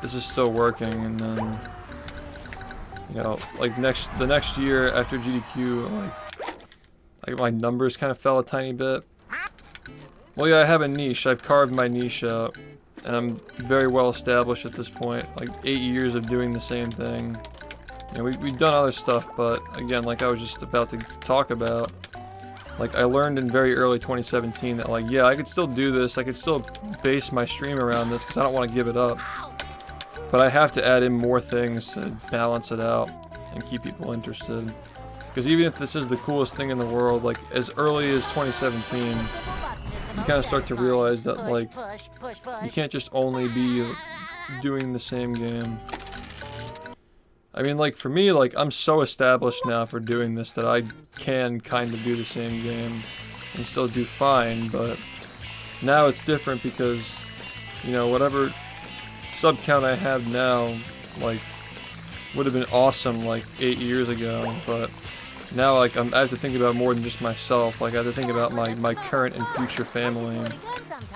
this is still working, and then, you know, like, the next year after GDQ, like my numbers kind of fell a tiny bit. Well, yeah, I have a niche. I've carved my niche out. And I'm very well established at this point, like 8 years of doing the same thing. You know, we've done other stuff, but again, like I was just about to talk about, like I learned in very early 2017 that like, yeah, I could still do this, I could still base my stream around this because I don't want to give it up. But I have to add in more things to balance it out and keep people interested. Because even if this is the coolest thing in the world, like as early as 2017, you kind of start to realize that, like, you can't just only be doing the same game. I mean, like, for me, like, I'm so established now for doing this that I can kind of do the same game and still do fine, but now it's different because, you know, whatever sub count I have now, like, would have been awesome, like, 8 years ago, but now, like, I have to think about more than just myself. Like, I have to think about my current and future family and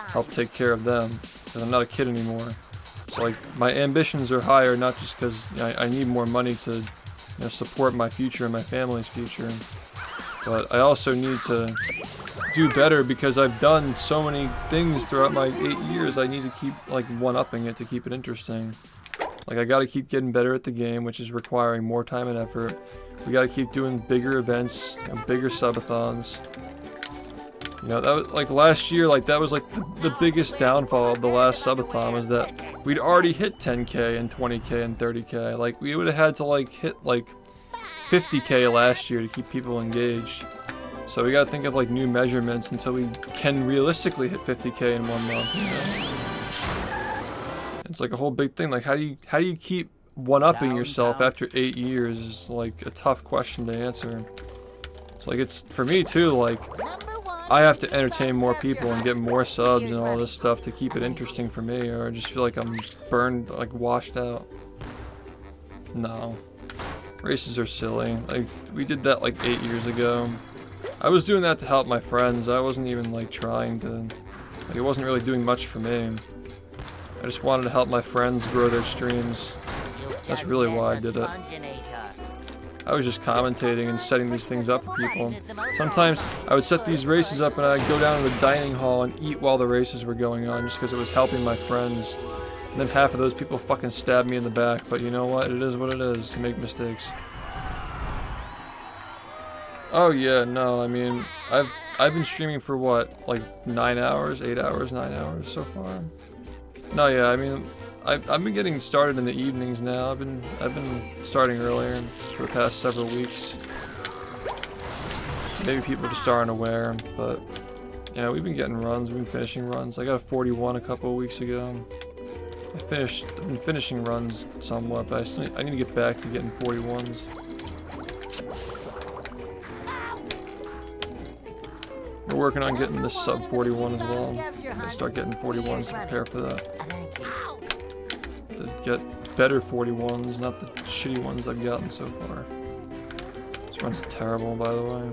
help take care of them, because I'm not a kid anymore. So, like, my ambitions are higher, not just because I need more money to, you know, support my future and my family's future, but I also need to do better because I've done so many things throughout my 8 years. I need to keep, like, one-upping it to keep it interesting. Like, I gotta keep getting better at the game, which is requiring more time and effort. We gotta keep doing bigger events, you know, bigger subathons. You know, that was like last year, like that was like the biggest downfall of the last subathon was that we'd already hit 10K and 20K and 30K. Like we would have had to like hit like 50K last year to keep people engaged. So we gotta think of like new measurements until we can realistically hit 50K in 1 month. You know? It's like a whole big thing. Like how do you keep one-upping yourself after 8 years is like a tough question to answer. It's like, it's for me too, like I have to entertain more people and get more subs and all this stuff to keep it interesting for me, or I just feel like I'm burned, like washed out. No, races are silly. Like we did that like 8 years ago. I was doing that to help my friends. I wasn't even like trying to, like, it wasn't really doing much for me. I just wanted to help my friends grow their streams. That's really why I did it. I was just commentating and setting these things up for people. Sometimes I would set these races up and I'd go down to the dining hall and eat while the races were going on just because it was helping my friends. And then half of those people fucking stabbed me in the back, but you know what? It is what it is. You make mistakes. Oh yeah, no, I mean, I've been streaming for what, like 9 hours, 8 hours, 9 hours so far. No, yeah, I mean, I've been getting started in the evenings now. I've been starting earlier for the past several weeks. Maybe people just aren't aware, but you know, we've been getting runs. We've been finishing runs. I got a 41 a couple of weeks ago. I've been finishing runs somewhat, but I need to get back to getting 41s. We're working on getting this sub 41 as well. Gotta start getting 41s to prepare for that. To get better 41s, not the shitty ones I've gotten so far. This run's terrible, by the way.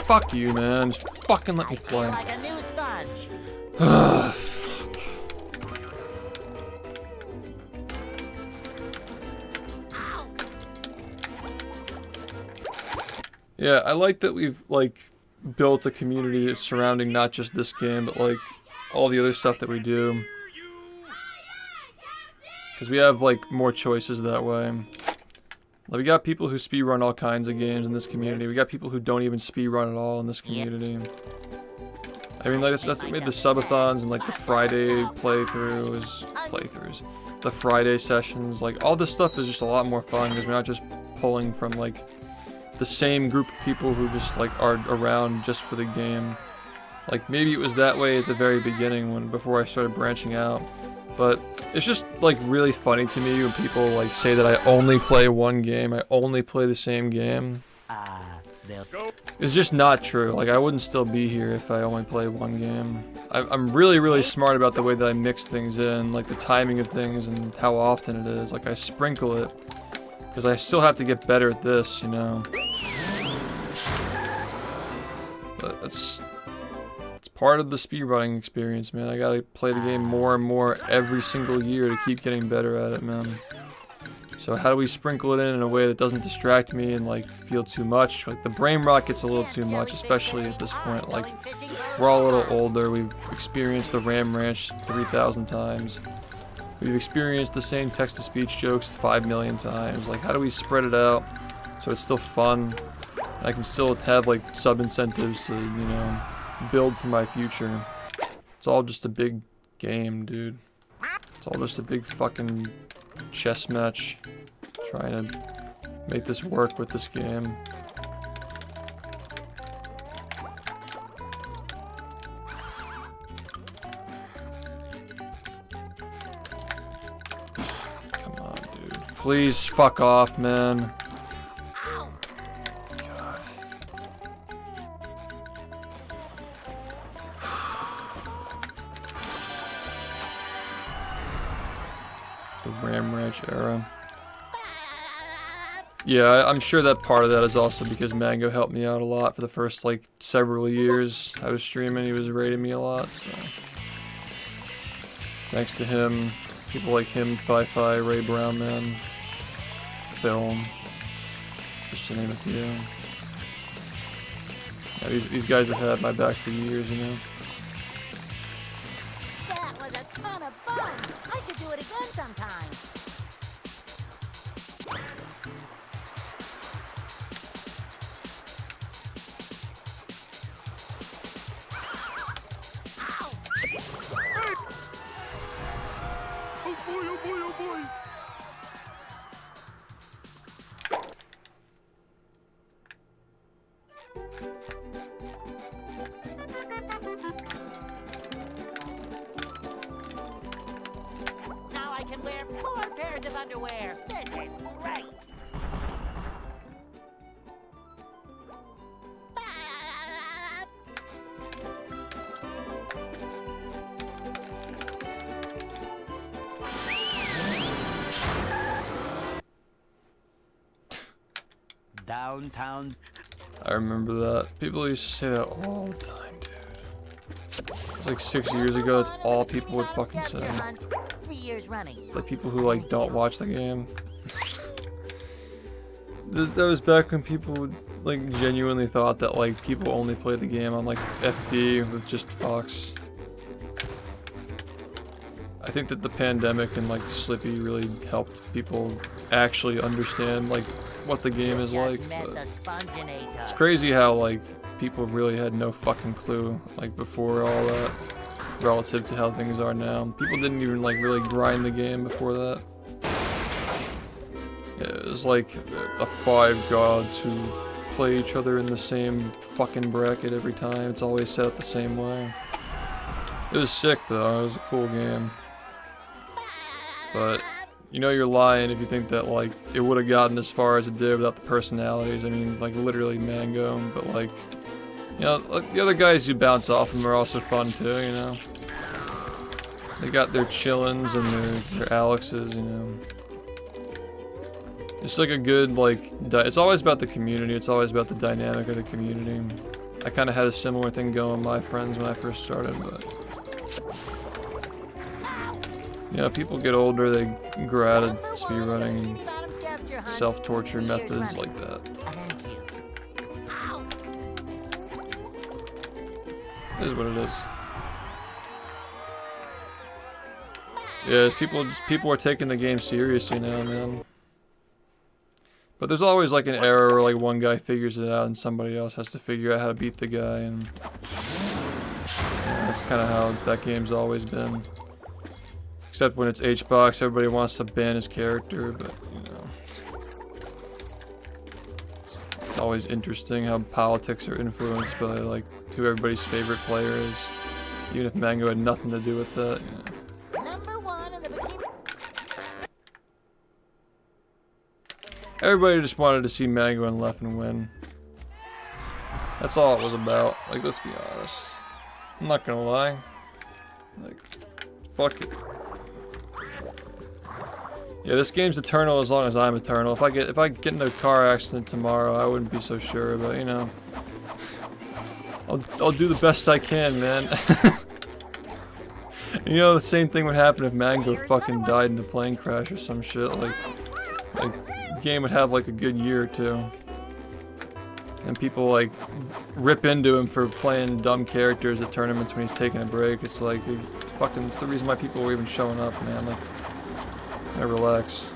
Fuck you, man. Just fucking let me play. Like a new sponge. Fuck. Yeah, I like that we've, like, built a community surrounding not just this game, but, like, all the other stuff that we do. Because we have, like, more choices that way. Like, we got people who speedrun all kinds of games in this community. We got people who don't even speedrun at all in this community. I mean, like, that's what made the subathons and, like, the Friday playthroughs. The Friday sessions, like, all this stuff is just a lot more fun because we're not just pulling from, like, the same group of people who just, like, are around just for the game. Like, maybe it was that way at the very beginning before I started branching out. But it's just, like, really funny to me when people, like, say that I only play one game, I only play the same game. It's just not true. Like, I wouldn't still be here if I only play one game. I'm really, really smart about the way that I mix things in, like the timing of things and how often it is. Like, I sprinkle it, because I still have to get better at this, you know. But it's part of the speedrunning experience, man. I gotta play the game more and more every single year to keep getting better at it, man. So how do we sprinkle it in a way that doesn't distract me and, like, feel too much? Like, the brain rot gets a little too much, especially at this point. Like, we're all a little older. We've experienced the Ram Ranch 3,000 times. We've experienced the same text-to-speech jokes 5 million times. Like, how do we spread it out so it's still fun? I can still have, like, sub-incentives to, you know, build for my future. It's all just a big game, dude. It's all just a big fucking chess match. Trying to make this work with this game. Come on, dude. Please fuck off, man. Ram Ranch era. Yeah, I'm sure that part of that is also because Mango helped me out a lot for the first, like, several years I was streaming. He was rating me a lot, so thanks to him, people like him, Fi-Fi, Ray Brownman, Film, just to name a few. Yeah, these guys have had my back for years, you know. That was a ton of fun. I should do it again sometime. Oh boy, oh boy, oh boy! Now I can wear 4 pairs of underwear. This is great. downtown. I remember that. People used to say that all the time, dude. It was like 6 years ago, that's all people would fucking say. 3 years running. Like people who like don't watch the game. That was back when people would, like genuinely thought that like people only played the game on like FD with just Fox. I think that the pandemic and like Slippy really helped people actually understand like what the game is like. But it's crazy how like people really had no fucking clue like before all that relative to how things are now. People didn't even like really grind the game before that. It was like the 5 gods who play each other in the same fucking bracket every time. It's always set up the same way. It was sick though, it was a cool game. But you know you're lying if you think that like it would have gotten as far as it did without the personalities. I mean like literally Mango, but like, you know, like the other guys who bounce off them are also fun too, you know. They got their chillins and their Alexes, you know. It's like a good, like, it's always about the community, it's always about the dynamic of the community. I kind of had a similar thing going with my friends when I first started, but... You know, people get older, they grow out of speedrunning and self-torture methods like that. It is what it is. Yeah, people are taking the game seriously now, man. But there's always like an error where like one guy figures it out and somebody else has to figure out how to beat the guy, and yeah, that's kind of how that game's always been. Except when it's HBox, everybody wants to ban his character, but you know. It's always interesting how politics are influenced by like who everybody's favorite player is. Even if Mango had nothing to do with that, you know. Everybody just wanted to see Mango and Leffen win. That's all it was about. Like, let's be honest. I'm not gonna lie. Like, fuck it. Yeah, this game's eternal as long as I'm eternal. If I get into a car accident tomorrow, I wouldn't be so sure, but you know. I'll do the best I can, man. You know, the same thing would happen if Mango fucking died in a plane crash or some shit. Like the game would have like a good year or two. And people like rip into him for playing dumb characters at tournaments when he's taking a break. It's like, it's the reason why people were even showing up, man. Like, relax.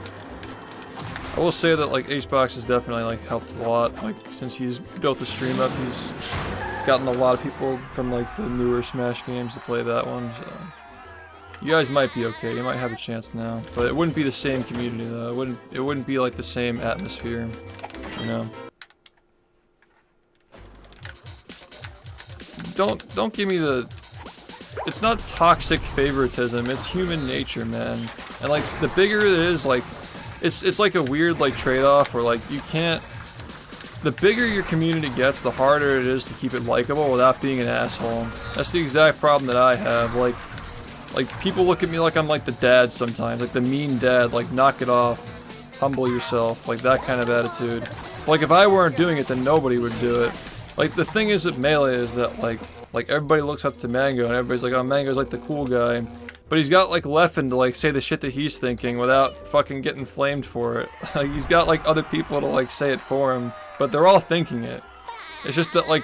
I will say that like HBox has definitely like helped a lot. Like, since he's built the stream up, he's gotten a lot of people from like the newer Smash games to play that one, so you guys might be okay. You might have a chance now, but it wouldn't be the same community though. It wouldn't be like the same atmosphere, you know. Don't give me the. It's not toxic favoritism. It's human nature, man. And like the bigger it is, like it's like a weird like trade-off where like you can't. The bigger your community gets, the harder it is to keep it likable without being an asshole. That's the exact problem that I have. Like people look at me like I'm like the dad sometimes, like the mean dad, like knock it off, humble yourself, like that kind of attitude. Like if I weren't doing it, then nobody would do it. Like the thing is at Melee is that like everybody looks up to Mango and everybody's like, oh, Mango's like the cool guy. But he's got like Leffen to like say the shit that he's thinking without fucking getting flamed for it. Like he's got like other people to like say it for him, but they're all thinking it. It's just that like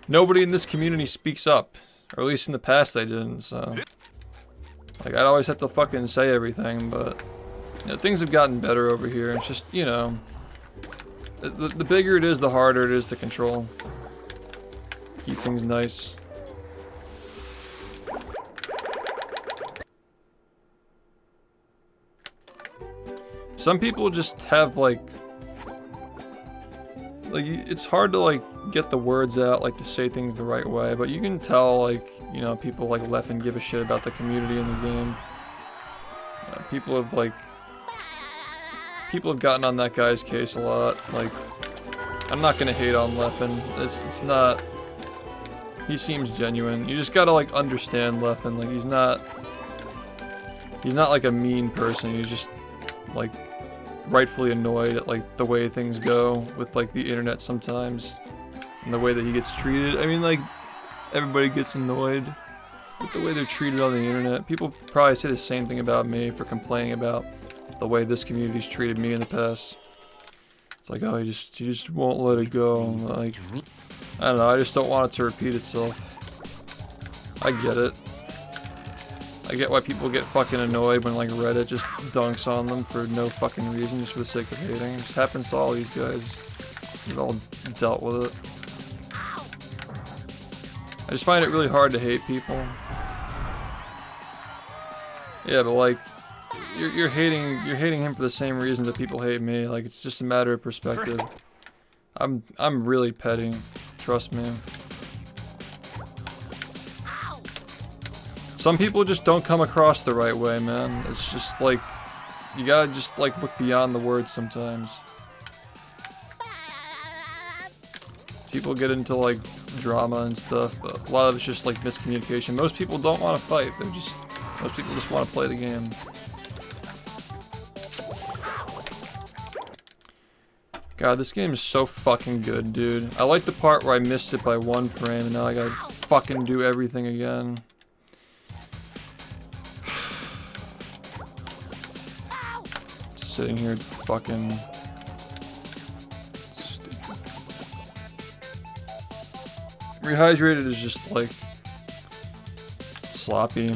nobody in this community speaks up, or at least in the past they didn't, so. Like I'd always have to fucking say everything, but you know, things have gotten better over here. It's just, you know, the bigger it is, the harder it is to control. Keep things nice. Some people just have like it's hard to like get the words out, like to say things the right way, but you can tell like, you know, people like Leffen give a shit about the community in the game. People have gotten on that guy's case a lot. Like, I'm not gonna hate on Leffen. It's not. He seems genuine. You just gotta like understand Leffen. Like he's not like a mean person. He's just like rightfully annoyed at like the way things go with like the internet sometimes, and the way that he gets treated. I mean, like, everybody gets annoyed with the way they're treated on the internet. People probably say the same thing about me for complaining about the way this community's treated me in the past. It's like, oh, you just won't let it go. Like, I don't know, I just don't want it to repeat itself. I get it. I get why people get fucking annoyed when like Reddit just dunks on them for no fucking reason, just for the sake of hating. It just happens to all these guys. We've all dealt with it. I just find it really hard to hate people. Yeah, but like, you're hating him for the same reason that people hate me. Like, it's just a matter of perspective. I'm really petty. Trust me. Some people just don't come across the right way, man. It's just like, you gotta just like look beyond the words sometimes. People get into like drama and stuff, but a lot of it's just like miscommunication. Most people don't want to fight. Most people just want to play the game. God, this game is so fucking good, dude. I like the part where I missed it by 1 frame and now I gotta fucking do everything again. Sitting here fucking stupid. Rehydrated is just like sloppy.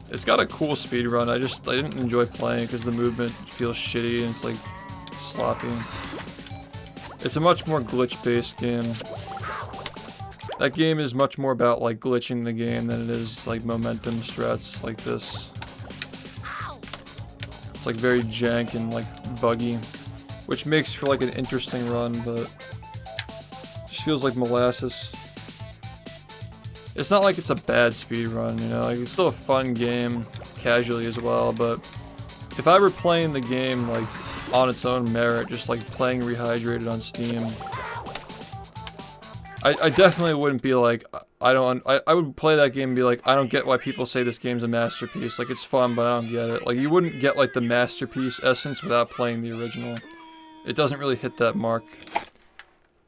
It's got a cool speedrun. I didn't enjoy playing it because the movement feels shitty and it's like sloppy. It's a much more glitch-based game. That game is much more about like glitching the game than it is like momentum strats like this. It's like very jank and like buggy, which makes for like an interesting run, but just feels like molasses. It's not like it's a bad speed run, you know, like it's still a fun game casually as well, but if I were playing the game like on its own merit, just like playing Rehydrated on Steam, I definitely wouldn't be like, I would play that game and be like, I don't get why people say this game's a masterpiece. Like, it's fun, but I don't get it. Like, you wouldn't get like the masterpiece essence without playing the original. It doesn't really hit that mark.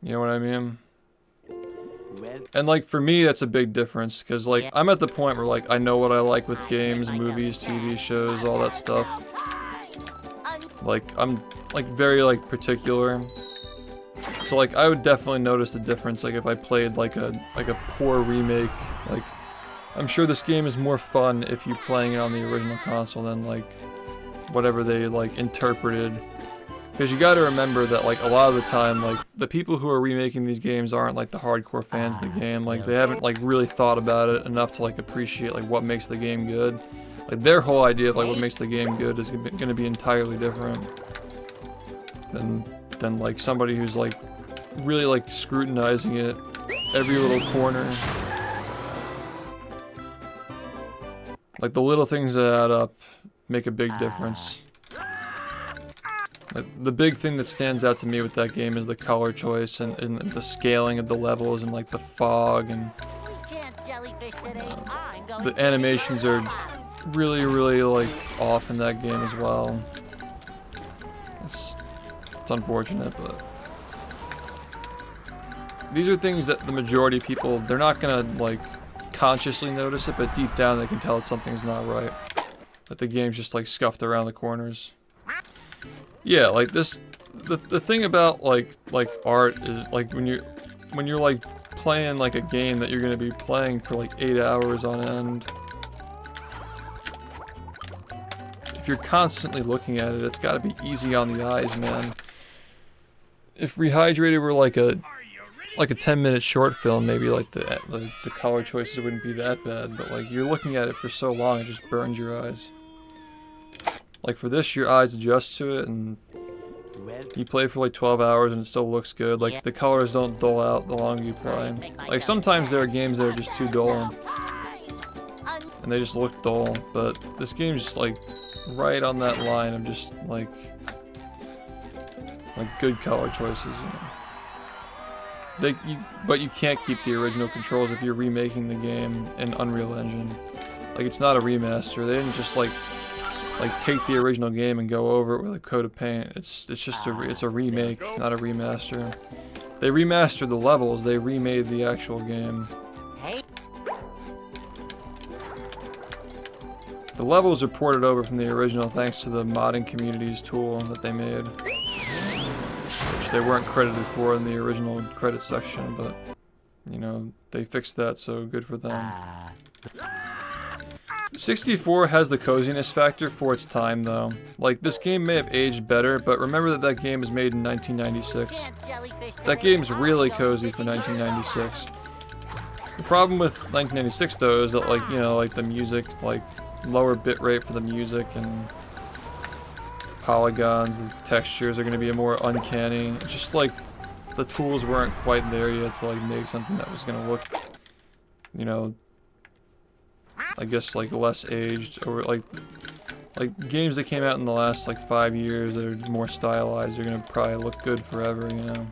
You know what I mean? And like, for me, that's a big difference, because like, I'm at the point where like, I know what I like with games, movies, TV shows, all that stuff. Like, I'm like very like particular. So like, I would definitely notice the difference, like if I played like a poor remake. Like, I'm sure this game is more fun if you're playing it on the original console than like whatever they like interpreted. Because you gotta remember that like a lot of the time, like the people who are remaking these games aren't like the hardcore fans of the game. Like, they haven't like really thought about it enough to like appreciate like what makes the game good. Like, their whole idea of like what makes the game good is gonna be entirely different than like somebody who's like really like scrutinizing it every little corner. Like, the little things that add up make a big difference. Like, the big thing that stands out to me with that game is the color choice and the scaling of the levels and like the fog, and the animations are really like off in that game as well. It's unfortunate, but these are things that the majority of people, they're not gonna like consciously notice it, but deep down they can tell that something's not right. That the game's just like scuffed around the corners. Yeah, like this, the thing about like art is like when you're like playing like a game that you're gonna be playing for like 8 hours on end. If you're constantly looking at it, it's gotta be easy on the eyes, man. If Rehydrated were like a 10-minute short film, maybe like the color choices wouldn't be that bad, but like you're looking at it for so long, it just burns your eyes. Like, for this, your eyes adjust to it, and you play for like 12 hours and it still looks good. Like, the colors don't dull out the longer you play. Like, sometimes there are games that are just too dull, and they just look dull, but this game's just like right on that line of just like good color choices, you know. But you can't keep the original controls if you're remaking the game in Unreal Engine. Like, it's not a remaster. They didn't just like like take the original game and go over it with a coat of paint. It's just it's a remake, not a remaster. They remastered the levels, they remade the actual game. Hey, The levels are ported over from the original thanks to the modding community's tool that they made, which they weren't credited for in the original credits section, but you know, they fixed that, so good for them. 64 has the coziness factor for its time though. Like, this game may have aged better, but remember that that game was made in 1996. can't jellyfish the That way game's I'm really going cozy for fishing 1996. The problem with 1996 though is that, like, you know, like the music, like lower bitrate for the music and polygons, the textures are going to be more uncanny. It's just like the tools weren't quite there yet to like make something that was going to look, you know, I guess like less aged, or like games that came out in the last like 5 years that are more stylized are going to probably look good forever, you know.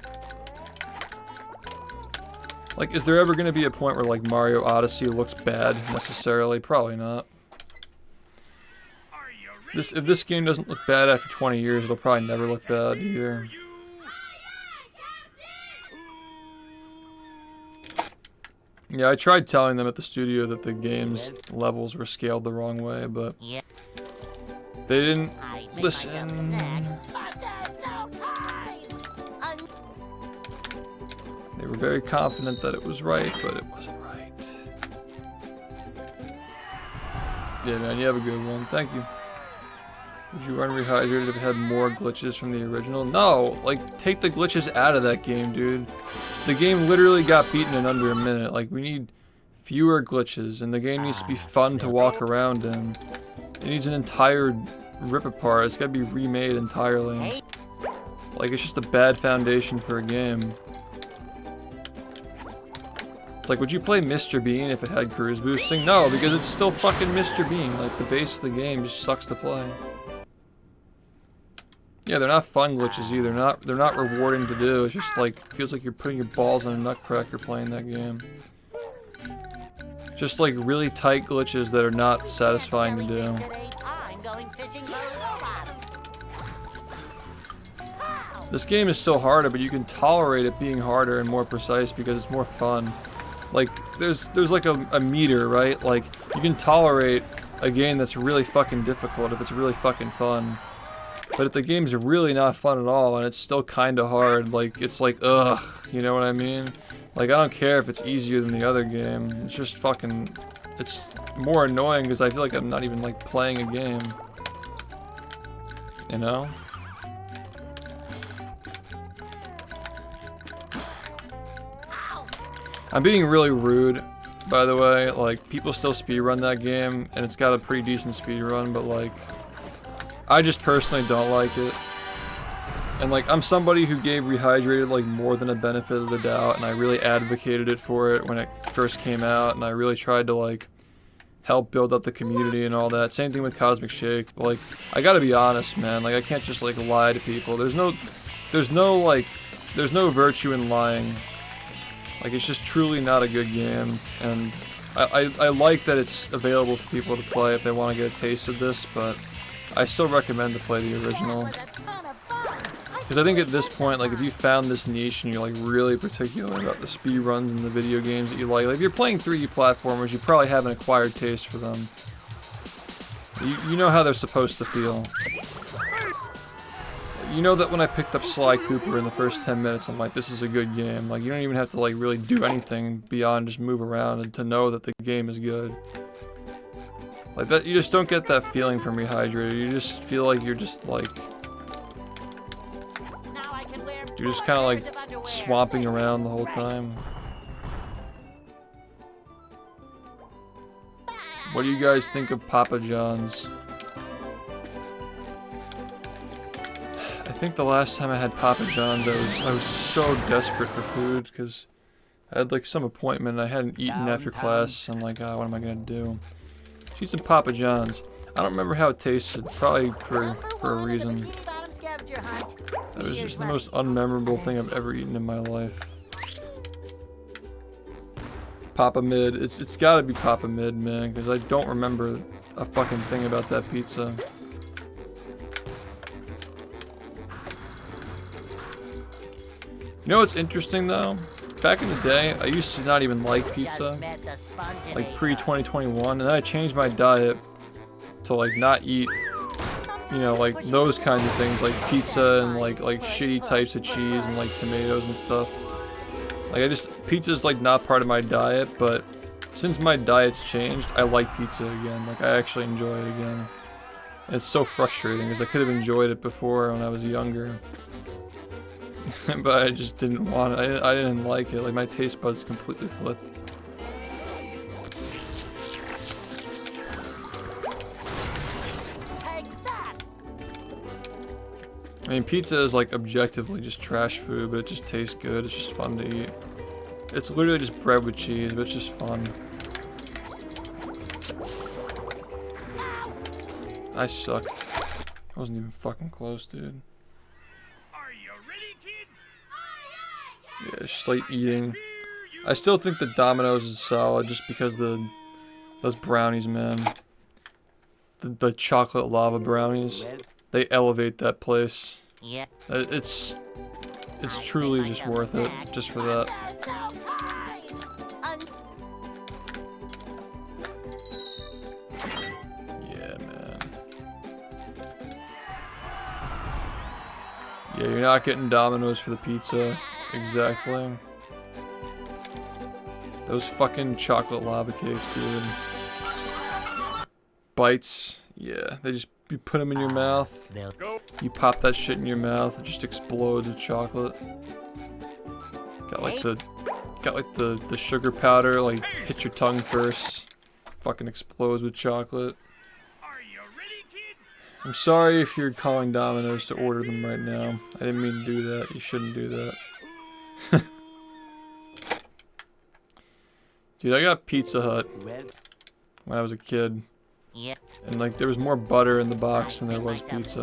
Like, is there ever going to be a point where like Mario Odyssey looks bad necessarily? Probably not. If this game doesn't look bad after 20 years, it'll probably never look bad either. Yeah, I tried telling them at the studio that the game's levels were scaled the wrong way, but Yeah. they didn't I make listen. myself a snack, but there's no time. They were very confident that it was right, but it wasn't right. Yeah, man, you have a good one. Thank you. Would you run Rehydrated if it had more glitches from the original? No! Like, take the glitches out of that game, dude. The game literally got beaten in under a minute. Like, we need fewer glitches, and the game needs to be fun to walk around in. It needs an entire rip apart. It's gotta be remade entirely. Hey, Like, it's just a bad foundation for a game. It's like, would you play Mr. Bean if it had cruise boosting? No, because it's still fucking Mr. Bean. Like, the base of the game just sucks to play. Yeah, they're not fun glitches either. They're not rewarding to do. It's just like, feels like you're putting your balls on a nutcracker playing that game. Just like really tight glitches that are not satisfying to do. jellyfish today, I'm going fishing for robots. This game is still harder, but you can tolerate it being harder and more precise because it's more fun. Like, there's like a meter, right? Like, you can tolerate a game that's really fucking difficult if it's really fucking fun. But if the game's really not fun at all and it's still kinda hard, like, it's like, ugh, you know what I mean? Like, I don't care if it's easier than the other game. It's just fucking, it's more annoying because I feel like I'm not even, like, playing a game. You know? I'm being really rude, by the way. Like, people still speedrun that game, and it's got a pretty decent speedrun, but like, I just personally don't like it. And like, I'm somebody who gave Rehydrated like more than a benefit of the doubt, and I really advocated it for it when it first came out, and I really tried to like help build up the community and all that. Same thing with Cosmic Shake. But, like, I gotta be honest, man. Like, I can't just like lie to people. There's no virtue in lying. Like, it's just truly not a good game, and I like that it's available for people to play if they want to get a taste of this, but I still recommend to play the original. Because I think at this point, like, if you found this niche and you're like really particular about the speedruns and the video games that you like if you're playing 3D platformers, you probably have an acquired taste for them. You know how they're supposed to feel. You know that when I picked up Sly Cooper in the first 10 minutes, I'm like, this is a good game. Like, you don't even have to like really do anything beyond just move around and to know that the game is good. Like that, you just don't get that feeling from Rehydrated. You just feel like you're just like, you're just kind of like swamping around the whole time. What do you guys think of Papa John's? I think the last time I had Papa John's, I was so desperate for food because I had like some appointment and I hadn't eaten after class. I'm like, what am I gonna do? Eat some Papa John's. I don't remember how it tasted. Probably for a reason. That was just the most unmemorable thing I've ever eaten in my life. Papa Mid. It's gotta be Papa Mid, man, because I don't remember a fucking thing about that pizza. know what's interesting though? Back in the day, I used to not even like pizza, Just met the sponginator. like pre-2021, and then I changed my diet to like not eat, you know, like those kinds of things, like pizza and like shitty types of cheese and like tomatoes and stuff. Like pizza's like not part of my diet, but since my diet's changed, I like pizza again. Like I actually enjoy it again. And it's so frustrating because I could have enjoyed it before when I was younger. But I just didn't want it. I didn't like it. Like my taste buds completely flipped. Take that. I mean, pizza is like objectively just trash food, but it just tastes good. It's just fun to eat. It's literally just bread with cheese, but it's just fun. I suck. I wasn't even fucking close, dude. Are you ready, kids? Yeah, it's just like eating. I still think the Domino's is solid just because those brownies, man. The chocolate lava brownies. They elevate that place. Yeah. It's truly just worth it, just for that. There's no time. Yeah, man. Yeah, you're not getting Domino's for the pizza. Exactly. Those fucking chocolate lava cakes, dude. Bites. Yeah, you put them in your mouth. You pop that shit in your mouth, it just explodes with chocolate. Got like the sugar powder, like hit your tongue first. Fucking explodes with chocolate. Are you ready, kids? I'm sorry if you're calling Domino's to order them right now. I didn't mean to do that. You shouldn't do that. Dude, I got Pizza Hut when I was a kid. Yeah. And like there was more butter in the box than there was pizza.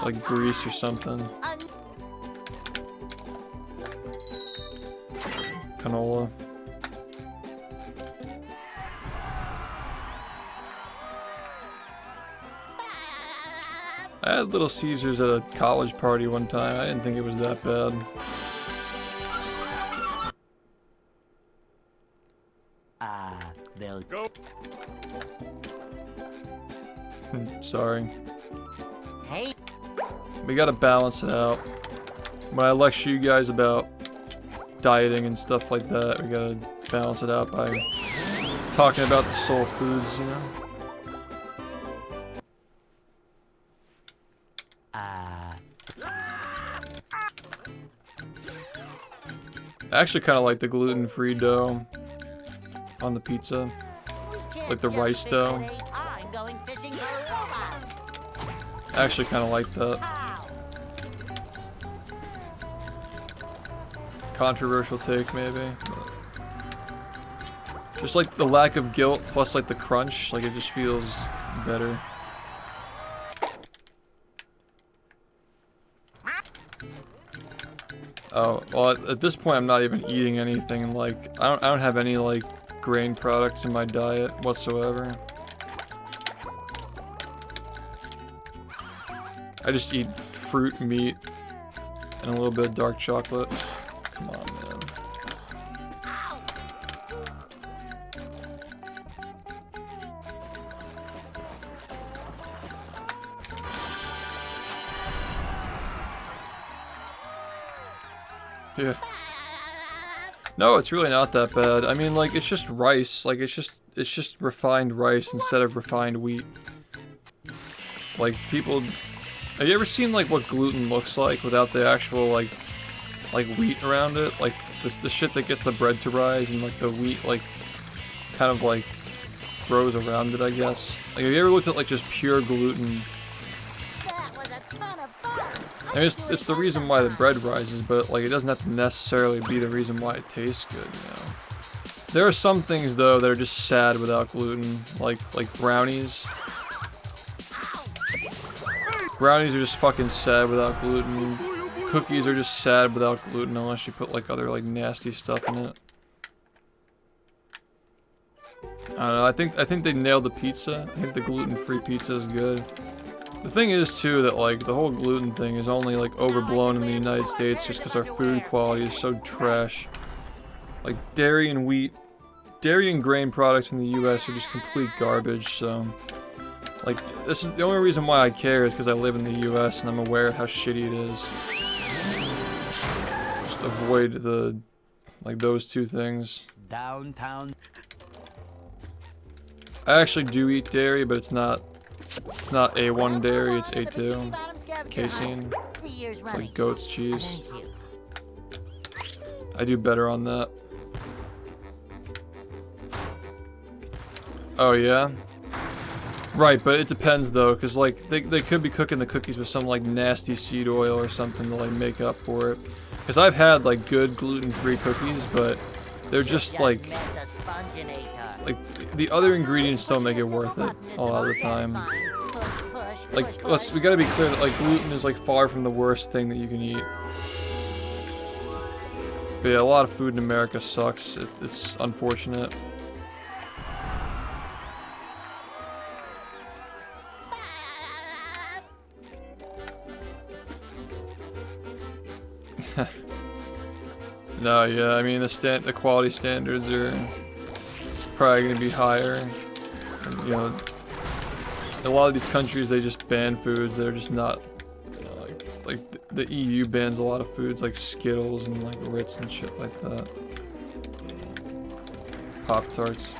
Like grease or something. Canola. I had Little Caesars at a college party one time. I didn't think it was that bad. They'll Go. Sorry. Hey. We gotta balance it out. When I lecture you guys about dieting and stuff like that, we gotta balance it out by talking about the soul foods, you know? I actually kind of like the gluten-free dough on the pizza. Like the rice dough. I'm going fishing for robots. I actually kind of like that. Ow. Controversial take, maybe. But just like the lack of guilt plus like the crunch, like it just feels better. Oh, well at this point I'm not even eating anything, like I don't have any like grain products in my diet whatsoever. I just eat fruit, meat, and a little bit of dark chocolate. Come on, man. Yeah. No, it's really not that bad. I mean, like, it's just rice. Like, it's just refined rice instead of refined wheat. Like, people... Have you ever seen, like, what gluten looks like without the actual, like wheat around it? Like, the shit that gets the bread to rise and, like, the wheat, like, kind of, like, grows around it, I guess. Like, have you ever looked at, like, just pure gluten? That was a ton of fun. I mean, it's the reason why the bread rises, but, like, it doesn't have to necessarily be the reason why it tastes good, you know? There are some things, though, that are just sad without gluten, like brownies. Brownies are just fucking sad without gluten. Cookies are just sad without gluten unless you put like other like nasty stuff in it. I don't know, I think they nailed the pizza. I think the gluten-free pizza is good. The thing is too that like the whole gluten thing is only like overblown in the United States just because our food quality is so trash. Like dairy and wheat, dairy and grain products in the US are just complete garbage, so like this is the only reason why I care is because I live in the US and I'm aware of how shitty it is. Just avoid the like those two things. Downtown. I actually do eat dairy, but it's not A1 dairy, it's A2. Casein. It's like goat's cheese. I do better on that. Oh yeah? Right, but it depends though, cause like they could be cooking the cookies with some like nasty seed oil or something to like make up for it. Cause I've had like good gluten-free cookies, but they're just like the other ingredients don't make it worth it a lot of the time. Like we gotta be clear that like gluten is like far from the worst thing that you can eat. But yeah, a lot of food in America sucks. It's unfortunate. No, yeah, I mean the quality standards are probably gonna be higher. And, you know, a lot of these countries they just ban foods that are just not, you know, like the EU bans a lot of foods like Skittles and like Ritz and shit like that. Pop-Tarts.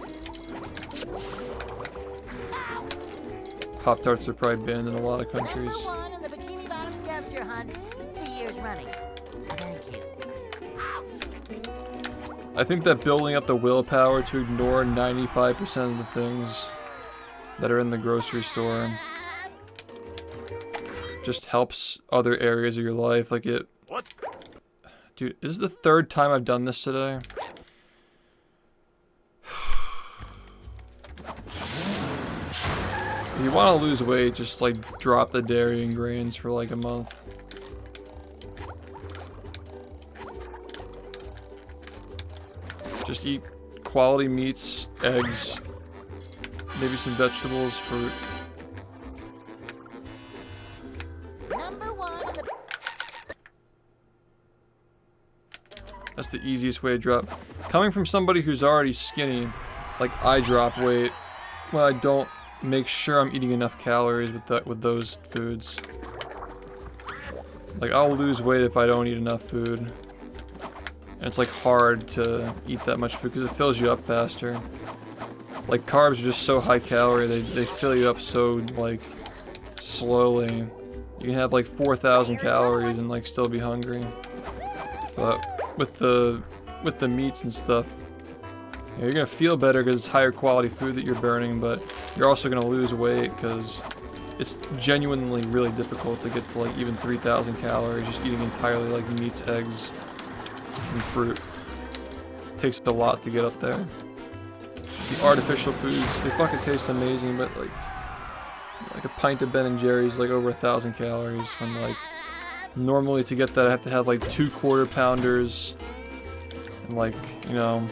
Pop-Tarts are probably banned in a lot of countries. Number 1 in the Bikini Bottom scavenger hunt, 3 years running. Thank you. I think that building up the willpower to ignore 95% of the things that are in the grocery store just helps other areas of your life. Like it... Dude, this is the 3rd time I've done this today. If you want to lose weight, just like drop the dairy and grains for like a month. Just eat quality meats, eggs, maybe some vegetables, fruit. Number 1 in the That's the easiest way to drop. Coming from somebody who's already skinny, like I drop weight when I don't make sure I'm eating enough calories with those foods. Like I'll lose weight if I don't eat enough food. And it's like hard to eat that much food because it fills you up faster. Like carbs are just so high calorie, they fill you up so like slowly. You can have like 4,000 calories and like still be hungry. But with the meats and stuff, yeah, you're gonna feel better because it's higher quality food that you're burning, but you're also gonna lose weight because it's genuinely really difficult to get to like even 3,000 calories just eating entirely like meats, eggs, and fruit. It takes a lot to get up there. The artificial foods, they fucking taste amazing, but like a pint of Ben & Jerry's like over 1,000 calories when like normally to get that I have to have like 2 quarter pounders and like, you know,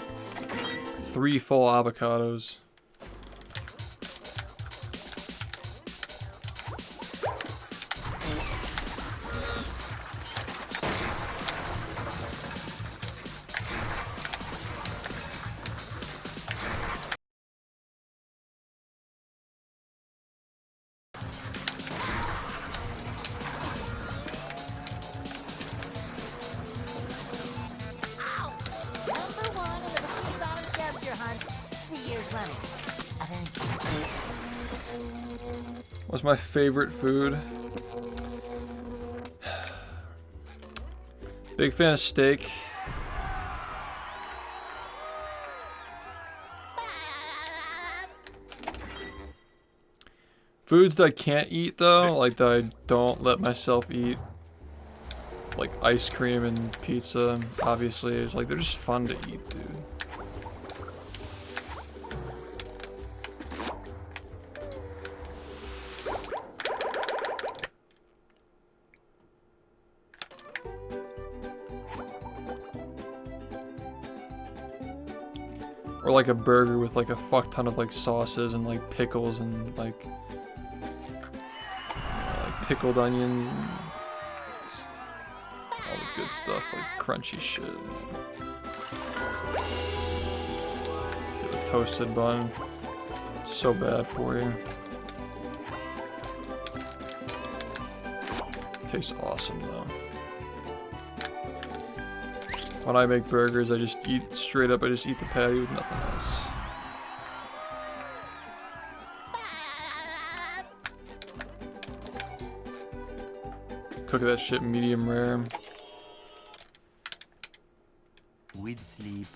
3 full avocados. Number 1 in the Bikini Bottom scavenger hunt, 3 years running. Thank you. What's my favorite food? Big fan of steak. Foods that I can't eat though, like that I don't let myself eat, like ice cream and pizza, obviously, it's like they're just fun to eat, dude. Or like a burger with like a fuck ton of like sauces and like pickles and like pickled onions and all the good stuff, like crunchy shit. Get a toasted bun. It's so bad for you. Tastes awesome though. When I make burgers, I just eat straight up. I just eat the patty with nothing else. Cook that shit medium rare. With sleep.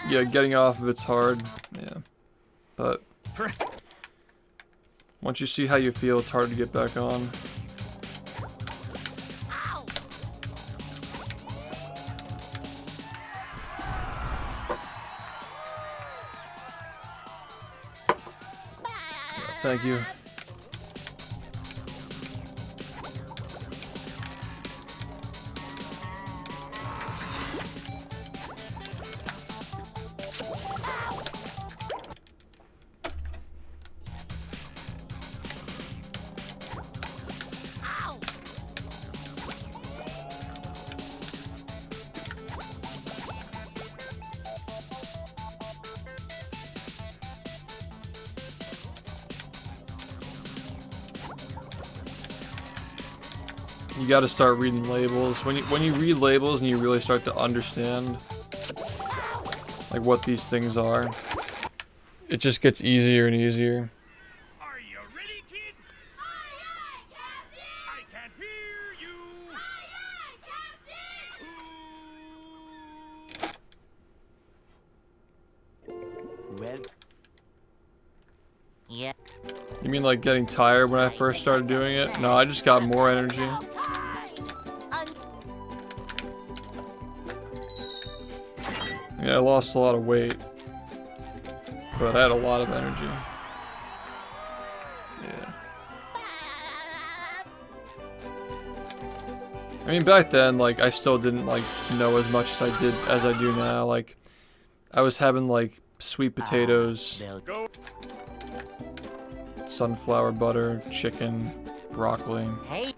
Yeah, getting off of it's hard. Yeah, but once you see how you feel, it's hard to get back on. Yeah, thank you. You gotta start reading labels. When you read labels and you really start to understand like what these things are, it just gets easier and easier. Are you ready, kids? Aye, aye, Captain! I can hear you. Aye, aye, Captain! Well, Yeah. You mean like getting tired when I first started doing it? No, I just got more energy. Yeah, I lost a lot of weight, but I had a lot of energy. Yeah. I mean, back then, like, I still didn't, like, know as much as I do now. Like, I was having, like, sweet potatoes, they'll sunflower butter, chicken, broccoli. Hey.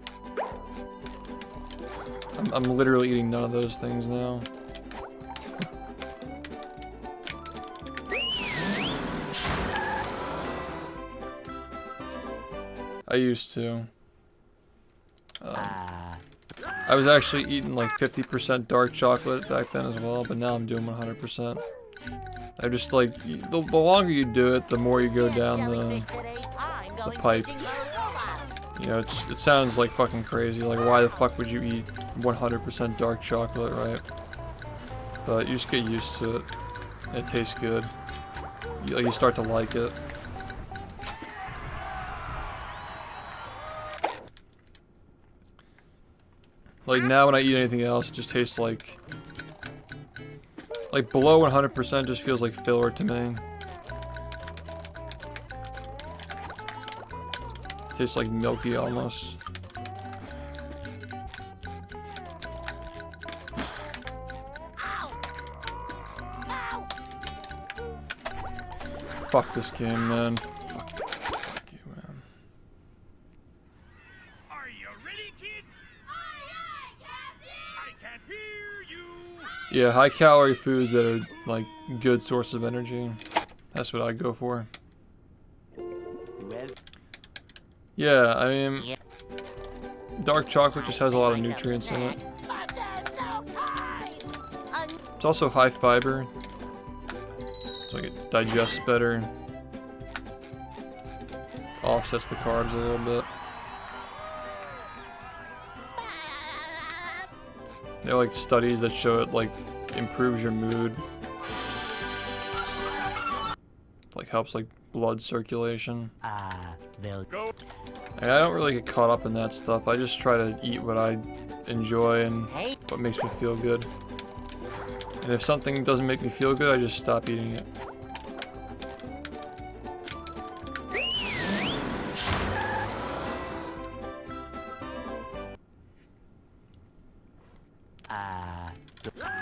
I'm literally eating none of those things now. I used to. I was actually eating like 50% dark chocolate back then as well, but now I'm doing 100%. I just like, the longer you do it, the more you go down the pipe. You know, it sounds like fucking crazy. Like, why the fuck would you eat 100% dark chocolate, right? But you just get used to it. It tastes good. You start to like it. Like, now when I eat anything else, it just tastes like below 100% just feels like filler to me. Tastes like milky almost. Fuck this game, man. Fuck you, man. Are you ready, kids? Aye, aye, Captain! I can hear you. Yeah, high calorie foods that are like good source of energy. That's what I go for. well, Yeah, I mean, Yeah. dark chocolate just has a lot of nutrients in it. But there's no time! It's also high fiber, so it digests better. Offsets the carbs a little bit. There are like studies that show it like improves your mood. Like helps like blood circulation. they'll Go. I don't really get caught up in that stuff. I just try to eat what I enjoy and Hey. what makes me feel good. And if something doesn't make me feel good, I just stop eating it.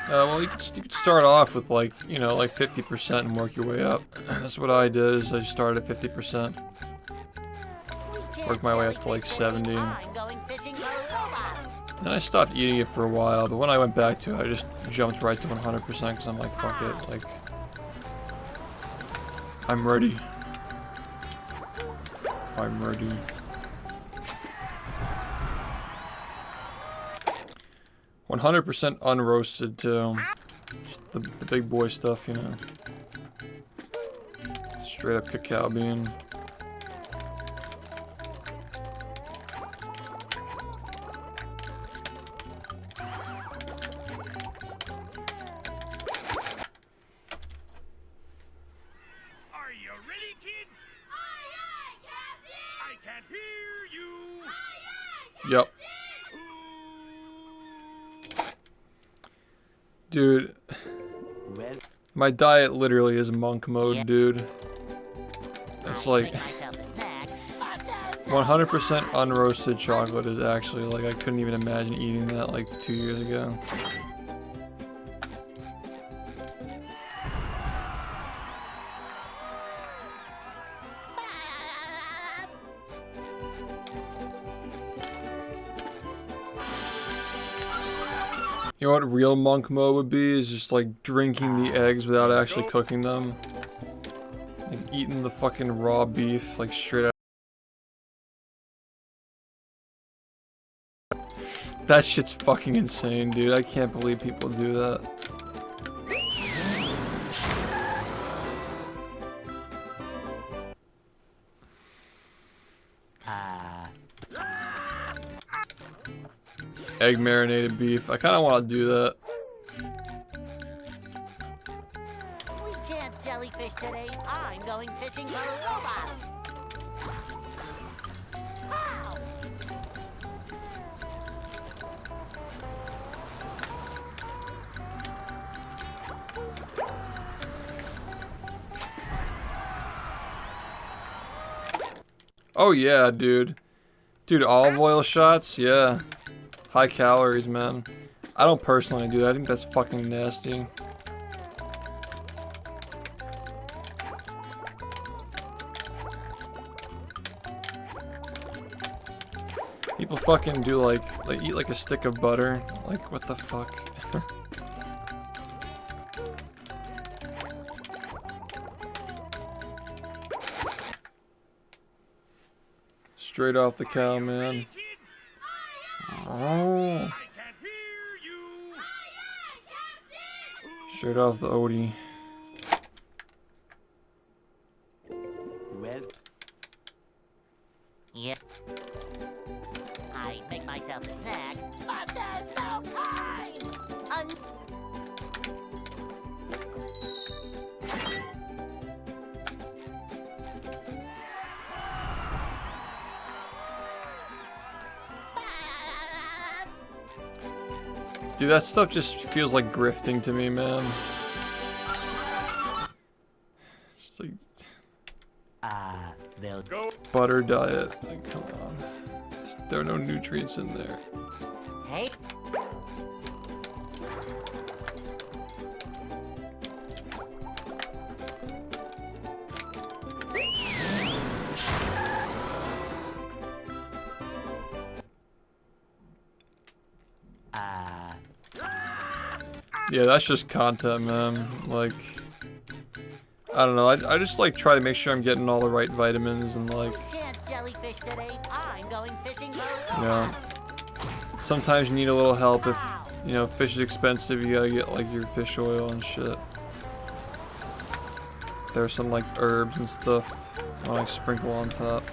Well, you could start off with like, you know, like 50% and work your way up. That's what I did, is I started at 50%. Worked my way up to like 70. I'm going fishing for robots. And I stopped eating it for a while, but when I went back to it, I just jumped right to 100% because I'm like, fuck it, like, I'm ready. I'm ready. %100% unroasted too. Just the big boy stuff, you know. Straight up cacao bean. Are you ready, kids? Aye, aye, Captain! I can't hear you! Aye, aye, Yep. Dude, Well, my diet literally is monk mode, Yeah. dude. It's like Make myself a snack. 100% unroasted chocolate is actually like, I couldn't even imagine eating that like 2 years ago. You know what real monk mode would be? Is just like drinking the eggs without actually cooking them. Like eating the fucking raw beef like straight out. That shit's fucking insane, dude. I can't believe people do that. Egg marinated beef. I kind of want to do that. We can't jellyfish today. I'm going fishing for robots. Wow. Oh yeah, dude. Dude, olive oil shots? Yeah. High calories, man. I don't personally do that. I think that's fucking nasty. People fucking do like eat like a stick of butter. Like, what the fuck? Straight off the cow, man. Kids? Oh. I can't hear you! Straight off the Odie. well, Yep. I make myself a snack, but there's no time. Dude, that stuff just feels like grifting to me, man. Just like they'll Go! butter diet. Like, come on. There are no nutrients in there. Hey. Yeah, that's just content, man. Like, I don't know. I just like try to make sure I'm getting all the right vitamins and like, Can't jellyfish today. I'm going fishing for you know, robots. sometimes you need a little help if, you know, fish is expensive. You gotta get like your fish oil and shit. There's some like herbs and stuff I like sprinkle on top.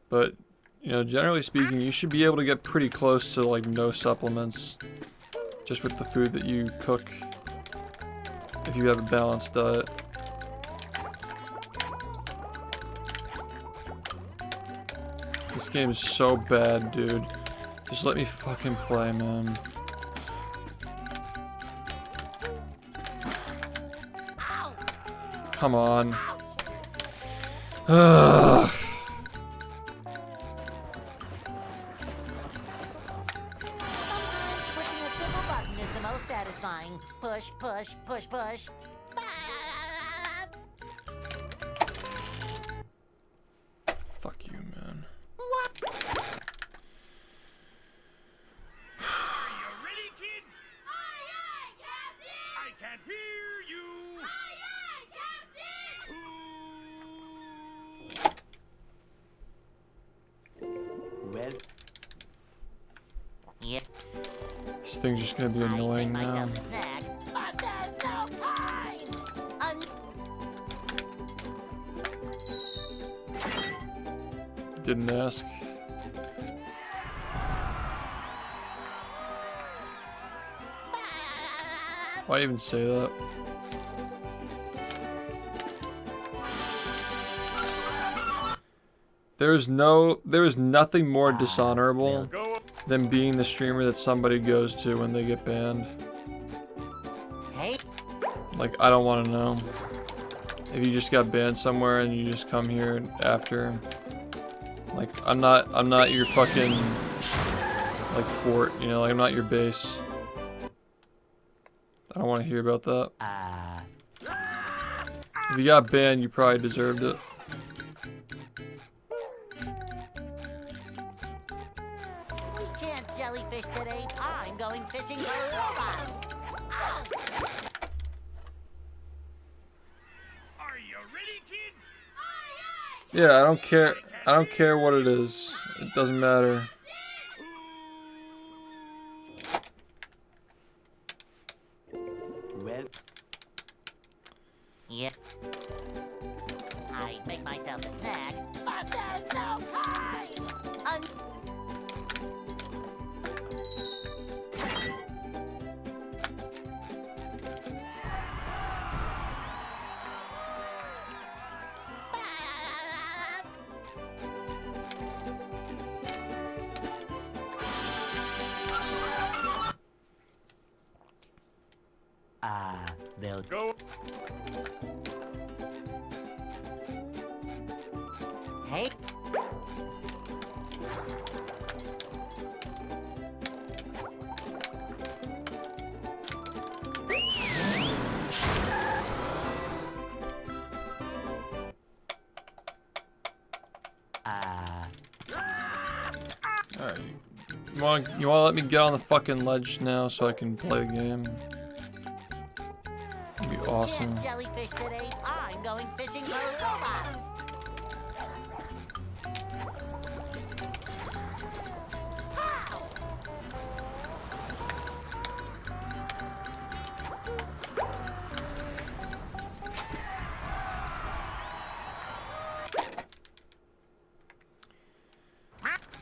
But, you know, generally speaking, you should be able to get pretty close to like no supplements just with the food that you cook if you have a balanced diet. This game is so bad, dude. Just let me fucking play, man. Come on. Ugh. Pushing a simple button is the most satisfying. Push, push, push, push. Fuck you, man. What? Are you ready, kids? Aye, aye, Captain! I can't hear you! Aye, aye, Captain! Well, Yeah. This thing's just gonna be I annoying made now. myself a snack, but there's no time. Didn't ask. Why even say that? There is nothing more dishonorable Go. than being the streamer that somebody goes to when they get banned. Hey, Like, I don't want to know. If you just got banned somewhere and you just come here after. Like, I'm not your fucking, like, fort, you know, like, I'm not your base. I don't want to hear about that. If you got banned, you probably deserved it. we can't jellyfish today. I'm going fishing for robots. Ow! Are you ready, kids? Yeah, I don't care. I don't care what it is. It doesn't matter. well, Yeah. I make myself a snack, but there's no time. they'll Go. Hey, Alright. You wanna let me get on the fucking ledge now so I can play the game? That'd be awesome. can't jellyfish today. I'm going fishing for robots. How?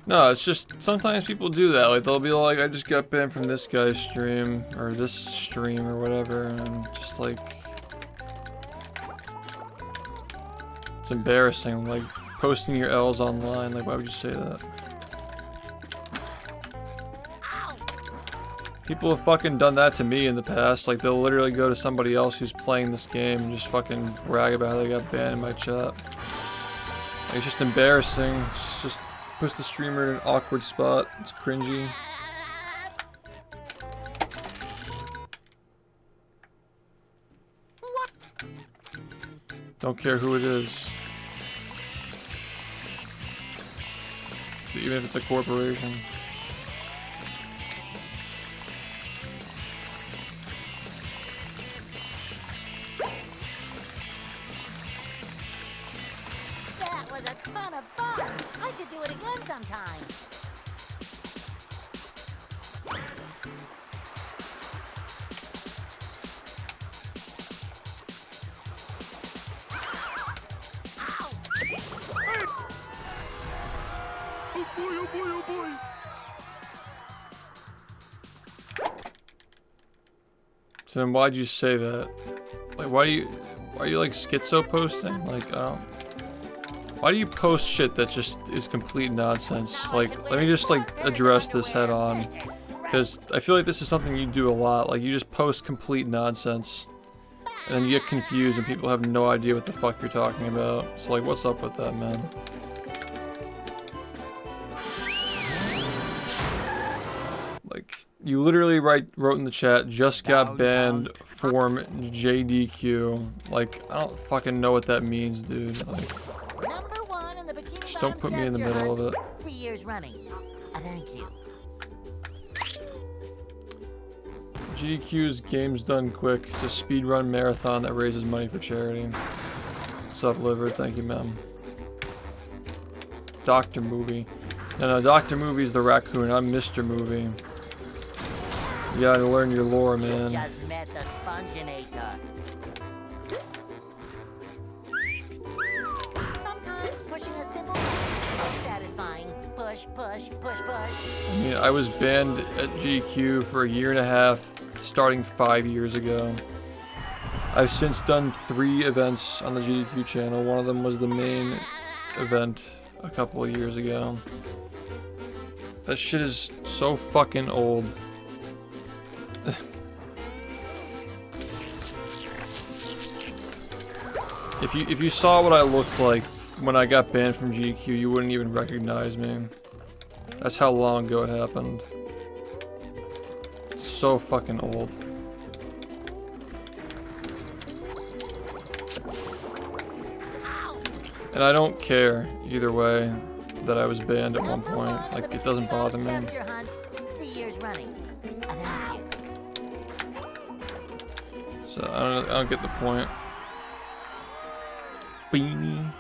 No, it's just sometimes people do that. Like they'll be like, I just got banned from this guy's stream or this stream or whatever, and I'm just like, it's embarrassing. Like posting your L's online. Like, why would you say that? People have fucking done that to me in the past. Like they'll literally go to somebody else who's playing this game and just fucking brag about how they got banned in my chat. Like, it's just embarrassing. It's just puts the streamer in an awkward spot. It's cringy. Don't care who it is. Even if it's a corporation. That was a ton of fun. I should do it again sometime. Oh boy, oh boy, oh boy. So then why'd you say that? Like why are you like schizo posting? Like Why do you post shit that just is complete nonsense? Like, let me just like address this head on, because I feel like this is something you do a lot. Like, you just post complete nonsense, and then you get confused and people have no idea what the fuck you're talking about. So like, what's up with that, man? Like, you literally wrote in the chat, just got banned, form JDQ. Like, I don't fucking know what that means, dude. Like, Number one in the Bikini just don't put me in the Bottom middle of it. Scavenger Hunt, 3 years running. Thank you. GDQ's Games Done Quick. It's a speedrun marathon that raises money for charity. What's up, Liver? Thank you, ma'am. Dr. Movie. No, Dr. Movie's the raccoon. I'm Mr. Movie. You gotta learn your lore, man. Just met the sponginator. Sometimes pushing a simple button is satisfying. Push, push, push, push. I mean, I was banned at GQ for 1.5 years, starting 5 years ago. I've since done 3 events on the GDQ channel. One of them was the main event a couple of years ago. That shit is so fucking old. If you saw what I looked like when I got banned from GQ, you wouldn't even recognize me. That's how long ago it happened. It's so fucking old. And I don't care either way that I was banned at one point. Like, it doesn't bother me. Scavenger Hunt, 3 years running. Thank you. So I don't get the point. Beanie.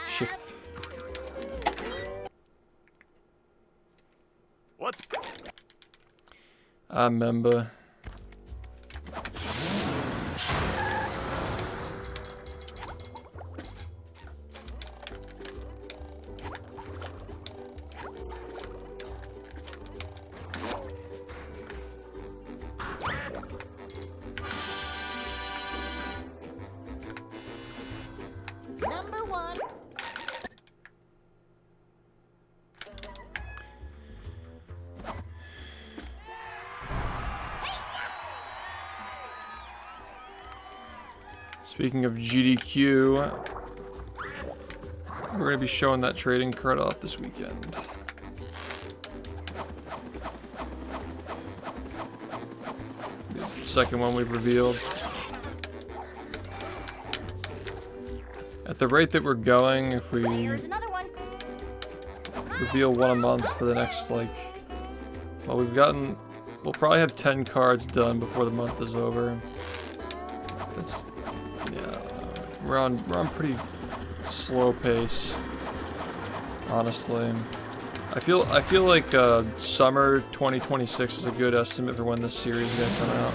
SHiFT. What's I remember. Number one. Speaking of GDQ, we're going to be showing that trading card off this weekend. The second one we've revealed. At the rate that we're going, if we Here's another one. reveal one a month for the next, like, well, we'll probably have 10 cards done before the month is over. That's, yeah, we're on pretty slow pace, honestly. I feel like summer 2026 is a good estimate for when this series is gonna come out.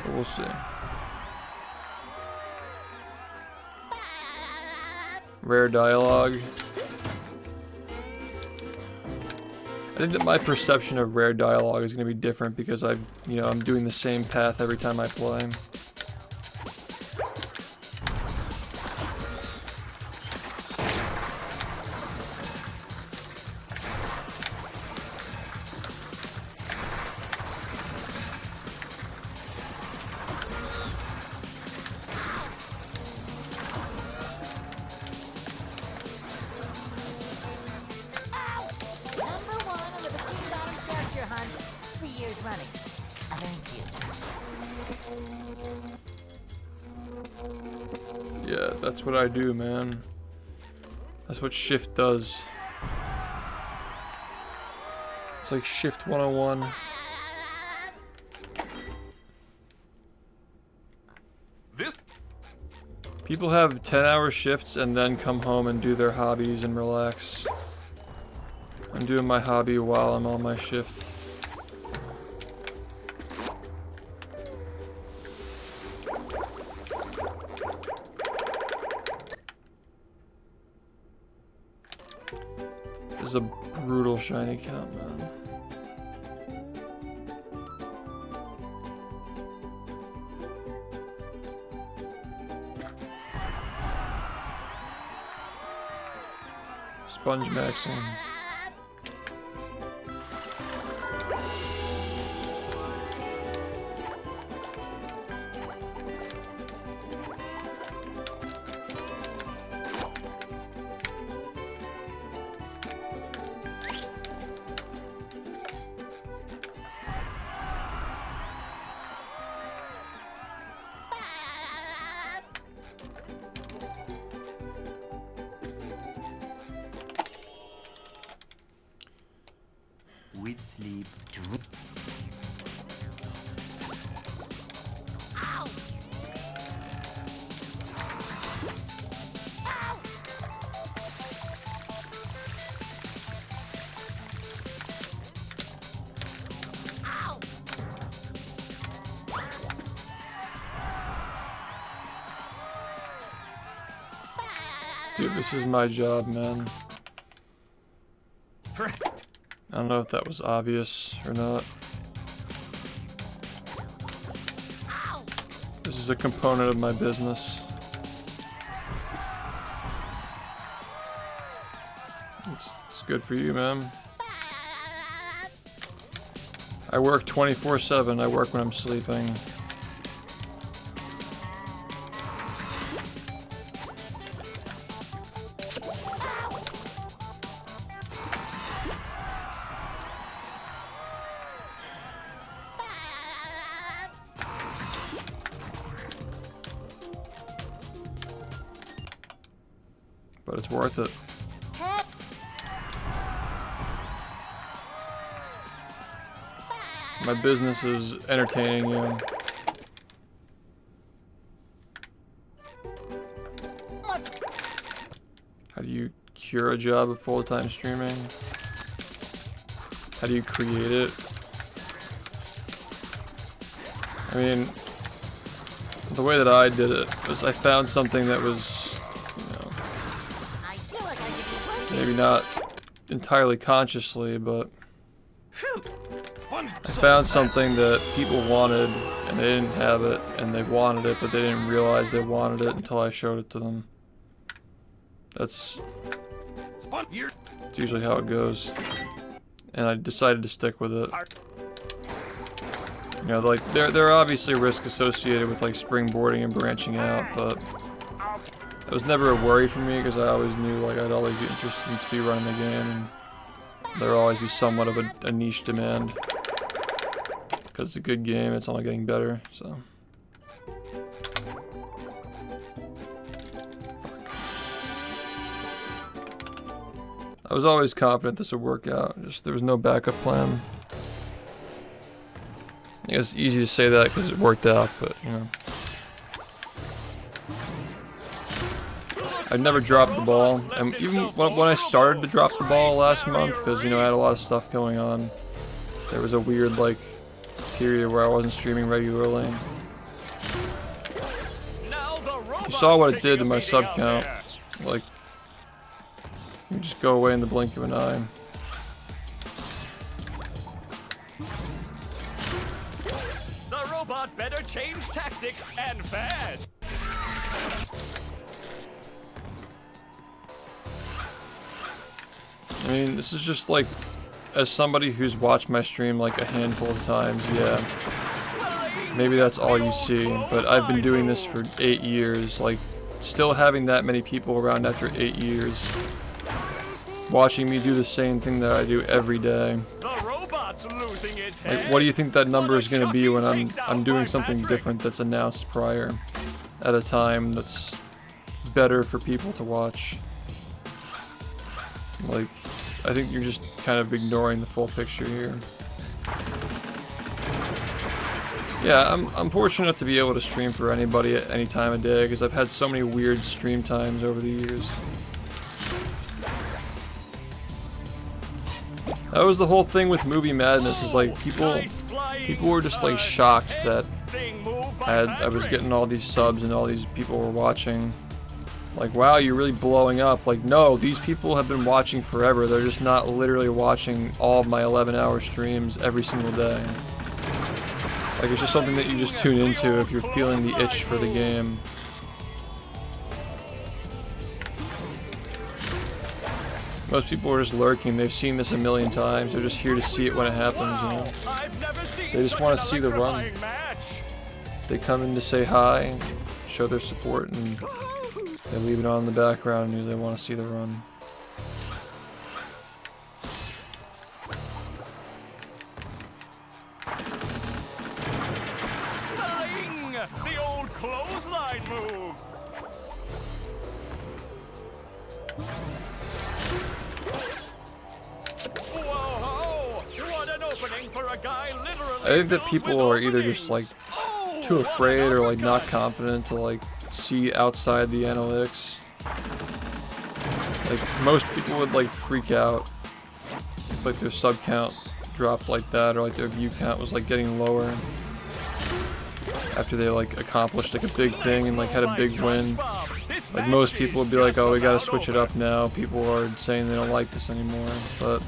But we'll see. Rare dialogue. I think that my perception of rare dialogue is going to be different because I'm doing the same path every time I play. Number one in the Bikini Bottom Scavenger Hunt, 3 years running. Thank you. Yeah, that's what I do, man. That's what SHiFT does. It's like SHiFT 101. this? People have 10-hour shifts and then come home and do their hobbies and relax. I'm doing my hobby while I'm on my shift. This is a brutal shiny count, man. sponge maxing. With sleep. Dude, this is my job, man. I don't know if that was obvious or not. This is a component of my business. It's good for you, man. I work 24/7. I work when I'm sleeping. But it's worth it. My business is entertaining you. How do you cure a job of full-time streaming? How do you create it? I mean, the way that I did it was I found something that was, I feel like I could be working. maybe not entirely consciously, but I found something that people wanted and they didn't have it, and they wanted it but they didn't realize they wanted it until I showed it to them. That's usually how it goes, and I decided to stick with it. You know, like there are obviously risks associated with like springboarding and branching out, but it was never a worry for me because I always knew like I'd always be interested in speedrunning the game, and there'll always be somewhat of a niche demand because it's a good game. It's only getting better, so. I was always confident this would work out. Just there was no backup plan. I guess it's easy to say that because it worked out, but you know. I never dropped the ball, and even when I started to drop the ball last month, because you know I had a lot of stuff going on, there was a weird like period where I wasn't streaming regularly. You saw what it did to my sub count. Like, you just go away in the blink of an eye. The robot better change tactics and fast. I mean, this is just like, as somebody who's watched my stream like a handful of times, yeah. Maybe that's all you see, but I've been doing this for 8 years, like, still having that many people around after 8 years, watching me do the same thing that I do every day. Like, what do you think that number is going to be when I'm doing something different that's announced prior, at a time that's better for people to watch? Like, I think you're just kind of ignoring the full picture here. Yeah, I'm fortunate enough to be able to stream for anybody at any time of day because I've had so many weird stream times over the years. That was the whole thing with Movie Madness, is like people were just like shocked that I was getting all these subs and all these people were watching. Like, wow, you're really blowing up. Like, no, these people have been watching forever. They're just not literally watching all of my 11-hour streams every single day. Like, it's just something that you just tune into if you're feeling the itch for the game. Most people are just lurking. They've seen this a million times. They're just here to see it when it happens, you know? I've never seen They just such want an to see the run. electrifying match. They come in to say hi, show their support, and they leave it on in the background because they want to see the run. Sling! The old clothesline move. Whoa! What an opening for a guy literally. I think that people are either just like too afraid or like not confident to like see outside the analytics. Like most people would like freak out if like their sub count dropped like that, or like their view count was like getting lower after they like accomplished like a big thing and like had a big win. Like most people would be like, oh, we gotta switch it up now. People are saying they don't like this anymore. But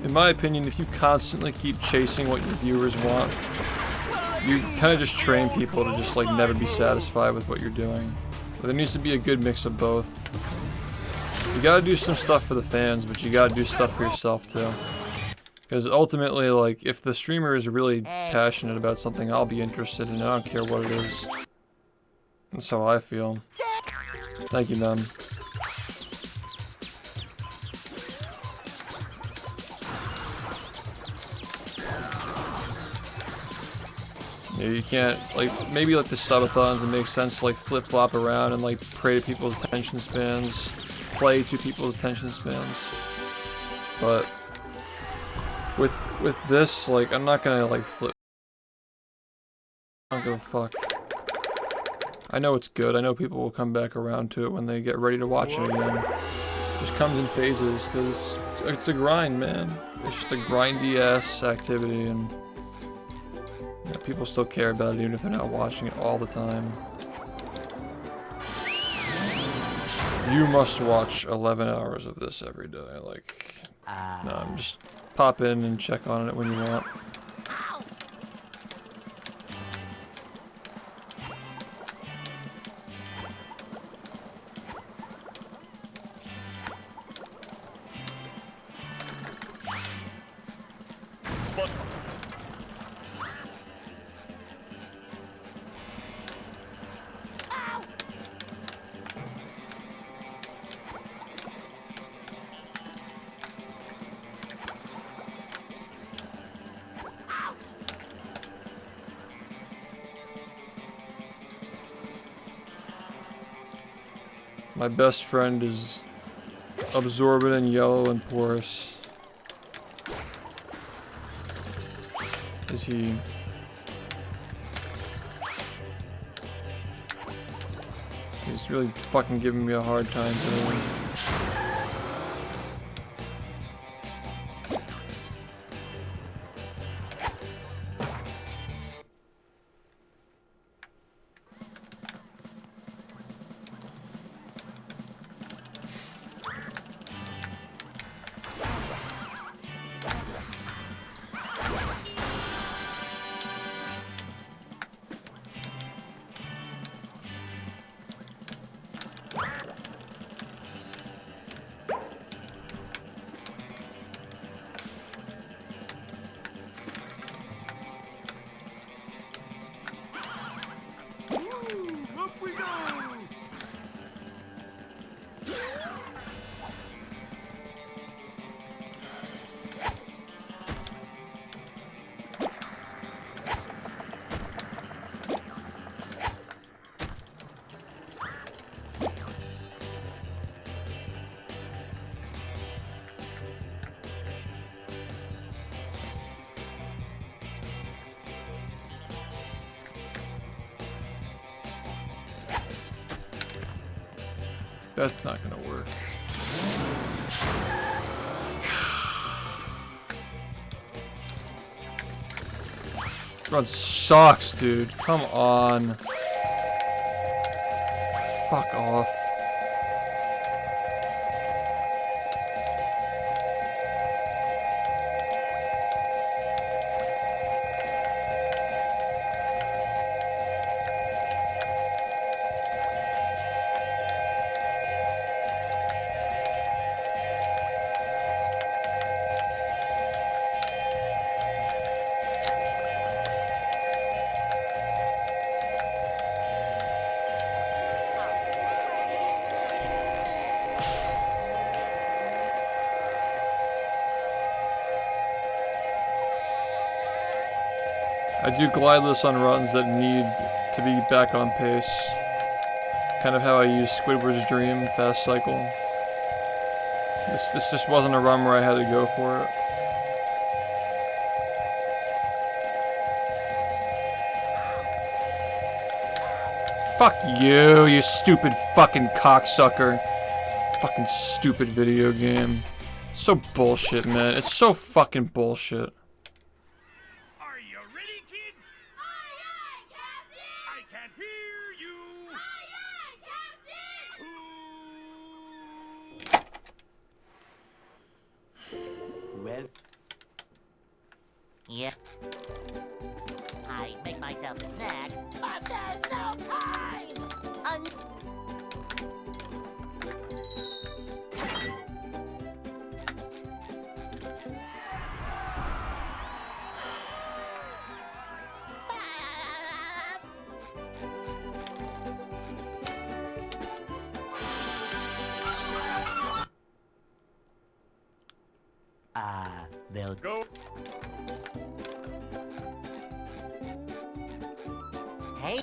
in my opinion, if you constantly keep chasing what your viewers want, you kind of just train people to just like never be satisfied with what you're doing. But there needs to be a good mix of both. You gotta do some stuff for the fans, but you gotta do stuff for yourself too. Because ultimately, like, if the streamer is really passionate about something, I'll be interested in it. I don't care what it is. That's how I feel. Thank you, man. Yeah, you can't, like, maybe like the subathons, it makes sense to like flip-flop around and like pray to people's attention spans, play to people's attention spans. But with this, like, I'm not gonna like flip. I don't give a fuck. I know it's good. I know people will come back around to it when they get ready to watch it again. It just comes in phases because it's a grind, man. It's just a grindy ass activity, and you know, people still care about it even if they're not watching it all the time. You must watch 11 hours of this every day. Like, no, I'm just pop in and check on it when you want. My best friend is absorbent and yellow and porous. Is he? He's really fucking giving me a hard time today. Up we go! That's not gonna work. Run sucks, dude. Come on. Fuck off. I do glideless on runs that need to be back on pace. Kind of how I use Squidward's Dream fast cycle. This just wasn't a run where I had to go for it. Fuck you, you stupid fucking cocksucker. Fucking stupid video game. So bullshit, man. It's so fucking bullshit. Are you ready, kids? Aye, aye, Captain! I can't hear you! Aye, aye, Captain! Well, Yep. I make myself a snack, but there's no time! they'll Go! Hey!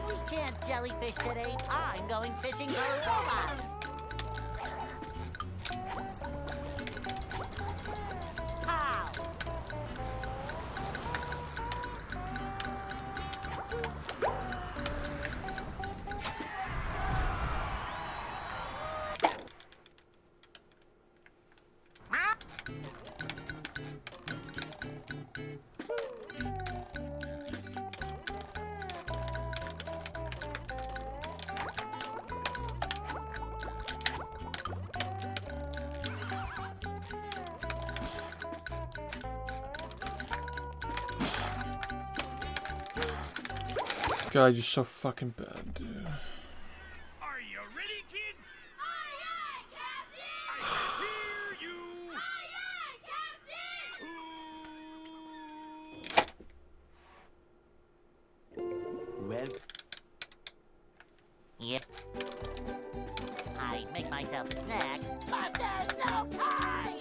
We can't jellyfish today. I'm going fishing for robots. How? God, you're so fucking bad, dude. Are you ready, kids? Aye, aye, Captain! I can hear you! Aye, aye, Captain! well, Yep. I make myself a snack, but there's no time!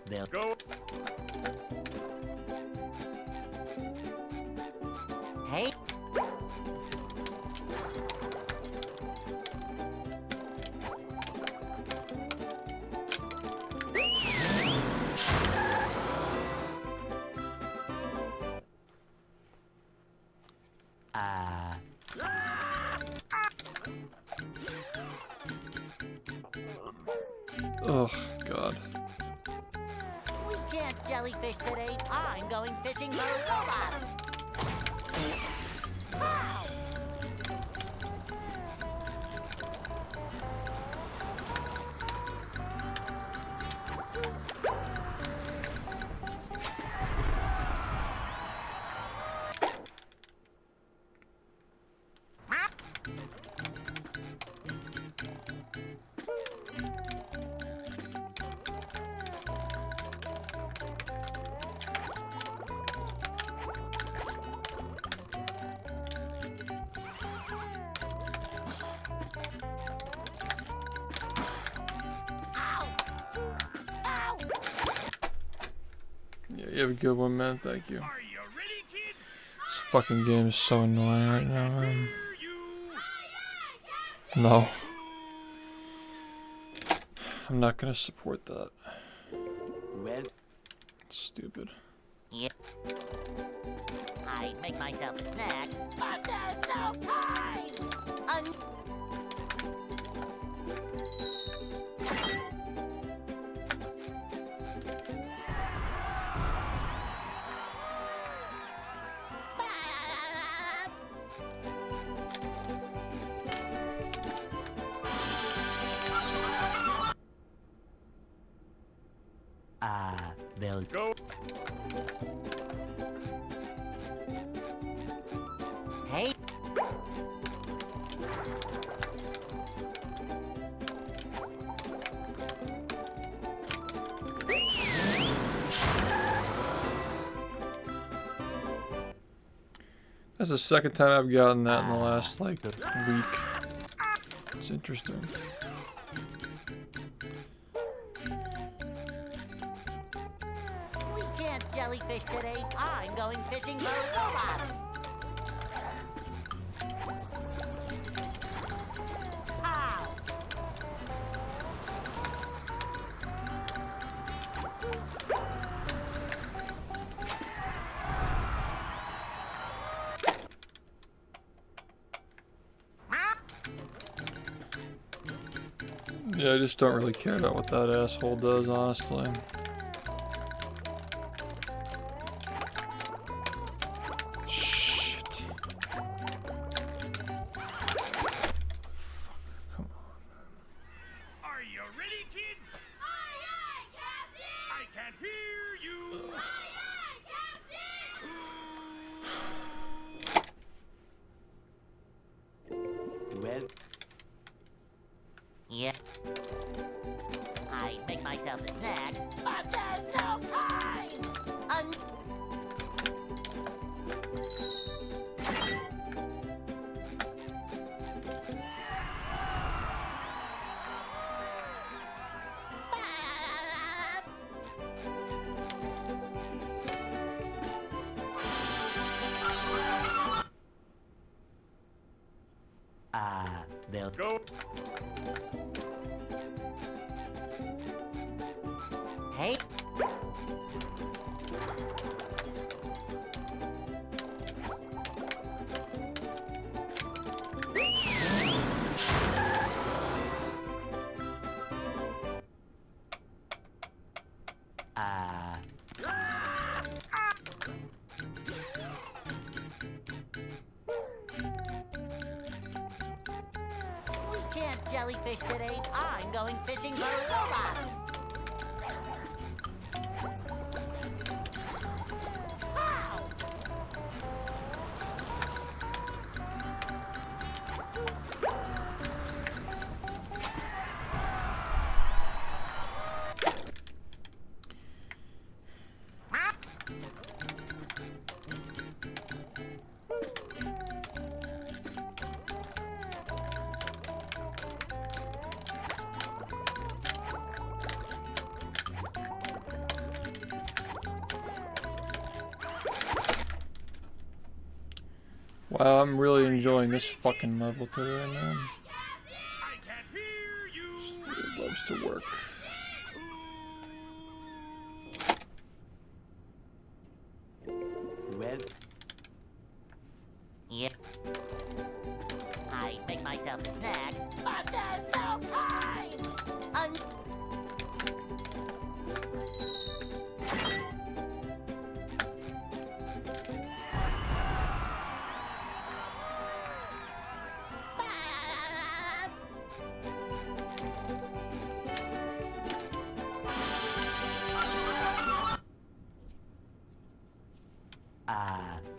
they'll Go! Hey! Ugh, God. We can't jellyfish today. I'm going fishing for robots. How? Yeah, you have a good one, man. Thank you. Are you ready, kids? This fucking game is so annoying right now, man. Hear you! No. I'm not gonna support that. well, It's stupid. Yep. I make myself a snack, but there's no time! they'll Go. Hey, That's the second time I've gotten that in the last, like, week. It's interesting. we can't jellyfish today. I'm going fishing for robots. Ow! Yeah, I just don't really care about what that asshole does, honestly. Shit. Come on. Are you ready, kids? Aye, aye, Captain! I can't hear you. Aye, aye, Captain! well Yeah. I make myself a snack. But there's no time! they'll Go. Hey, we can't jellyfish today. I'm going fishing for robots. Ow! Wow, I'm really enjoying this fucking level today, man. I can't hear you. It loves to work. well Yeah. I make myself a snack. But there's no time!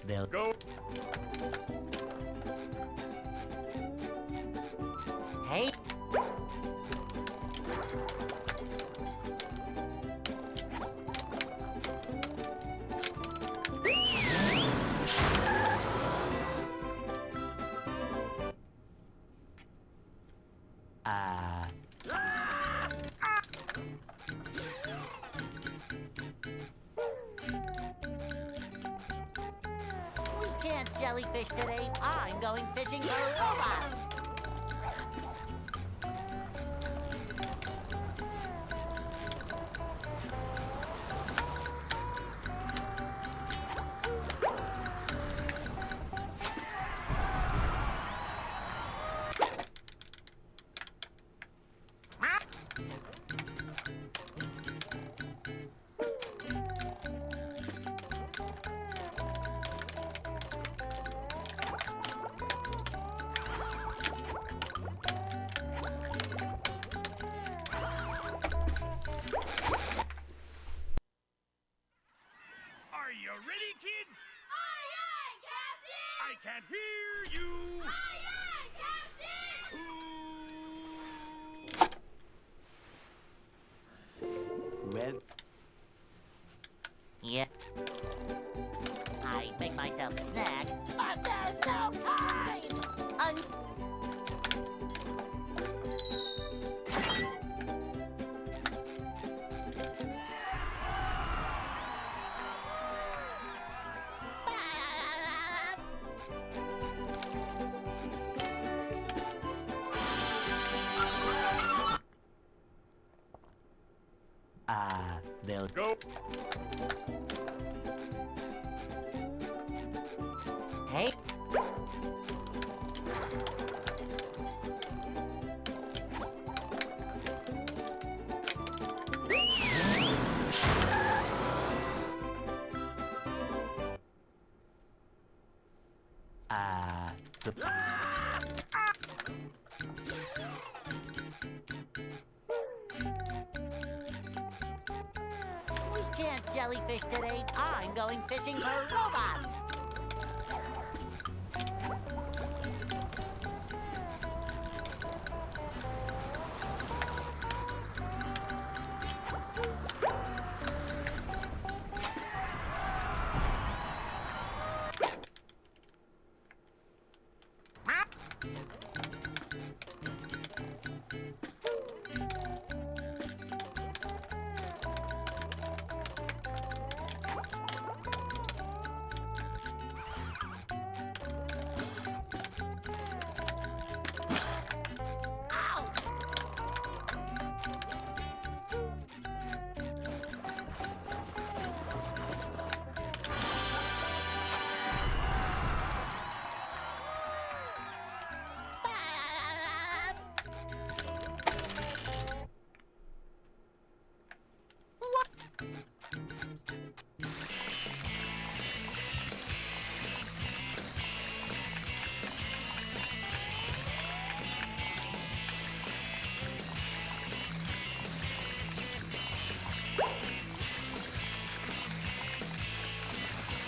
they'll Go. Hey, we can't jellyfish today. I'm going fishing for robots. ready, kids? Aye, aye, Captain! I can't hear you. Aye, aye, Captain! Well, Yeah. I make myself a snack, but there's no time! they'll Go. Hey. the We can't jellyfish today. I'm going fishing for robots.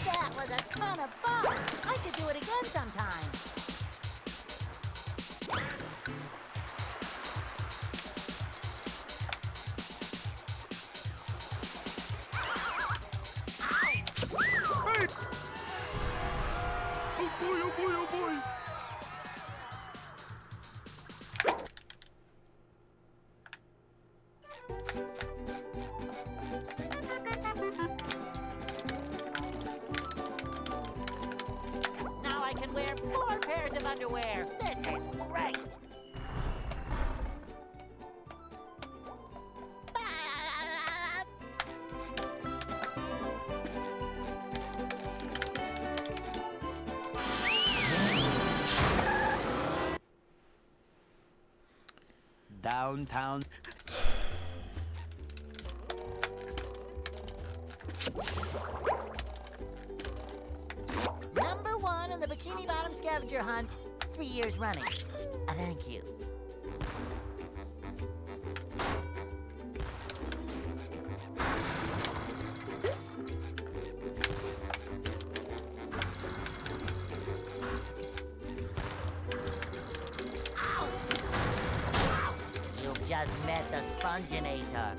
That was a ton of fun. I should do it again sometime. Oh boy, oh boy, oh boy. Now I can wear 4 pairs of underwear. This is great. downtown. Number 1 in the Bikini Bottom scavenger hunt, 3 years running. Thank you. You've just met the Sponginator.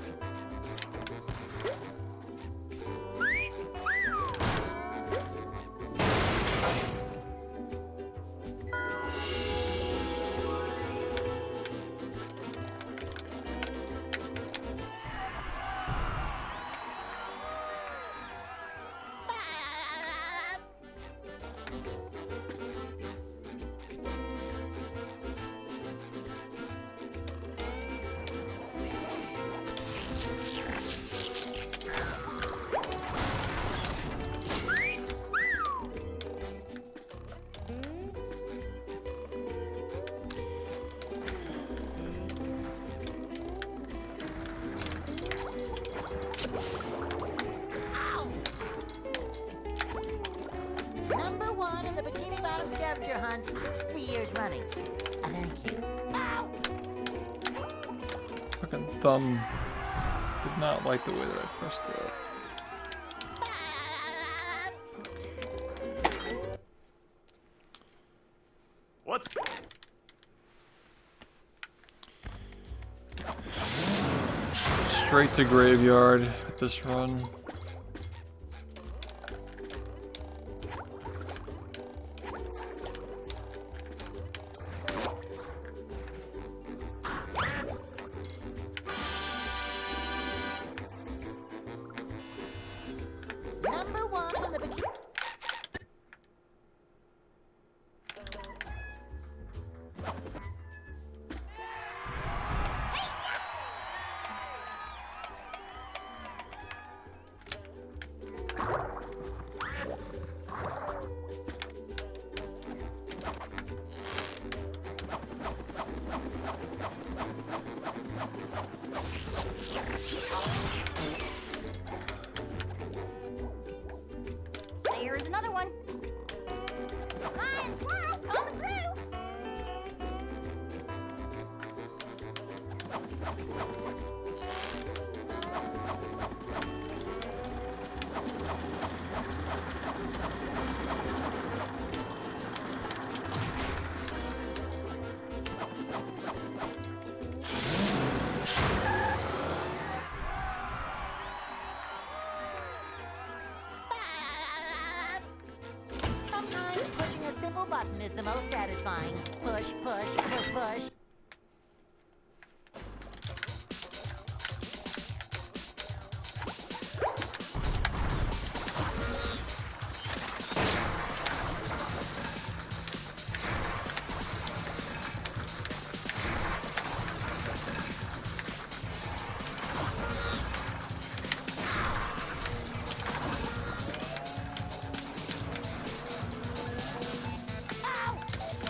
Number 1 in the Bikini Bottom scavenger hunt, 3 years running. Thank you. Ow! Fucking thumb did not like the way that I pressed that. What's... Straight to graveyard with this run. Number one in the bikini. There's another one. Lion, squirrel, coming through. Sometimes pushing a simple button is the most satisfying. Push, push, push, push.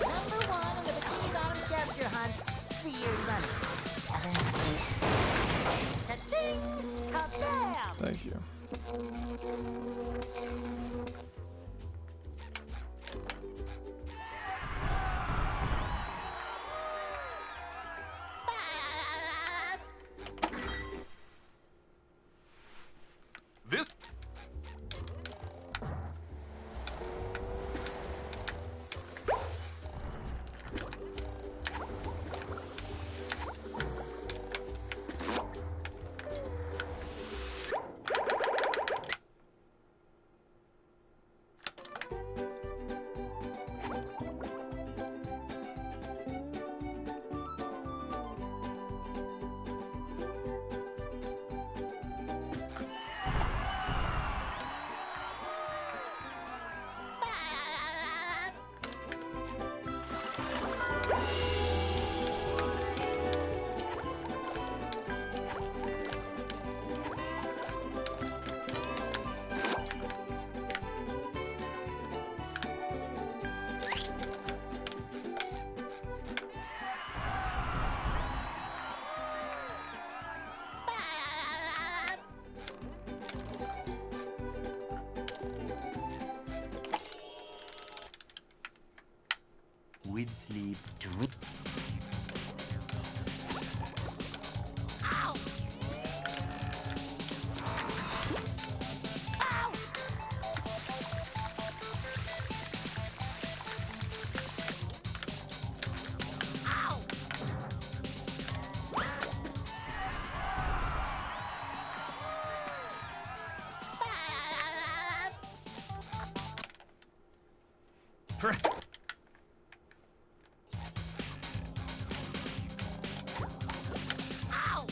Number one in the Bikini Bottom scavenger hunt, 3 years running. Cha-ching! Kabam! Thank you. This... With sleep. Ow! Ow! Ow! For... Ow!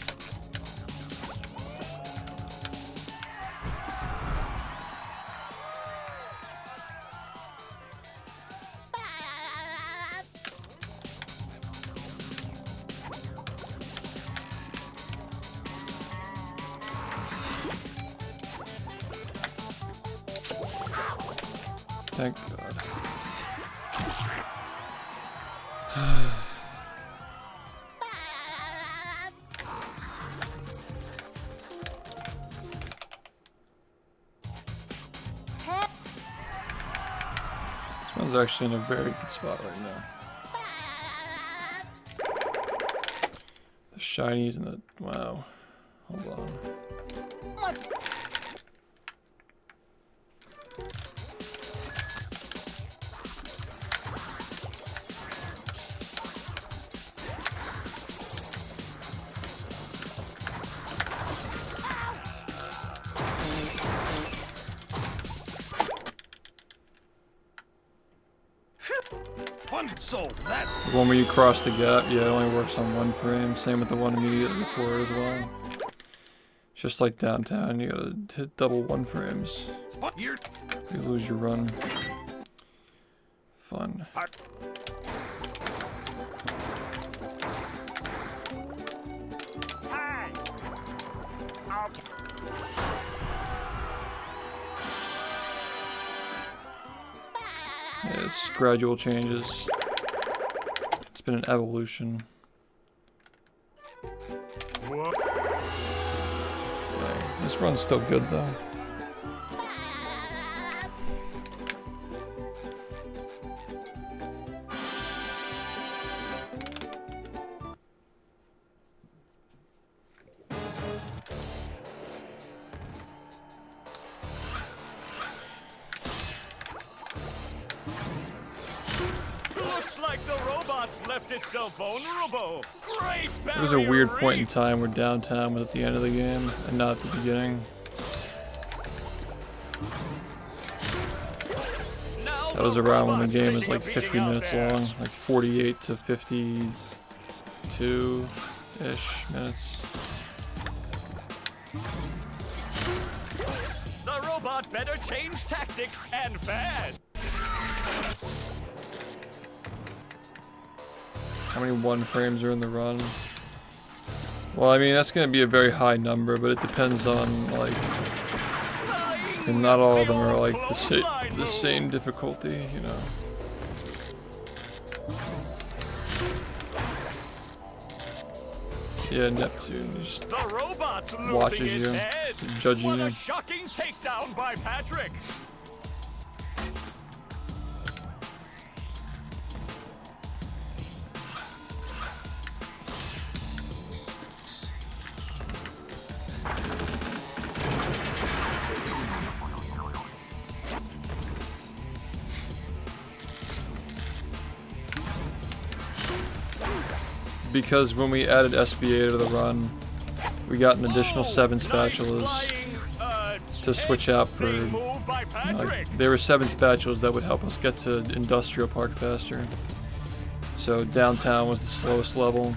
Thank God. This one's actually in a very good spot right now. The shinies and the... Wow. Hold on. What? So that The one where you cross the gap, yeah, it only works on 1 frame. Same with the one immediately before as well. Just like downtown, you gotta hit double 1 frames. you're You lose your run. Fun. hi. Okay. Yeah, it's gradual changes. It's been an evolution. Whoa. Dang, this run's still good though. Looks like the robots left itself vulnerable. Great There was a barrier weird point in reef. time where downtown was at the end of the game and not at the beginning. Now That was the around when the robots game was taking like a beating 50 out minutes there. long, like 48 to 52-ish minutes. The robot better change tactics and fast. How many 1 frames are in the run? Well, I mean, that's going to be a very high number, but it depends on, like, and not all of them are, like, the same difficulty, you know. Yeah, Neptune just The robot's losing watches its you, head. judging What you. a shocking takedown by Patrick. Because when we added SBA to the run, we got an additional 7 spatulas to switch out for. Move by Patrick. There were 7 spatulas that would help us get to Industrial Park faster. So downtown was the slowest level,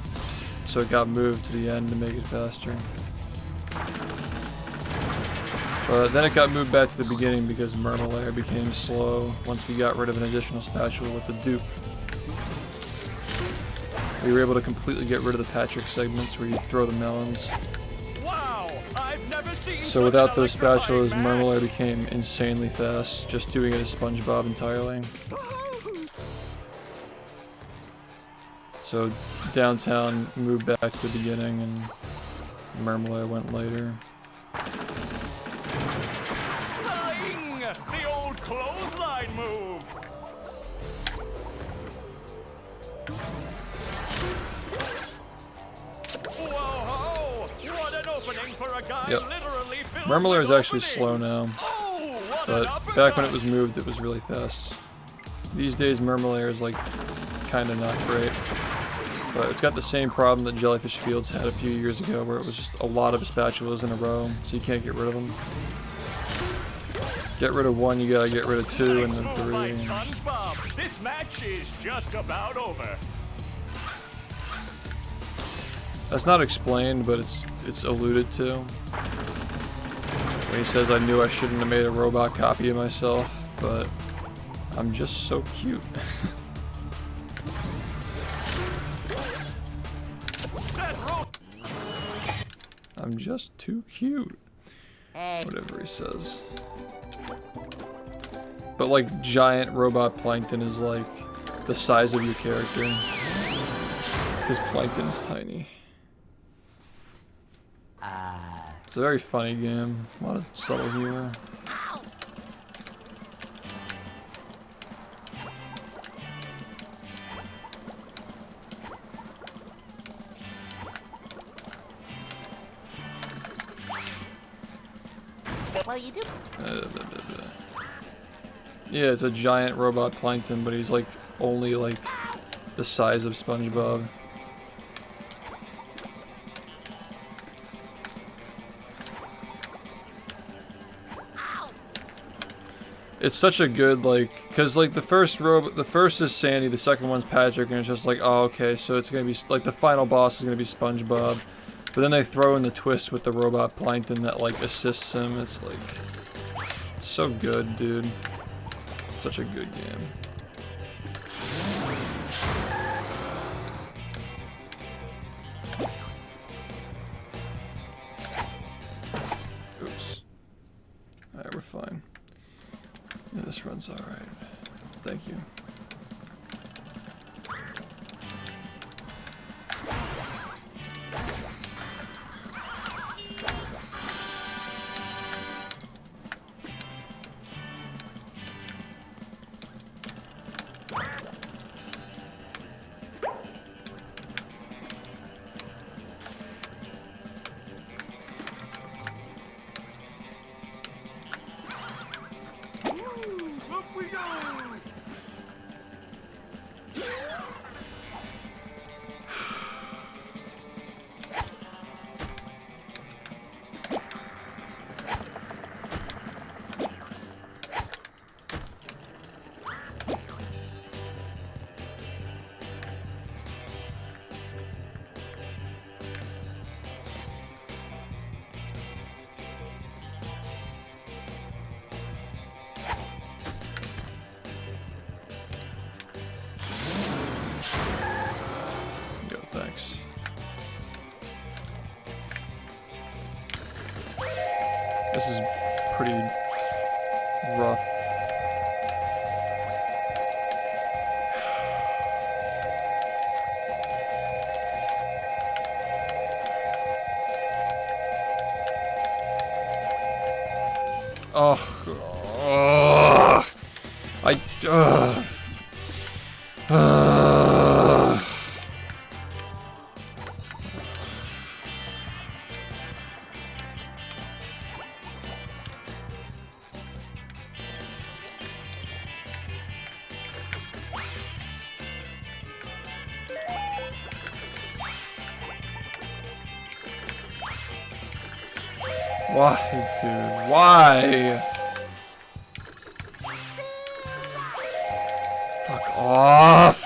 so it got moved to the end to make it faster. But then it got moved back to the beginning because Murmelair became slow once we got rid of an additional spatula with the dupe. We were able to completely get rid of the Patrick segments where you throw the melons. Wow, I've never seen So such without an those electrifying spatulas, match. Murmelair became insanely fast, just doing it as SpongeBob entirely. So downtown moved back to the beginning and Murmelair went later. Flying! The old clothesline move. Whoa! What an opening for a guy Yep. literally filled Murmelair with is actually openings. slow now, Oh, what but an uppercut. back when it was moved, it was really fast. These days, Murmelair is like kinda not great. But it's got the same problem that Jellyfish Fields had a few years ago, where it was just a lot of spatulas in a row, so you can't get rid of them. Get rid of 1, you gotta get rid of 2, and then Nice move by 3. SpongeBob. This match is just about over. That's not explained, but it's alluded to. When he says, I knew I shouldn't have made a robot copy of myself, but I'm just so cute. That rope. I'm just too cute. Hey, Whatever he says. But like giant robot plankton is like the size of your character. Because plankton is tiny. It's a very funny game. A lot of subtle humor. well, you do. Yeah, it's a giant robot plankton, but he's like only like the size of SpongeBob. It's such a good, like, because, like, the first is Sandy, the second one's Patrick, and it's just like, oh, okay, so it's gonna be, like, the final boss is gonna be SpongeBob. But then they throw in the twist with the robot Plankton that, like, assists him. It's, like, it's so good, dude. Such a good game. Oops. Alright, we're fine. Yeah, this run's alright. Thank you. Up we go! Yo, thanks. This is pretty rough. Oh, why, dude? Why? Fuck off.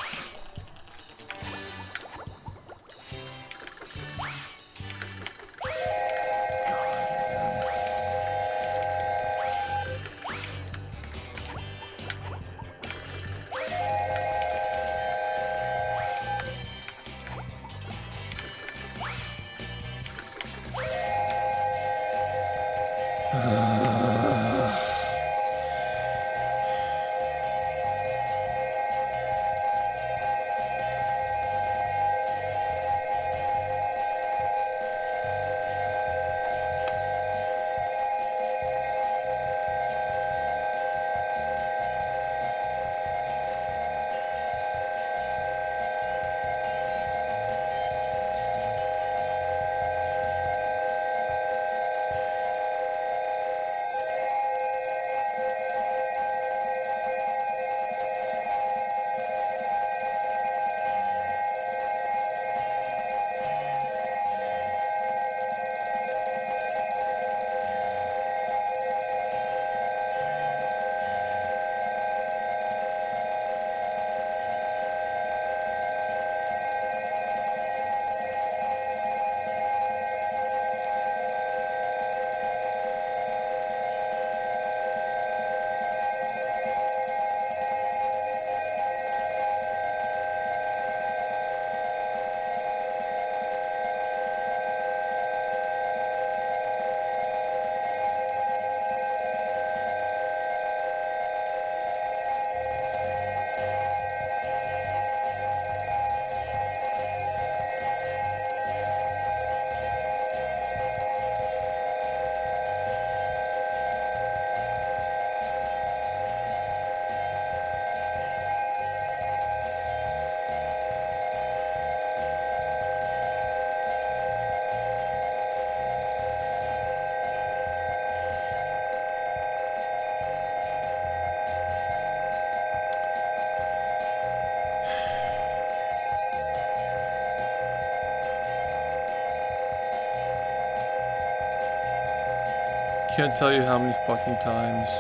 Can't tell you how many fucking times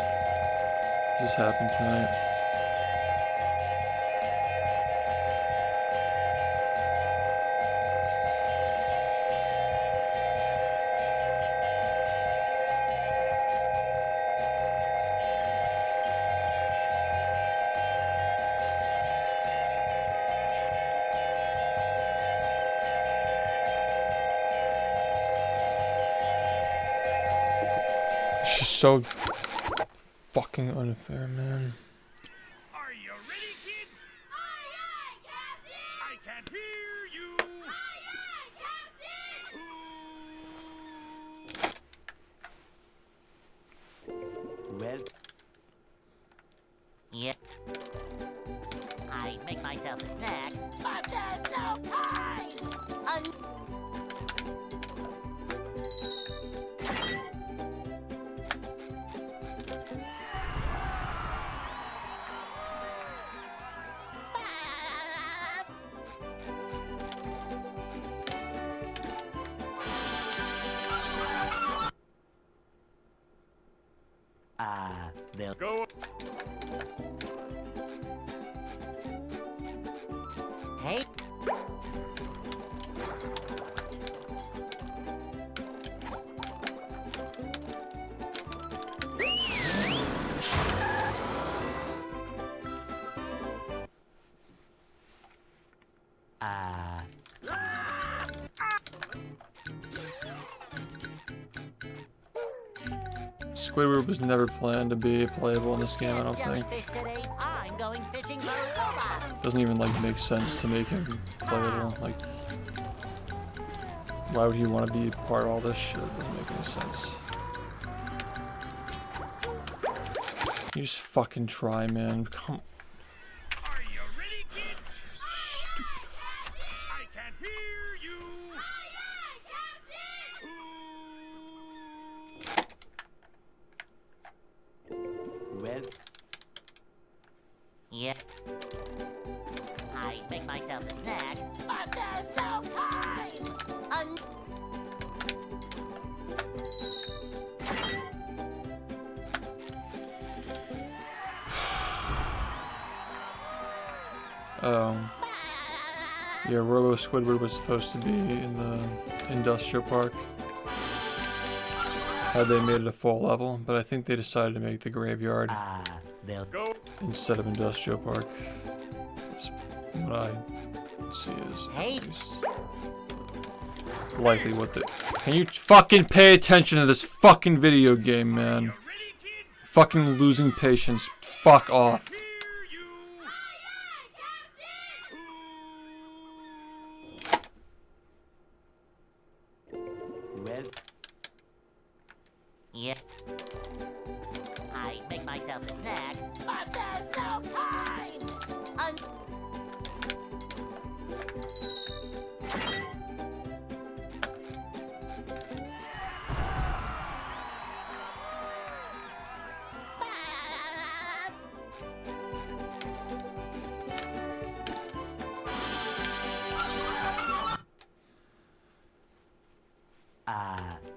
This happened tonight. It's just so fucking unfair, man. Are you ready, kids? Aye, aye, Captain! I can't hear you. Aye, aye, Captain! Well, Yep. I make myself a snack, but there's no time! they'll Go. Hey. Squidward was never planned to be playable in this game, I don't think. Jellyfish today. I'm going fishing for robots. Doesn't even like make sense to make him playable. Like, why would he want to be part of all this shit? It doesn't make any sense. You just fucking try, man. Come. Are you ready, kids? Stupid. I can't hear you. well, Yep. I make myself a snack, but there's no time! Yeah, Robo Squidward was supposed to be in the industrial park. Had they made it a full level, but I think they decided to make the graveyard they'll Go. instead of industrial park. That's what I see as Hey. at least likely what the. Can you fucking pay attention to this fucking video game, man? Ready, kids? Fucking losing patience. Fuck off. Hear you. well, Yep. I make myself a snack, but there's no time!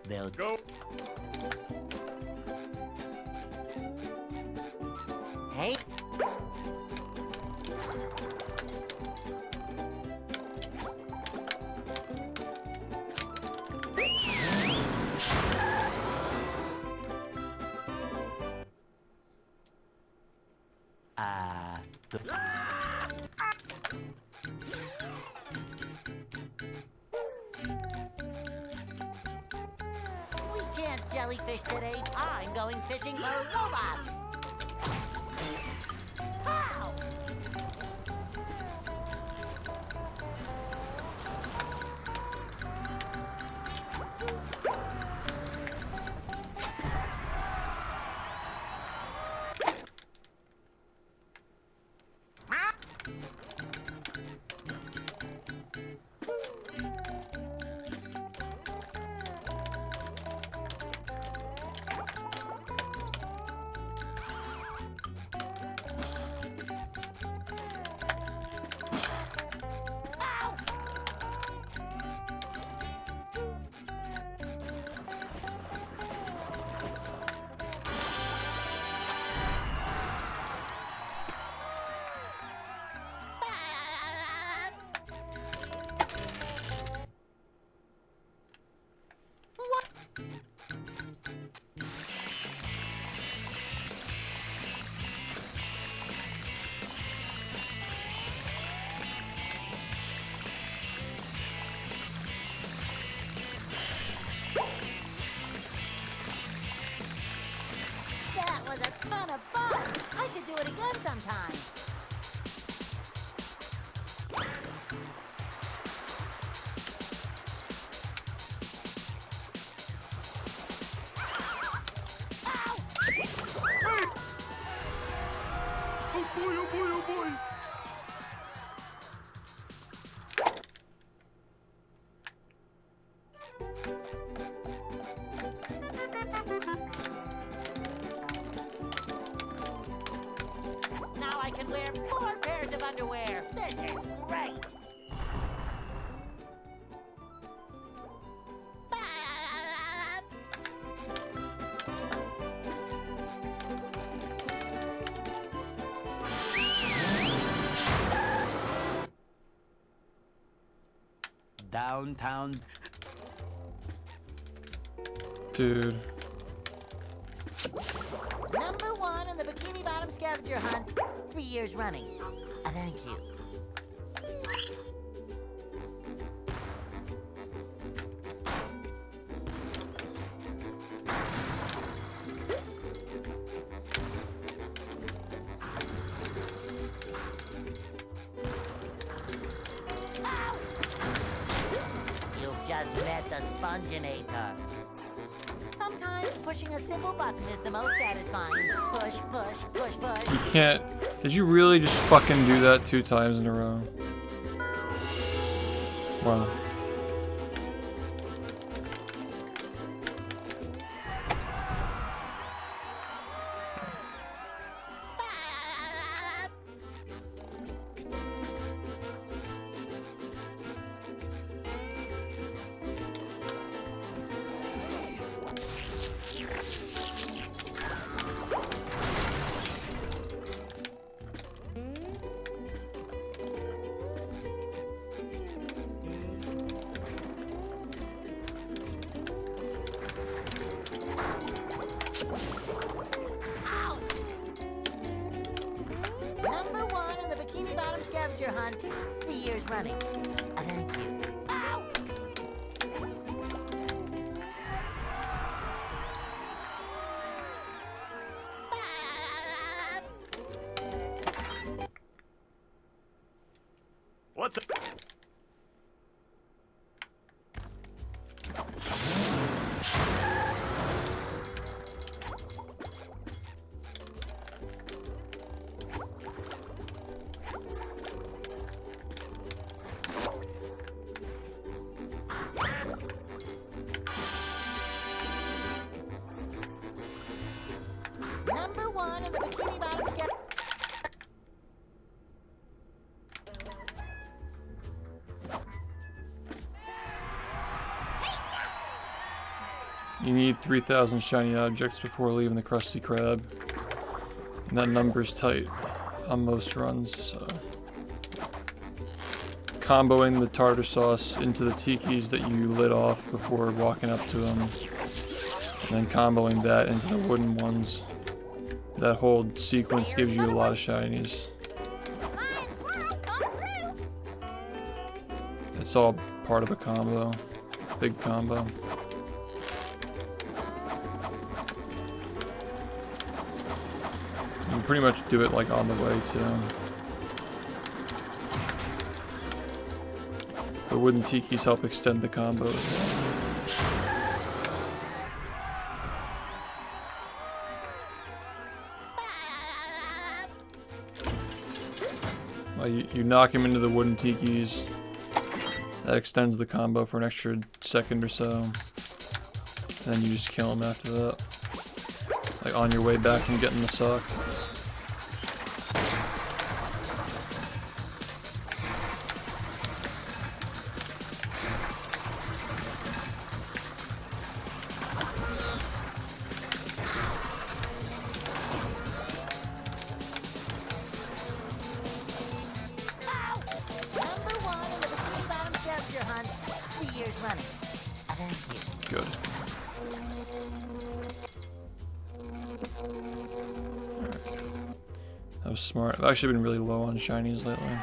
they'll Go. Hey. We can't jellyfish today. I'm going fishing for robots. Pow! Ton of fun. I should do it again sometime. Oh boy, oh boy, oh boy! Now I can wear 4 pairs of underwear. This is great. Downtown. Dude. Number 1 in the Bikini Bottom scavenger hunt, 3 years running. Thank you. You've just met the Sponginator. Sometimes pushing a simple button is the most satisfying. Push, push, push, push. You can't. Did you really just fucking do that 2 times in a row? Wow. Number 1 in the Bikini Bottom scavenger hunt, 3 years running. Thank you. Ow! What's up? Number 1 in the Bikini Bottom scavenger. You need 3,000 shiny objects before leaving the Krusty Krab. And that number's tight on most runs, so. Comboing the tartar sauce into the tikis that you lit off before walking up to them. And then comboing that into the wooden ones. That whole sequence gives you a lot of shinies. Lion, squirrel, come through. It's all part of a combo. Big combo. You can pretty much do it like on the way too. The wooden tikis help extend the combo as well. Well, you knock him into the wooden tikis. That extends the combo for an extra second or so. And then you just kill him after that. Like on your way back from getting the sock. Number 1 in the Bikini Bottom scavenger hunt, 3 years running. Thank you. Good. That was smart. I've actually been really low on shinies lately.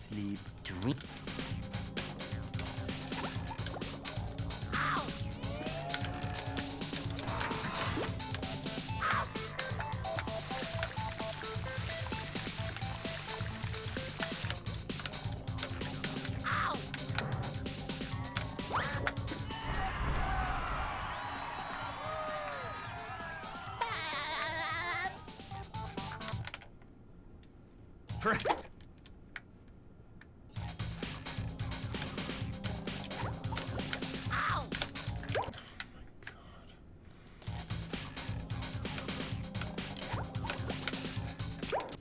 sleep, dream.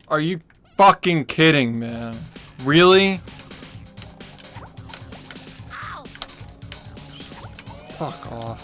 Are you fucking kidding, man? Really? Fuck off.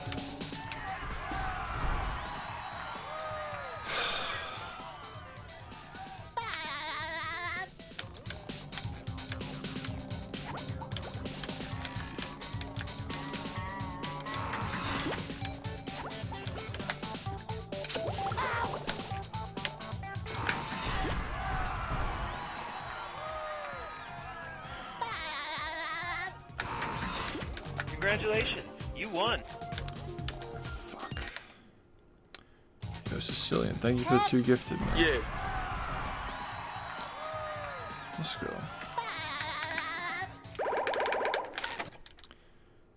Congratulations, you won. Fuck. Yo, Sicilian, thank you for the 2 gifted, man. Yeah. Let's go.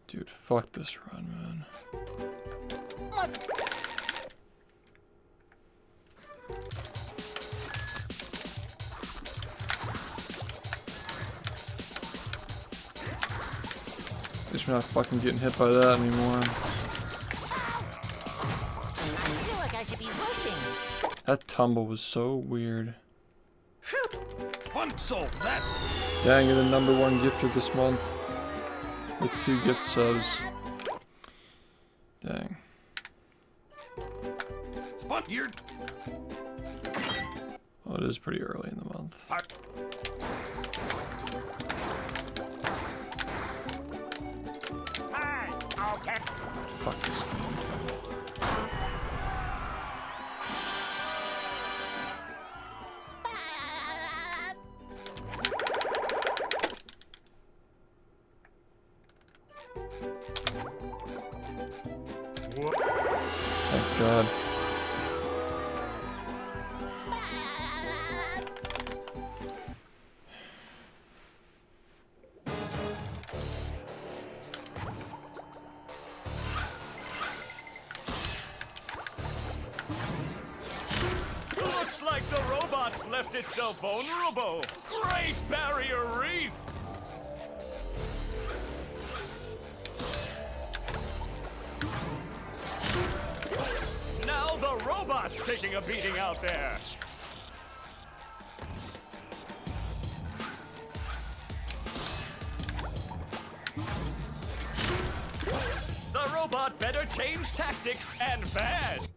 Dude, fuck this run, man. At least we're not fucking getting hit by that anymore. I feel like I should be working. That tumble was so weird. One soul, that. Dang, you're the #1 gifter this month. With 2 gift subs. Dang. Spot here. Well, it is pretty early in the month. Fuck. Hi. Okay. Fuck this game. Thank God. Looks like the robots left itself vulnerable. Great barrier reef. Now the robot's taking a beating out there. The robot better change tactics and fast.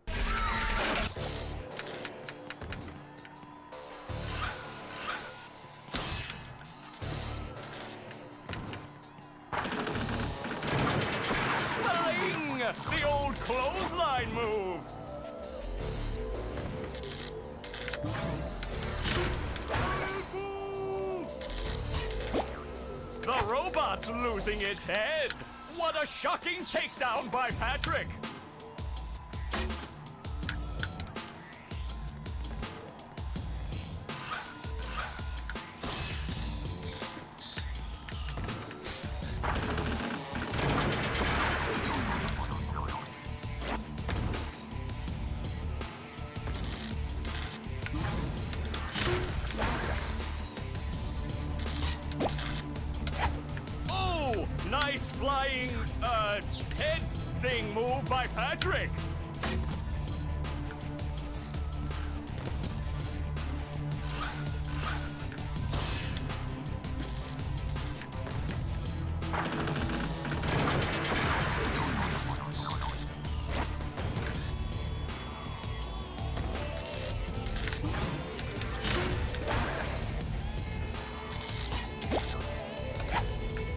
Spelling! The old clothesline move. The robot's losing its head. What a shocking takedown by Patrick. Oh, nice flying, head thing move by Patrick.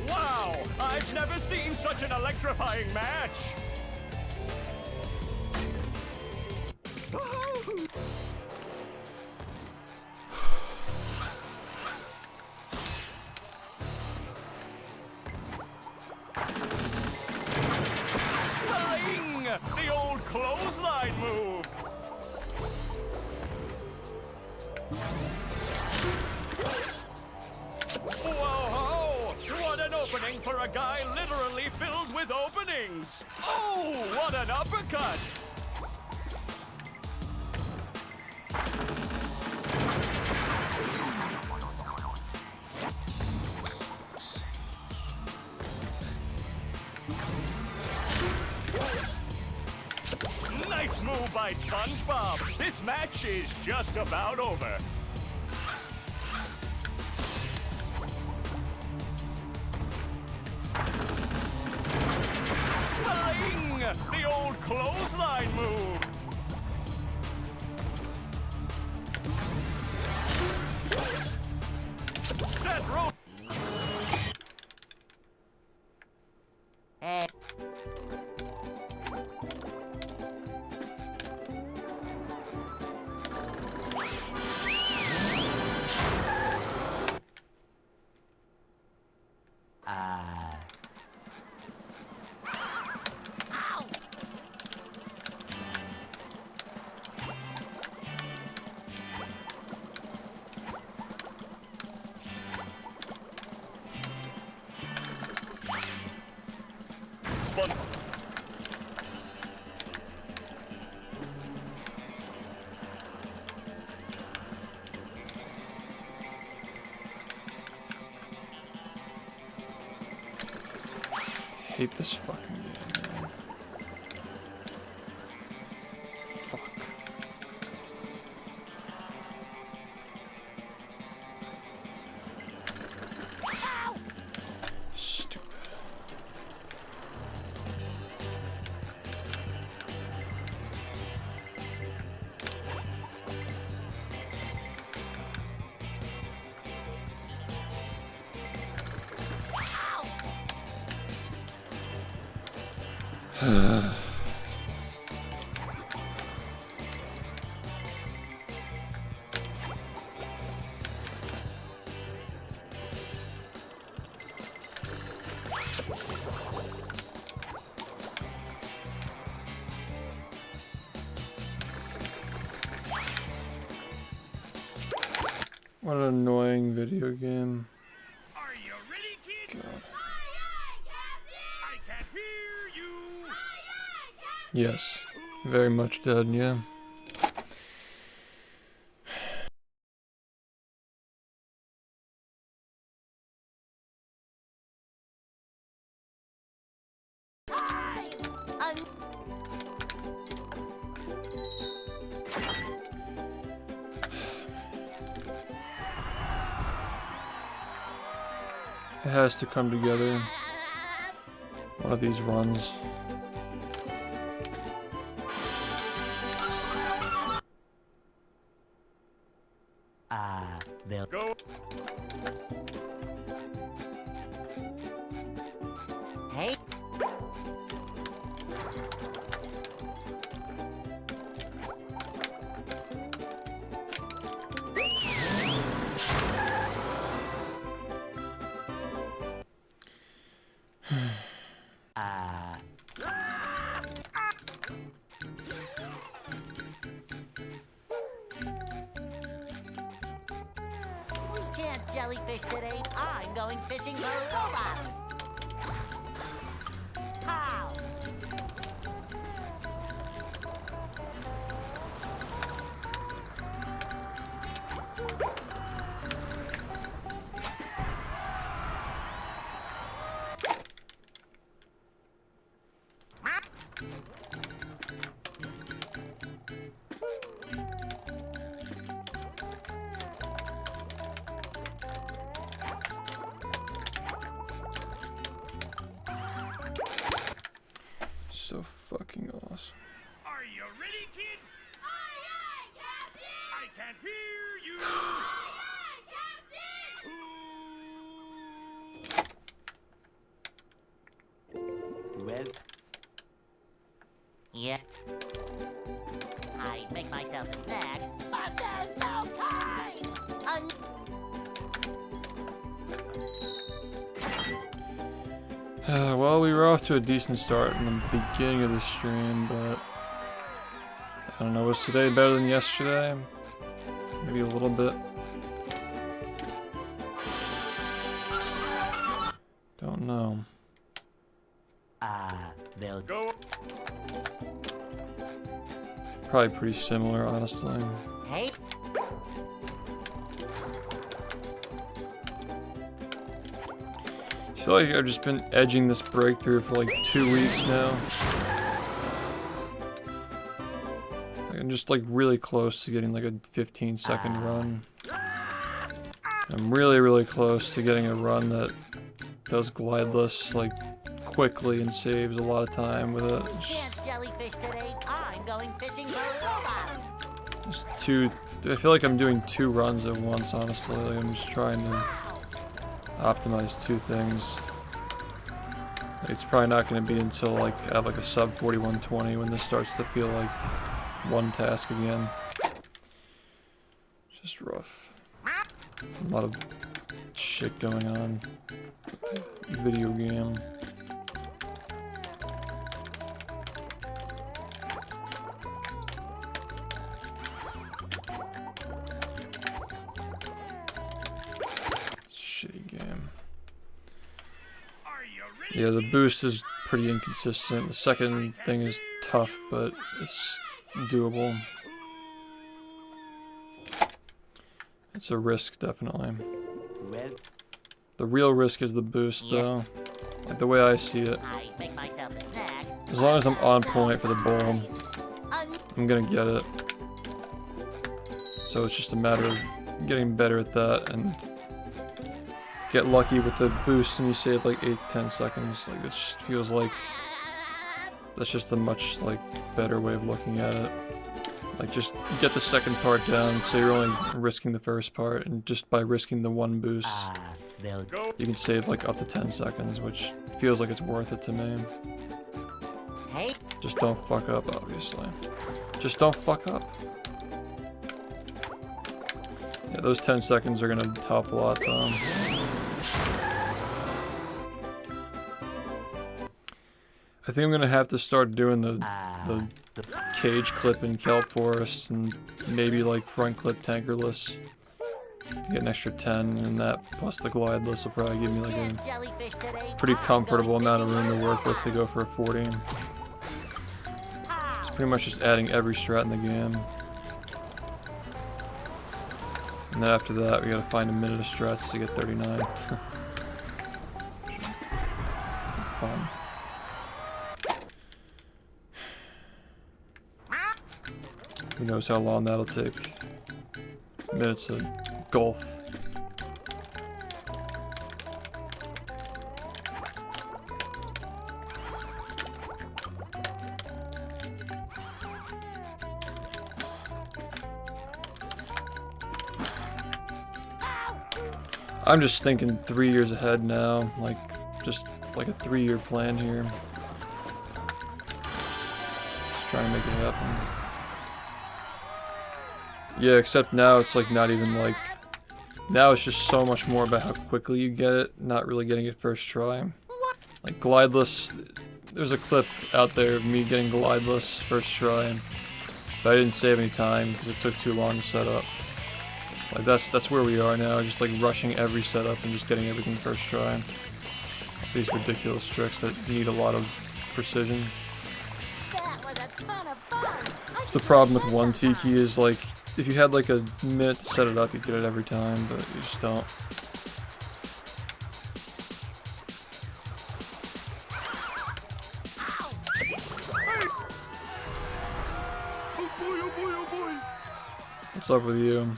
Wow, I've never seen such an electrifying match. clothesline move. Whoa! What an opening for a guy literally filled with openings! Oh, what an uppercut! Nice move by SpongeBob. This match is just about over. Sling! The old clothesline move. That rope. Hey. I hate this fucking game, man. Fuck. Stupid. What an annoying video game. Are you ready, kids? God. I can't hear you. Yes. Very much dead, yeah. It has to come together. One of these runs. They'll Go. Hey. We can't jellyfish today. I'm going fishing for robots. How? So fucking awesome. Are you ready, kids? I can't hear you. well. Yeah. I'd make myself a snack, but there's no time! Well, we were off to a decent start in the beginning of the stream, but don't know, was today better than yesterday? Maybe a little bit. Don't know. They'll Go. Probably pretty similar, honestly. Hey, I feel like I've just been edging this breakthrough for like 2 weeks now. I'm just like really close to getting like a 15-second run. I'm really close to getting a run that does glideless like quickly and saves a lot of time with it. can't jellyfish today. I'm going fishing for robots. Just two. I feel like I'm doing 2 runs at once, honestly. Like I'm just trying to optimize 2 things. It's probably not going to be until like I have like a sub 4120 when this starts to feel like one task again. Just rough. A lot of shit going on. Video game. Shitty game. Are you ready? Yeah, the boost is pretty inconsistent. The second thing is tough, but it's doable. It's a risk, definitely. well. The real risk is the boost, though. Like the way I see it. I make myself a snack. As long as I'm on point for the bowl, I'm gonna get it. So it's just a matter of getting better at that and get lucky with the boost and you save like 8 to 10 seconds. Like it just feels like that's just a much like better way of looking at it. Like just get the second part down, so you're only risking the first part, and just by risking the one boost, They'll Go. you can save like up to 10 seconds, which feels like it's worth it to me. Hey, Just don't fuck up, obviously. Just don't fuck up. Yeah, those 10 seconds are gonna help a lot, though. I think I'm gonna have to start doing the cage clip in Kelp Forest and maybe like front clip tankerless to get an extra 10, and that plus the glideless will probably give me like a jellyfish today. pretty comfortable amount of room to work with to go for a 40. It's pretty much just adding every strat in the game. And then after that, we gotta find a minute of strats to get 39. Fun. Who knows how long that'll take. Minutes of golf. I'm just thinking 3 years ahead now, like just like a 3-year plan here. Just trying to make it happen. Yeah, except now it's like not even like, now it's just so much more about how quickly you get it, not really getting it first try. Like glideless, there's a clip out there of me getting glideless first try, but I didn't save any time because it took too long to set up. Like that's where we are now, just like rushing every setup and just getting everything first try. These ridiculous tricks that need a lot of precision. That was a ton of fun. It's the problem with one Tiki is like, if you had like a minute to set it up, you get it every time, but you just don't. Oh boy, oh boy, oh boy. What's up with you?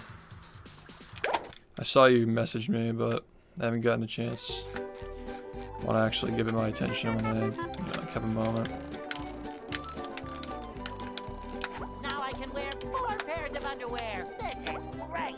I saw you message me, but I haven't gotten a chance. I want to actually give it my attention when I like, have a moment. Now I can wear 4 pairs of underwear. This is great.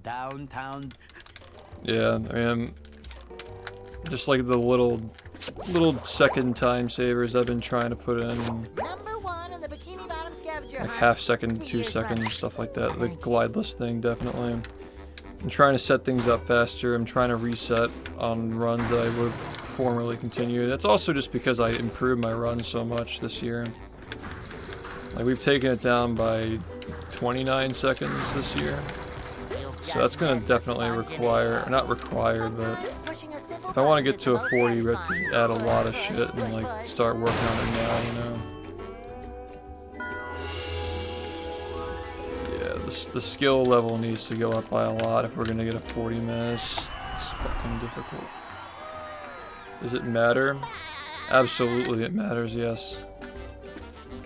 downtown. Yeah, I mean, just like the little second time savers I've been trying to put in. Number 1 in the bikini scavenger like hunt. half second, 3 2 years seconds, running. stuff like that. The glideless thing, definitely. I'm trying to set things up faster. I'm trying to reset on runs that I would formerly continue. That's also just because I improved my runs so much this year. Like, we've taken it down by 29 seconds this year. So that's going to definitely require, not required, but if I want to get to a 40, we have to add a lot of shit and like start working on it now, you know? Yeah, the skill level needs to go up by a lot if we're going to get a 40 minutes. It's fucking difficult. Does it matter? Absolutely it matters, yes.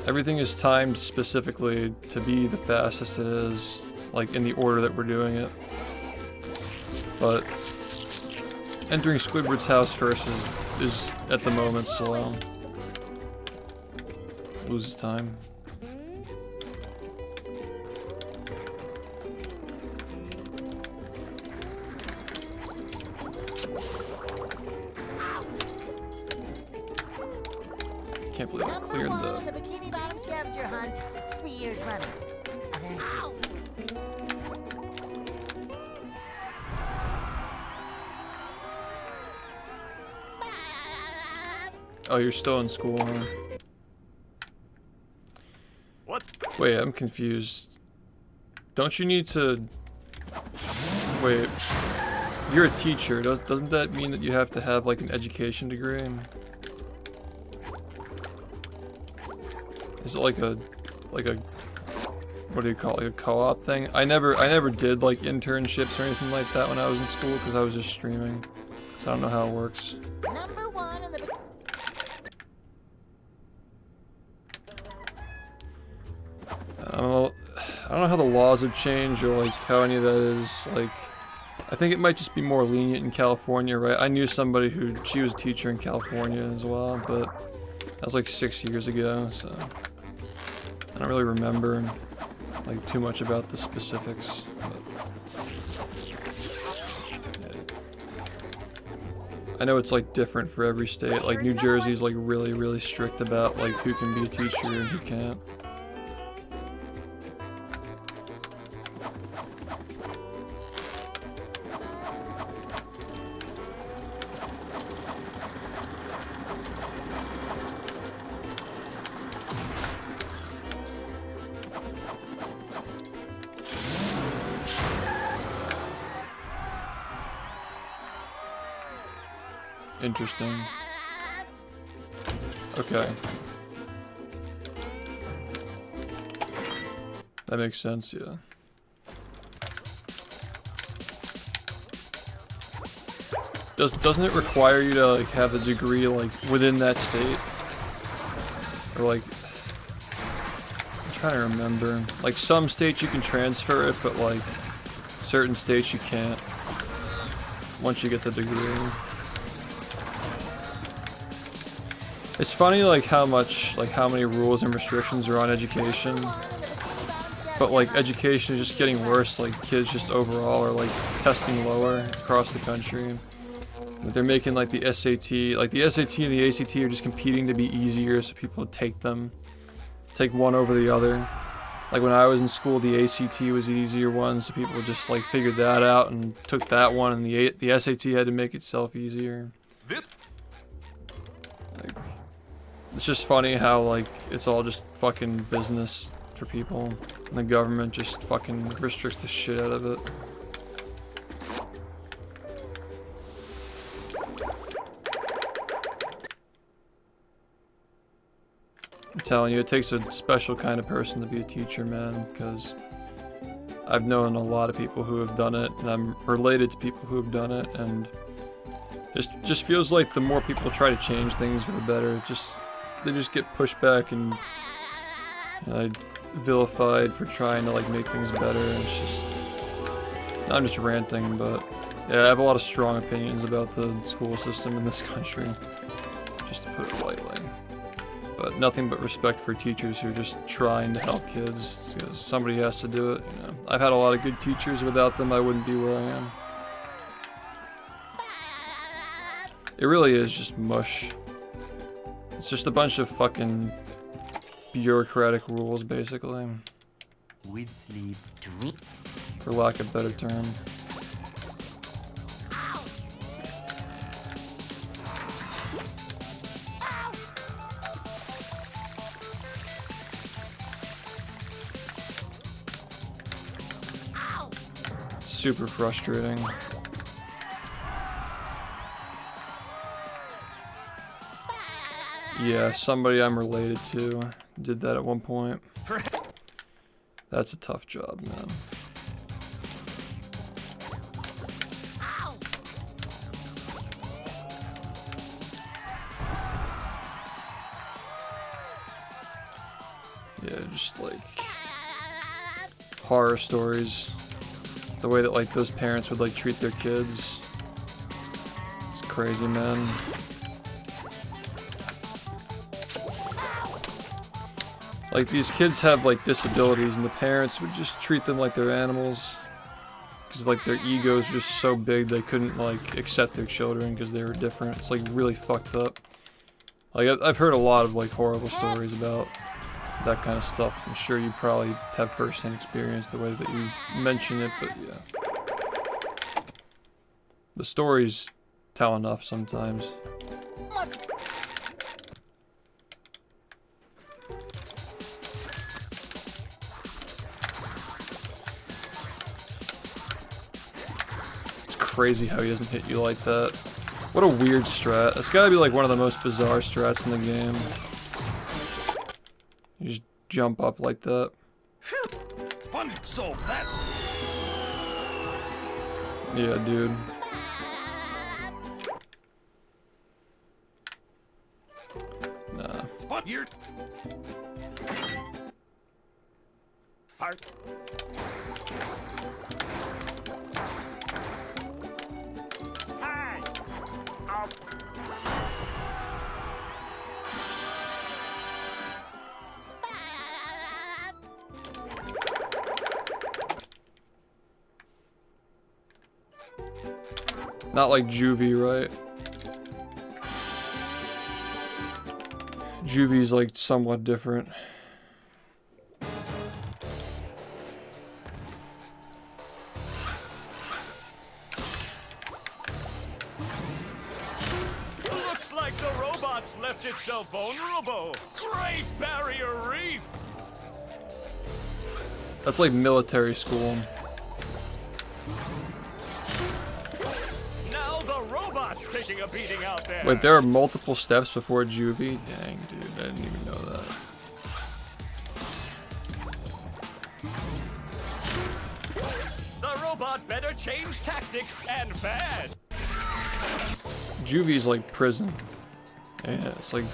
Everything is timed specifically to be the fastest it is, like in the order that we're doing it. But entering Squidward's house first is at the moment slow. Loses time. Can't believe I cleared Number 1 the... in the Bikini Bottom scavenger hunt. 3 years running. Ow. Oh, you're still in school, huh? What? Wait, I'm confused. Don't you need to... Wait. You're a teacher. Doesn't that mean that you have to have, like, an education degree? Is it like a... What do you call it? Like a co-op thing? I never did, like, internships or anything like that when I was in school, because I was just streaming. So I don't know how it works. Number 1 in the... I don't know how the laws have changed or like how any of that is. Like, I think it might just be more lenient in California, right? I knew somebody who, she was a teacher in California as well, but that was like 6 years ago, so I don't really remember like too much about the specifics. But, yeah. I know it's like different for every state. Like New Jersey's like really strict about like who can be a teacher and who can't. Interesting. Okay. That makes sense, yeah. Doesn't it require you to like have a degree like within that state? Or like, I'm trying to remember. Like some states you can transfer it, but like certain states you can't once you get the degree. It's funny like how many rules and restrictions are on education, but like education is just getting worse. Like kids just overall are like testing lower across the country. They're making like the SAT, like the SAT and the ACT are just competing to be easier so people take them, take one over the other. Like when I was in school, the ACT was the easier one, so people just like figured that out and took that one, and the SAT had to make itself easier. Like, it's just funny how like it's all just fucking business for people, and the government just fucking restricts the shit out of it. I'm telling you, it takes a special kind of person to be a teacher, man, because I've known a lot of people who have done it, and I'm related to people who have done it, and just feels like the more people try to change things for the better, they just get pushed back and vilified for trying to like make things better. And it's just, I'm just ranting, but yeah, I have a lot of strong opinions about the school system in this country, just to put it lightly. But nothing but respect for teachers who are just trying to help kids, because somebody has to do it, you know. I've had a lot of good teachers. Without them, I wouldn't be where I am. It really is just mush. It's just a bunch of fucking bureaucratic rules, basically, With sleep. for lack of a better term. Super frustrating. Yeah, somebody I'm related to did that at one point. That's a tough job, man. Yeah, just like horror stories. The way that like those parents would like treat their kids. It's crazy, man. Like these kids have like disabilities and the parents would just treat them like they're animals. Cause like their egos are just so big they couldn't like accept their children because they were different. It's like really fucked up. Like I've heard a lot of like horrible stories about that kind of stuff. I'm sure you probably have first-hand experience the way that you mention it, but yeah. The stories tell enough sometimes. It's crazy how he doesn't hit you like that. What a weird strat. That's gotta be like one of the most bizarre strats in the game. You just jump up like that. Sponge, so that's Yeah, dude. Nah. Sponge, you're fart. Hi. Not like juvie, right? Juvie's like somewhat different. Looks like the robots left itself vulnerable. Great barrier reef. That's like military school. Now the robots taking a beating out there. Wait, there are multiple steps before juvie? Dang, dude, I didn't even know that. The robot better change tactics and fast. Juvie's like prison. Yeah, it's like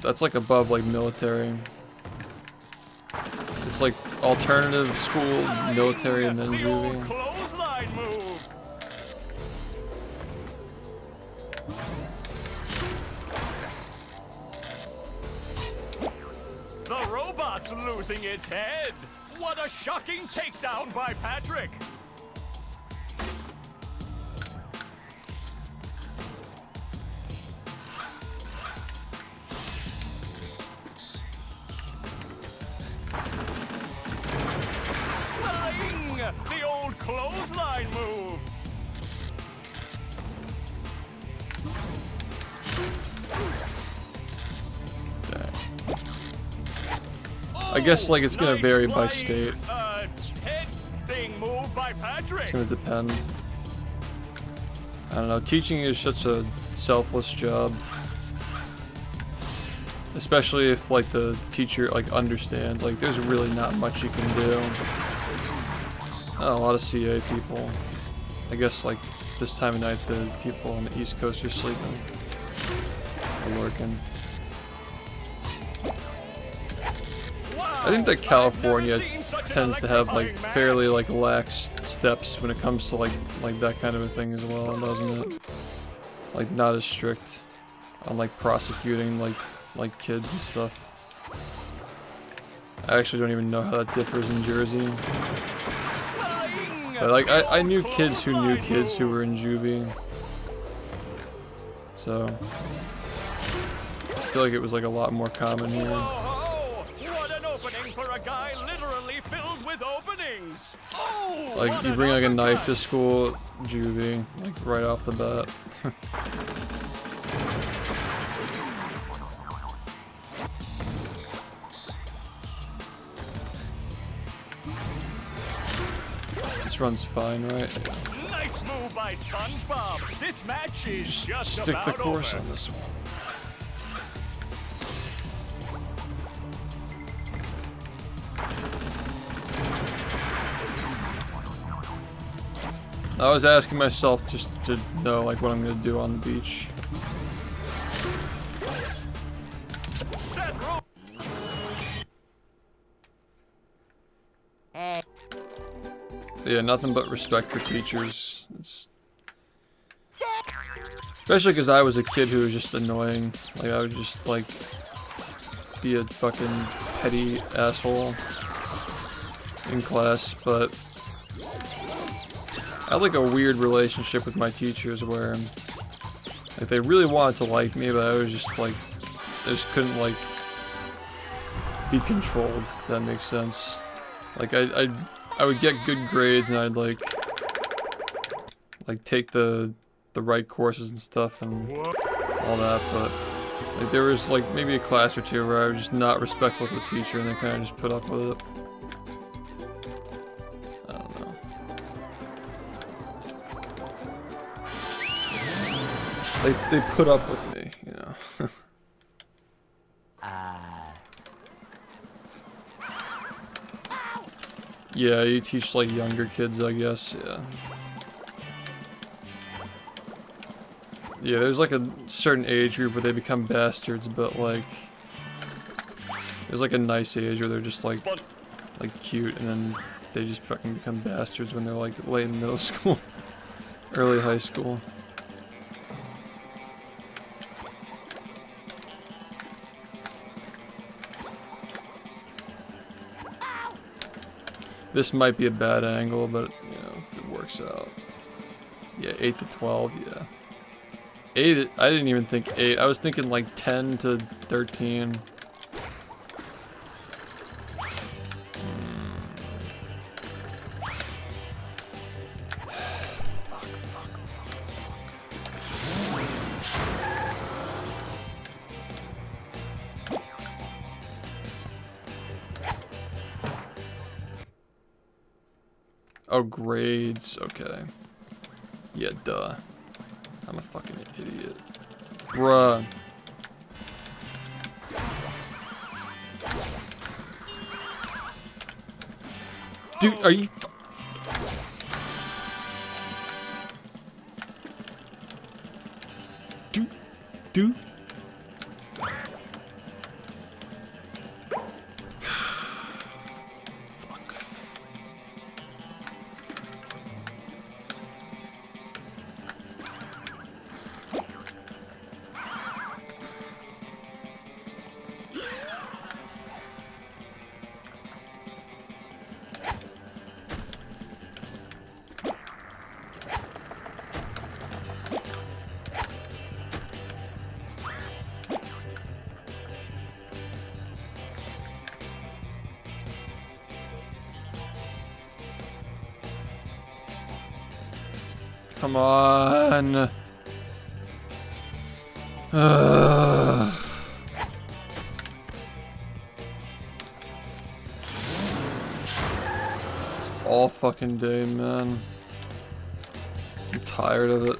that's like above like military. It's like alternative school, military, and then The old juvie. clothesline move. The robot's losing its head. What a shocking takedown by Patrick. Sling! The old clothesline move. I guess like it's gonna Nice vary by right, state. Head thing move by Patrick. It's gonna depend. I don't know. Teaching is such a selfless job, especially if like the teacher like understands. Like, there's really not much you can do. Not a lot of CA people. I guess like this time of night, the people on the East Coast are sleeping or working. I think that California tends to have like fairly like lax steps when it comes to like that kind of a thing as well, doesn't it? Like not as strict on like prosecuting like kids and stuff. I actually don't even know how that differs in Jersey. But like I knew kids who knew kids who were in juvie. So feel like it was like a lot more common here. Oh, what an opening for a guy literally filled with openings. Oh, Like what you an bring like a knife uppercut. to school, juvie, like right off the bat. This run's fine, right? Yeah. Nice move by SpongeBob. This match is just Stick the about course over. on this one. I was asking myself just to know like what I'm gonna do on the beach. That roll. Hey. Yeah, nothing but respect for teachers. It's especially because I was a kid who was just annoying. Like I would just like be a fucking petty asshole in class, but I had like a weird relationship with my teachers where like they really wanted to like me, but I was just like I just couldn't like be controlled, if that makes sense. Like I would get good grades and I'd like take the right courses and stuff and all that, but like there was like maybe a class or two where I was just not respectful to the teacher and they kind of just put up with it. I don't know. They put up with me, you know. Yeah, you teach like younger kids, I guess, yeah. Yeah, there's like a certain age group where they become bastards, but like there's like a nice age where they're just like cute and then they just fucking become bastards when they're like late in middle school, early high school. This might be a bad angle, but you know, if it works out. Yeah, 8 to 12, yeah. 8, I didn't even think 8. I was thinking like 10 to 13. Oh, grades. Okay. Yeah, duh. I'm a fucking idiot. Bruh. Dude, are you... Dude. Come on. Ugh. All fucking day, man. I'm tired of it.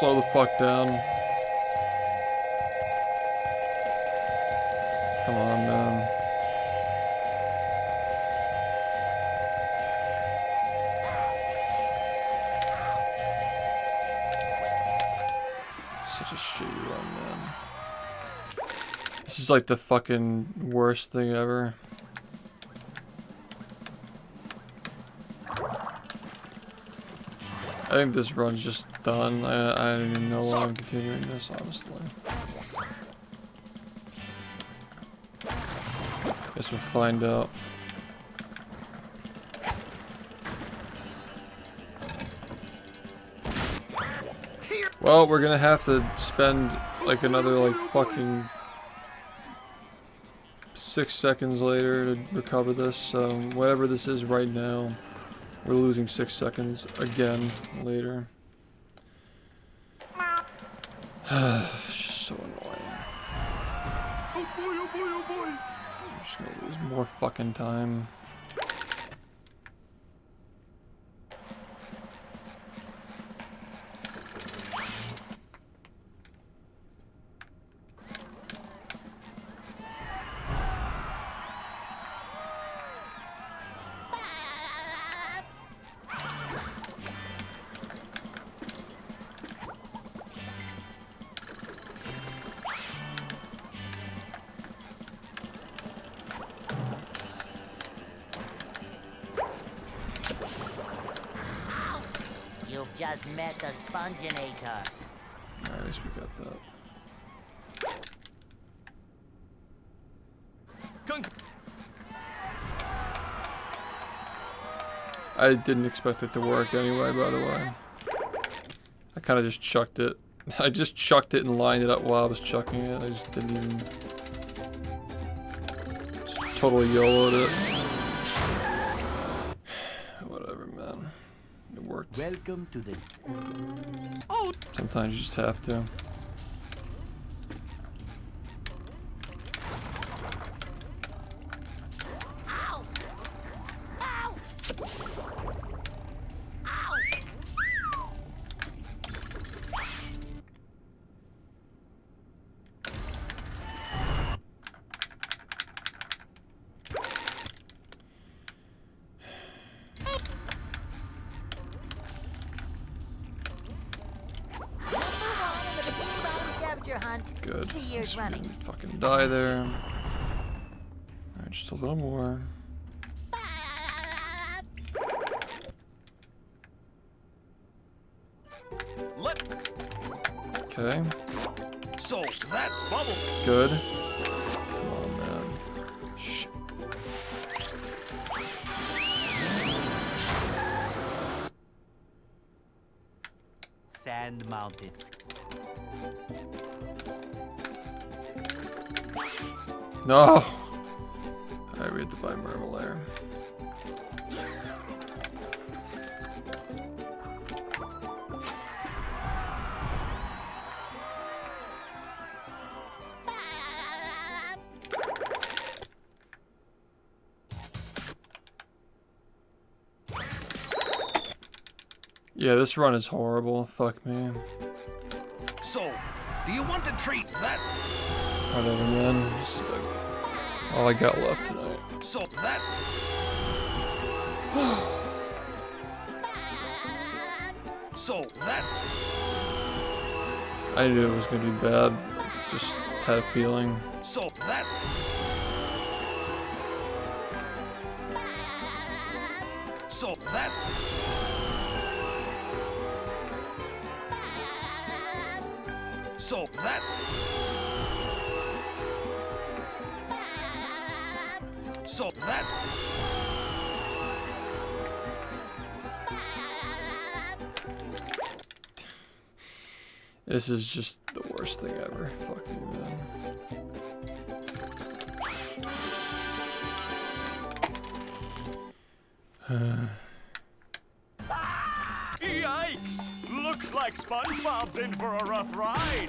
slow the fuck down. Come on, man. Such a shitty run, man. This is like the fucking worst thing ever. I think this run's just done. I don't even know why I'm continuing this, honestly. Guess we'll find out. Well, we're gonna have to spend like another like fucking 6 seconds later to recover this. So whatever this is right now, we're losing 6 seconds again later. It's just so annoying. Oh boy, oh boy, oh boy. I'm just gonna lose more fucking time. You've just met the sponginator. At least we got that. I didn't expect it to work anyway, by the way. I kind of just chucked it. I just chucked it and lined it up while I was chucking it. I just didn't even... Just totally YOLO'd it. Whatever, man. It worked. Welcome to the... Sometimes you just have to. Ow! Ow! Ow! Hunt. Good. 3 years Let's running. fucking die there. Alright, just a little more. Okay. So that's bubble. Good. Come on, man. Shit. Sand mounted. No! Alright, we have to buy Mermal there. Yeah, this run is horrible. Fuck me. So, do you want to treat that? Whatever, man. This is like all I got left tonight. So that's... So that's... I knew it was gonna be bad. Just had a feeling. So that's... So that's... So that's... So that... This is just the worst thing ever. Fuck you, man. Yikes! Looks like SpongeBob's in for a rough ride.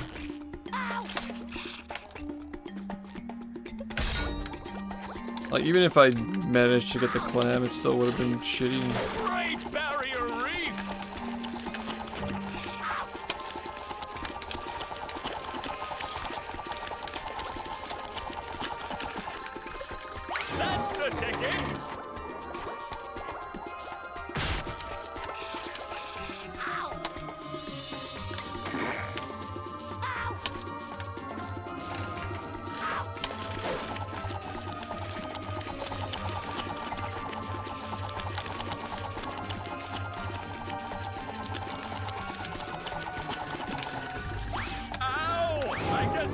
Like, even if I managed to get the clam, it still would have been shitty. Great Barrier Reef! That's the ticket.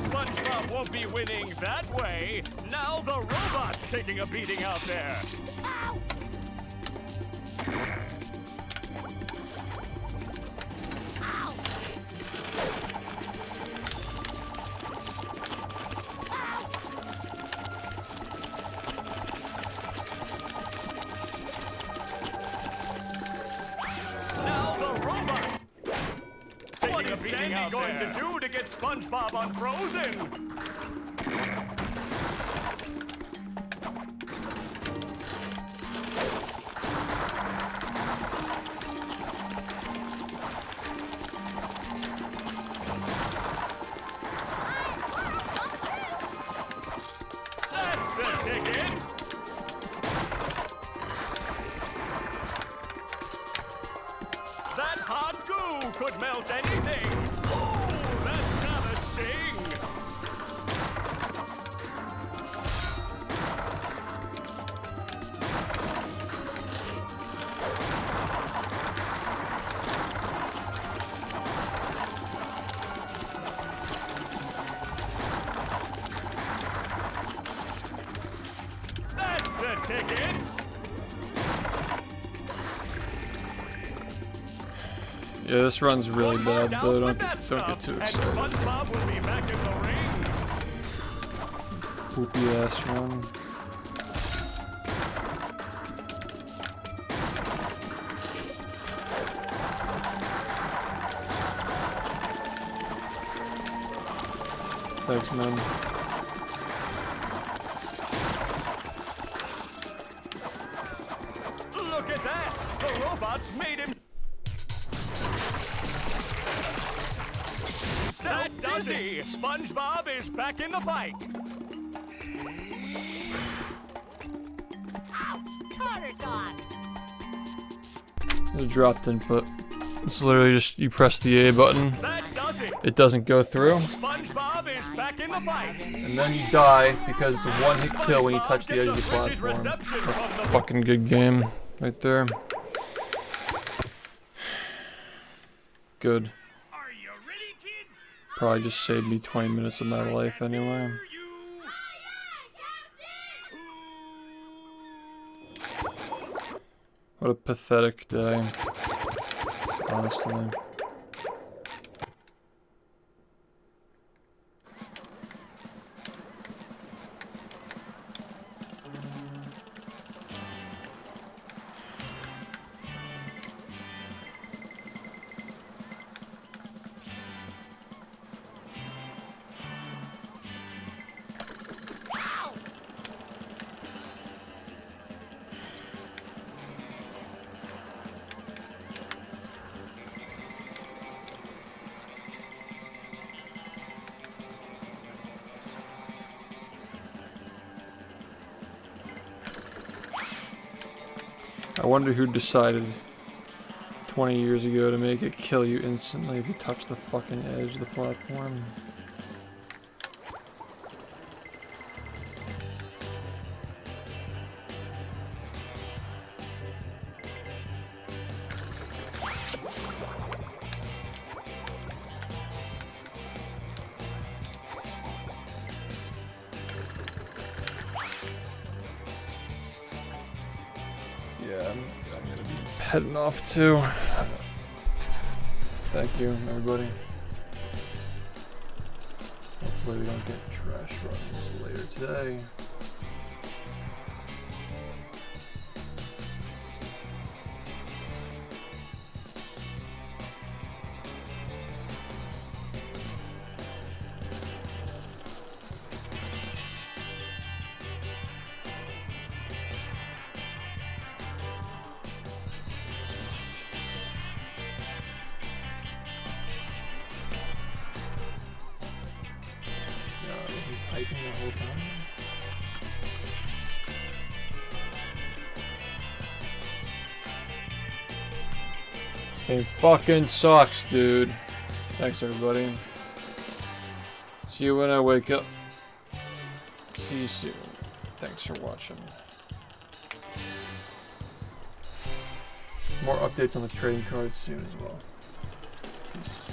SpongeBob won't be winning that way. Now the robot's taking a beating out there. Ow! Ow! Now the robot's taking a beating out there. What is Sandy going to do to get SpongeBob unfrozen? That's the ticket. That hot goo could melt anything. Ooh, that's got a sting. That's the ticket. Yeah, this run's really bad, Douse though. with Don't that get too stuff, excited. And SpongeBob will be back in the ring. Poopy ass run. Thanks, man. Look at that! The robots made him so dizzy. SpongeBob is back in the fight. Ouch! Tartar sauce! It's a dropped input. It's literally just you press the A button, That does it. it doesn't go through, SpongeBob is back in the fight. and then you die because it's a one-hit kill when you touch the edge of the platform. That's a fucking good game right there. Good. Are you ready, kids? Probably just saved me 20 minutes of my life anyway. Hear you. What a pathetic day. Honestly. I wonder who decided 20 years ago to make it kill you instantly if you touch the fucking edge of the platform. Yeah, I'm gonna be heading off too. Thank you, everybody. Hopefully we don't get trash runs later today. Typing the whole time. Game fucking sucks, dude. Thanks, everybody. See you when I wake up. See you soon. Thanks for watching. More updates on the trading cards soon as well. Peace.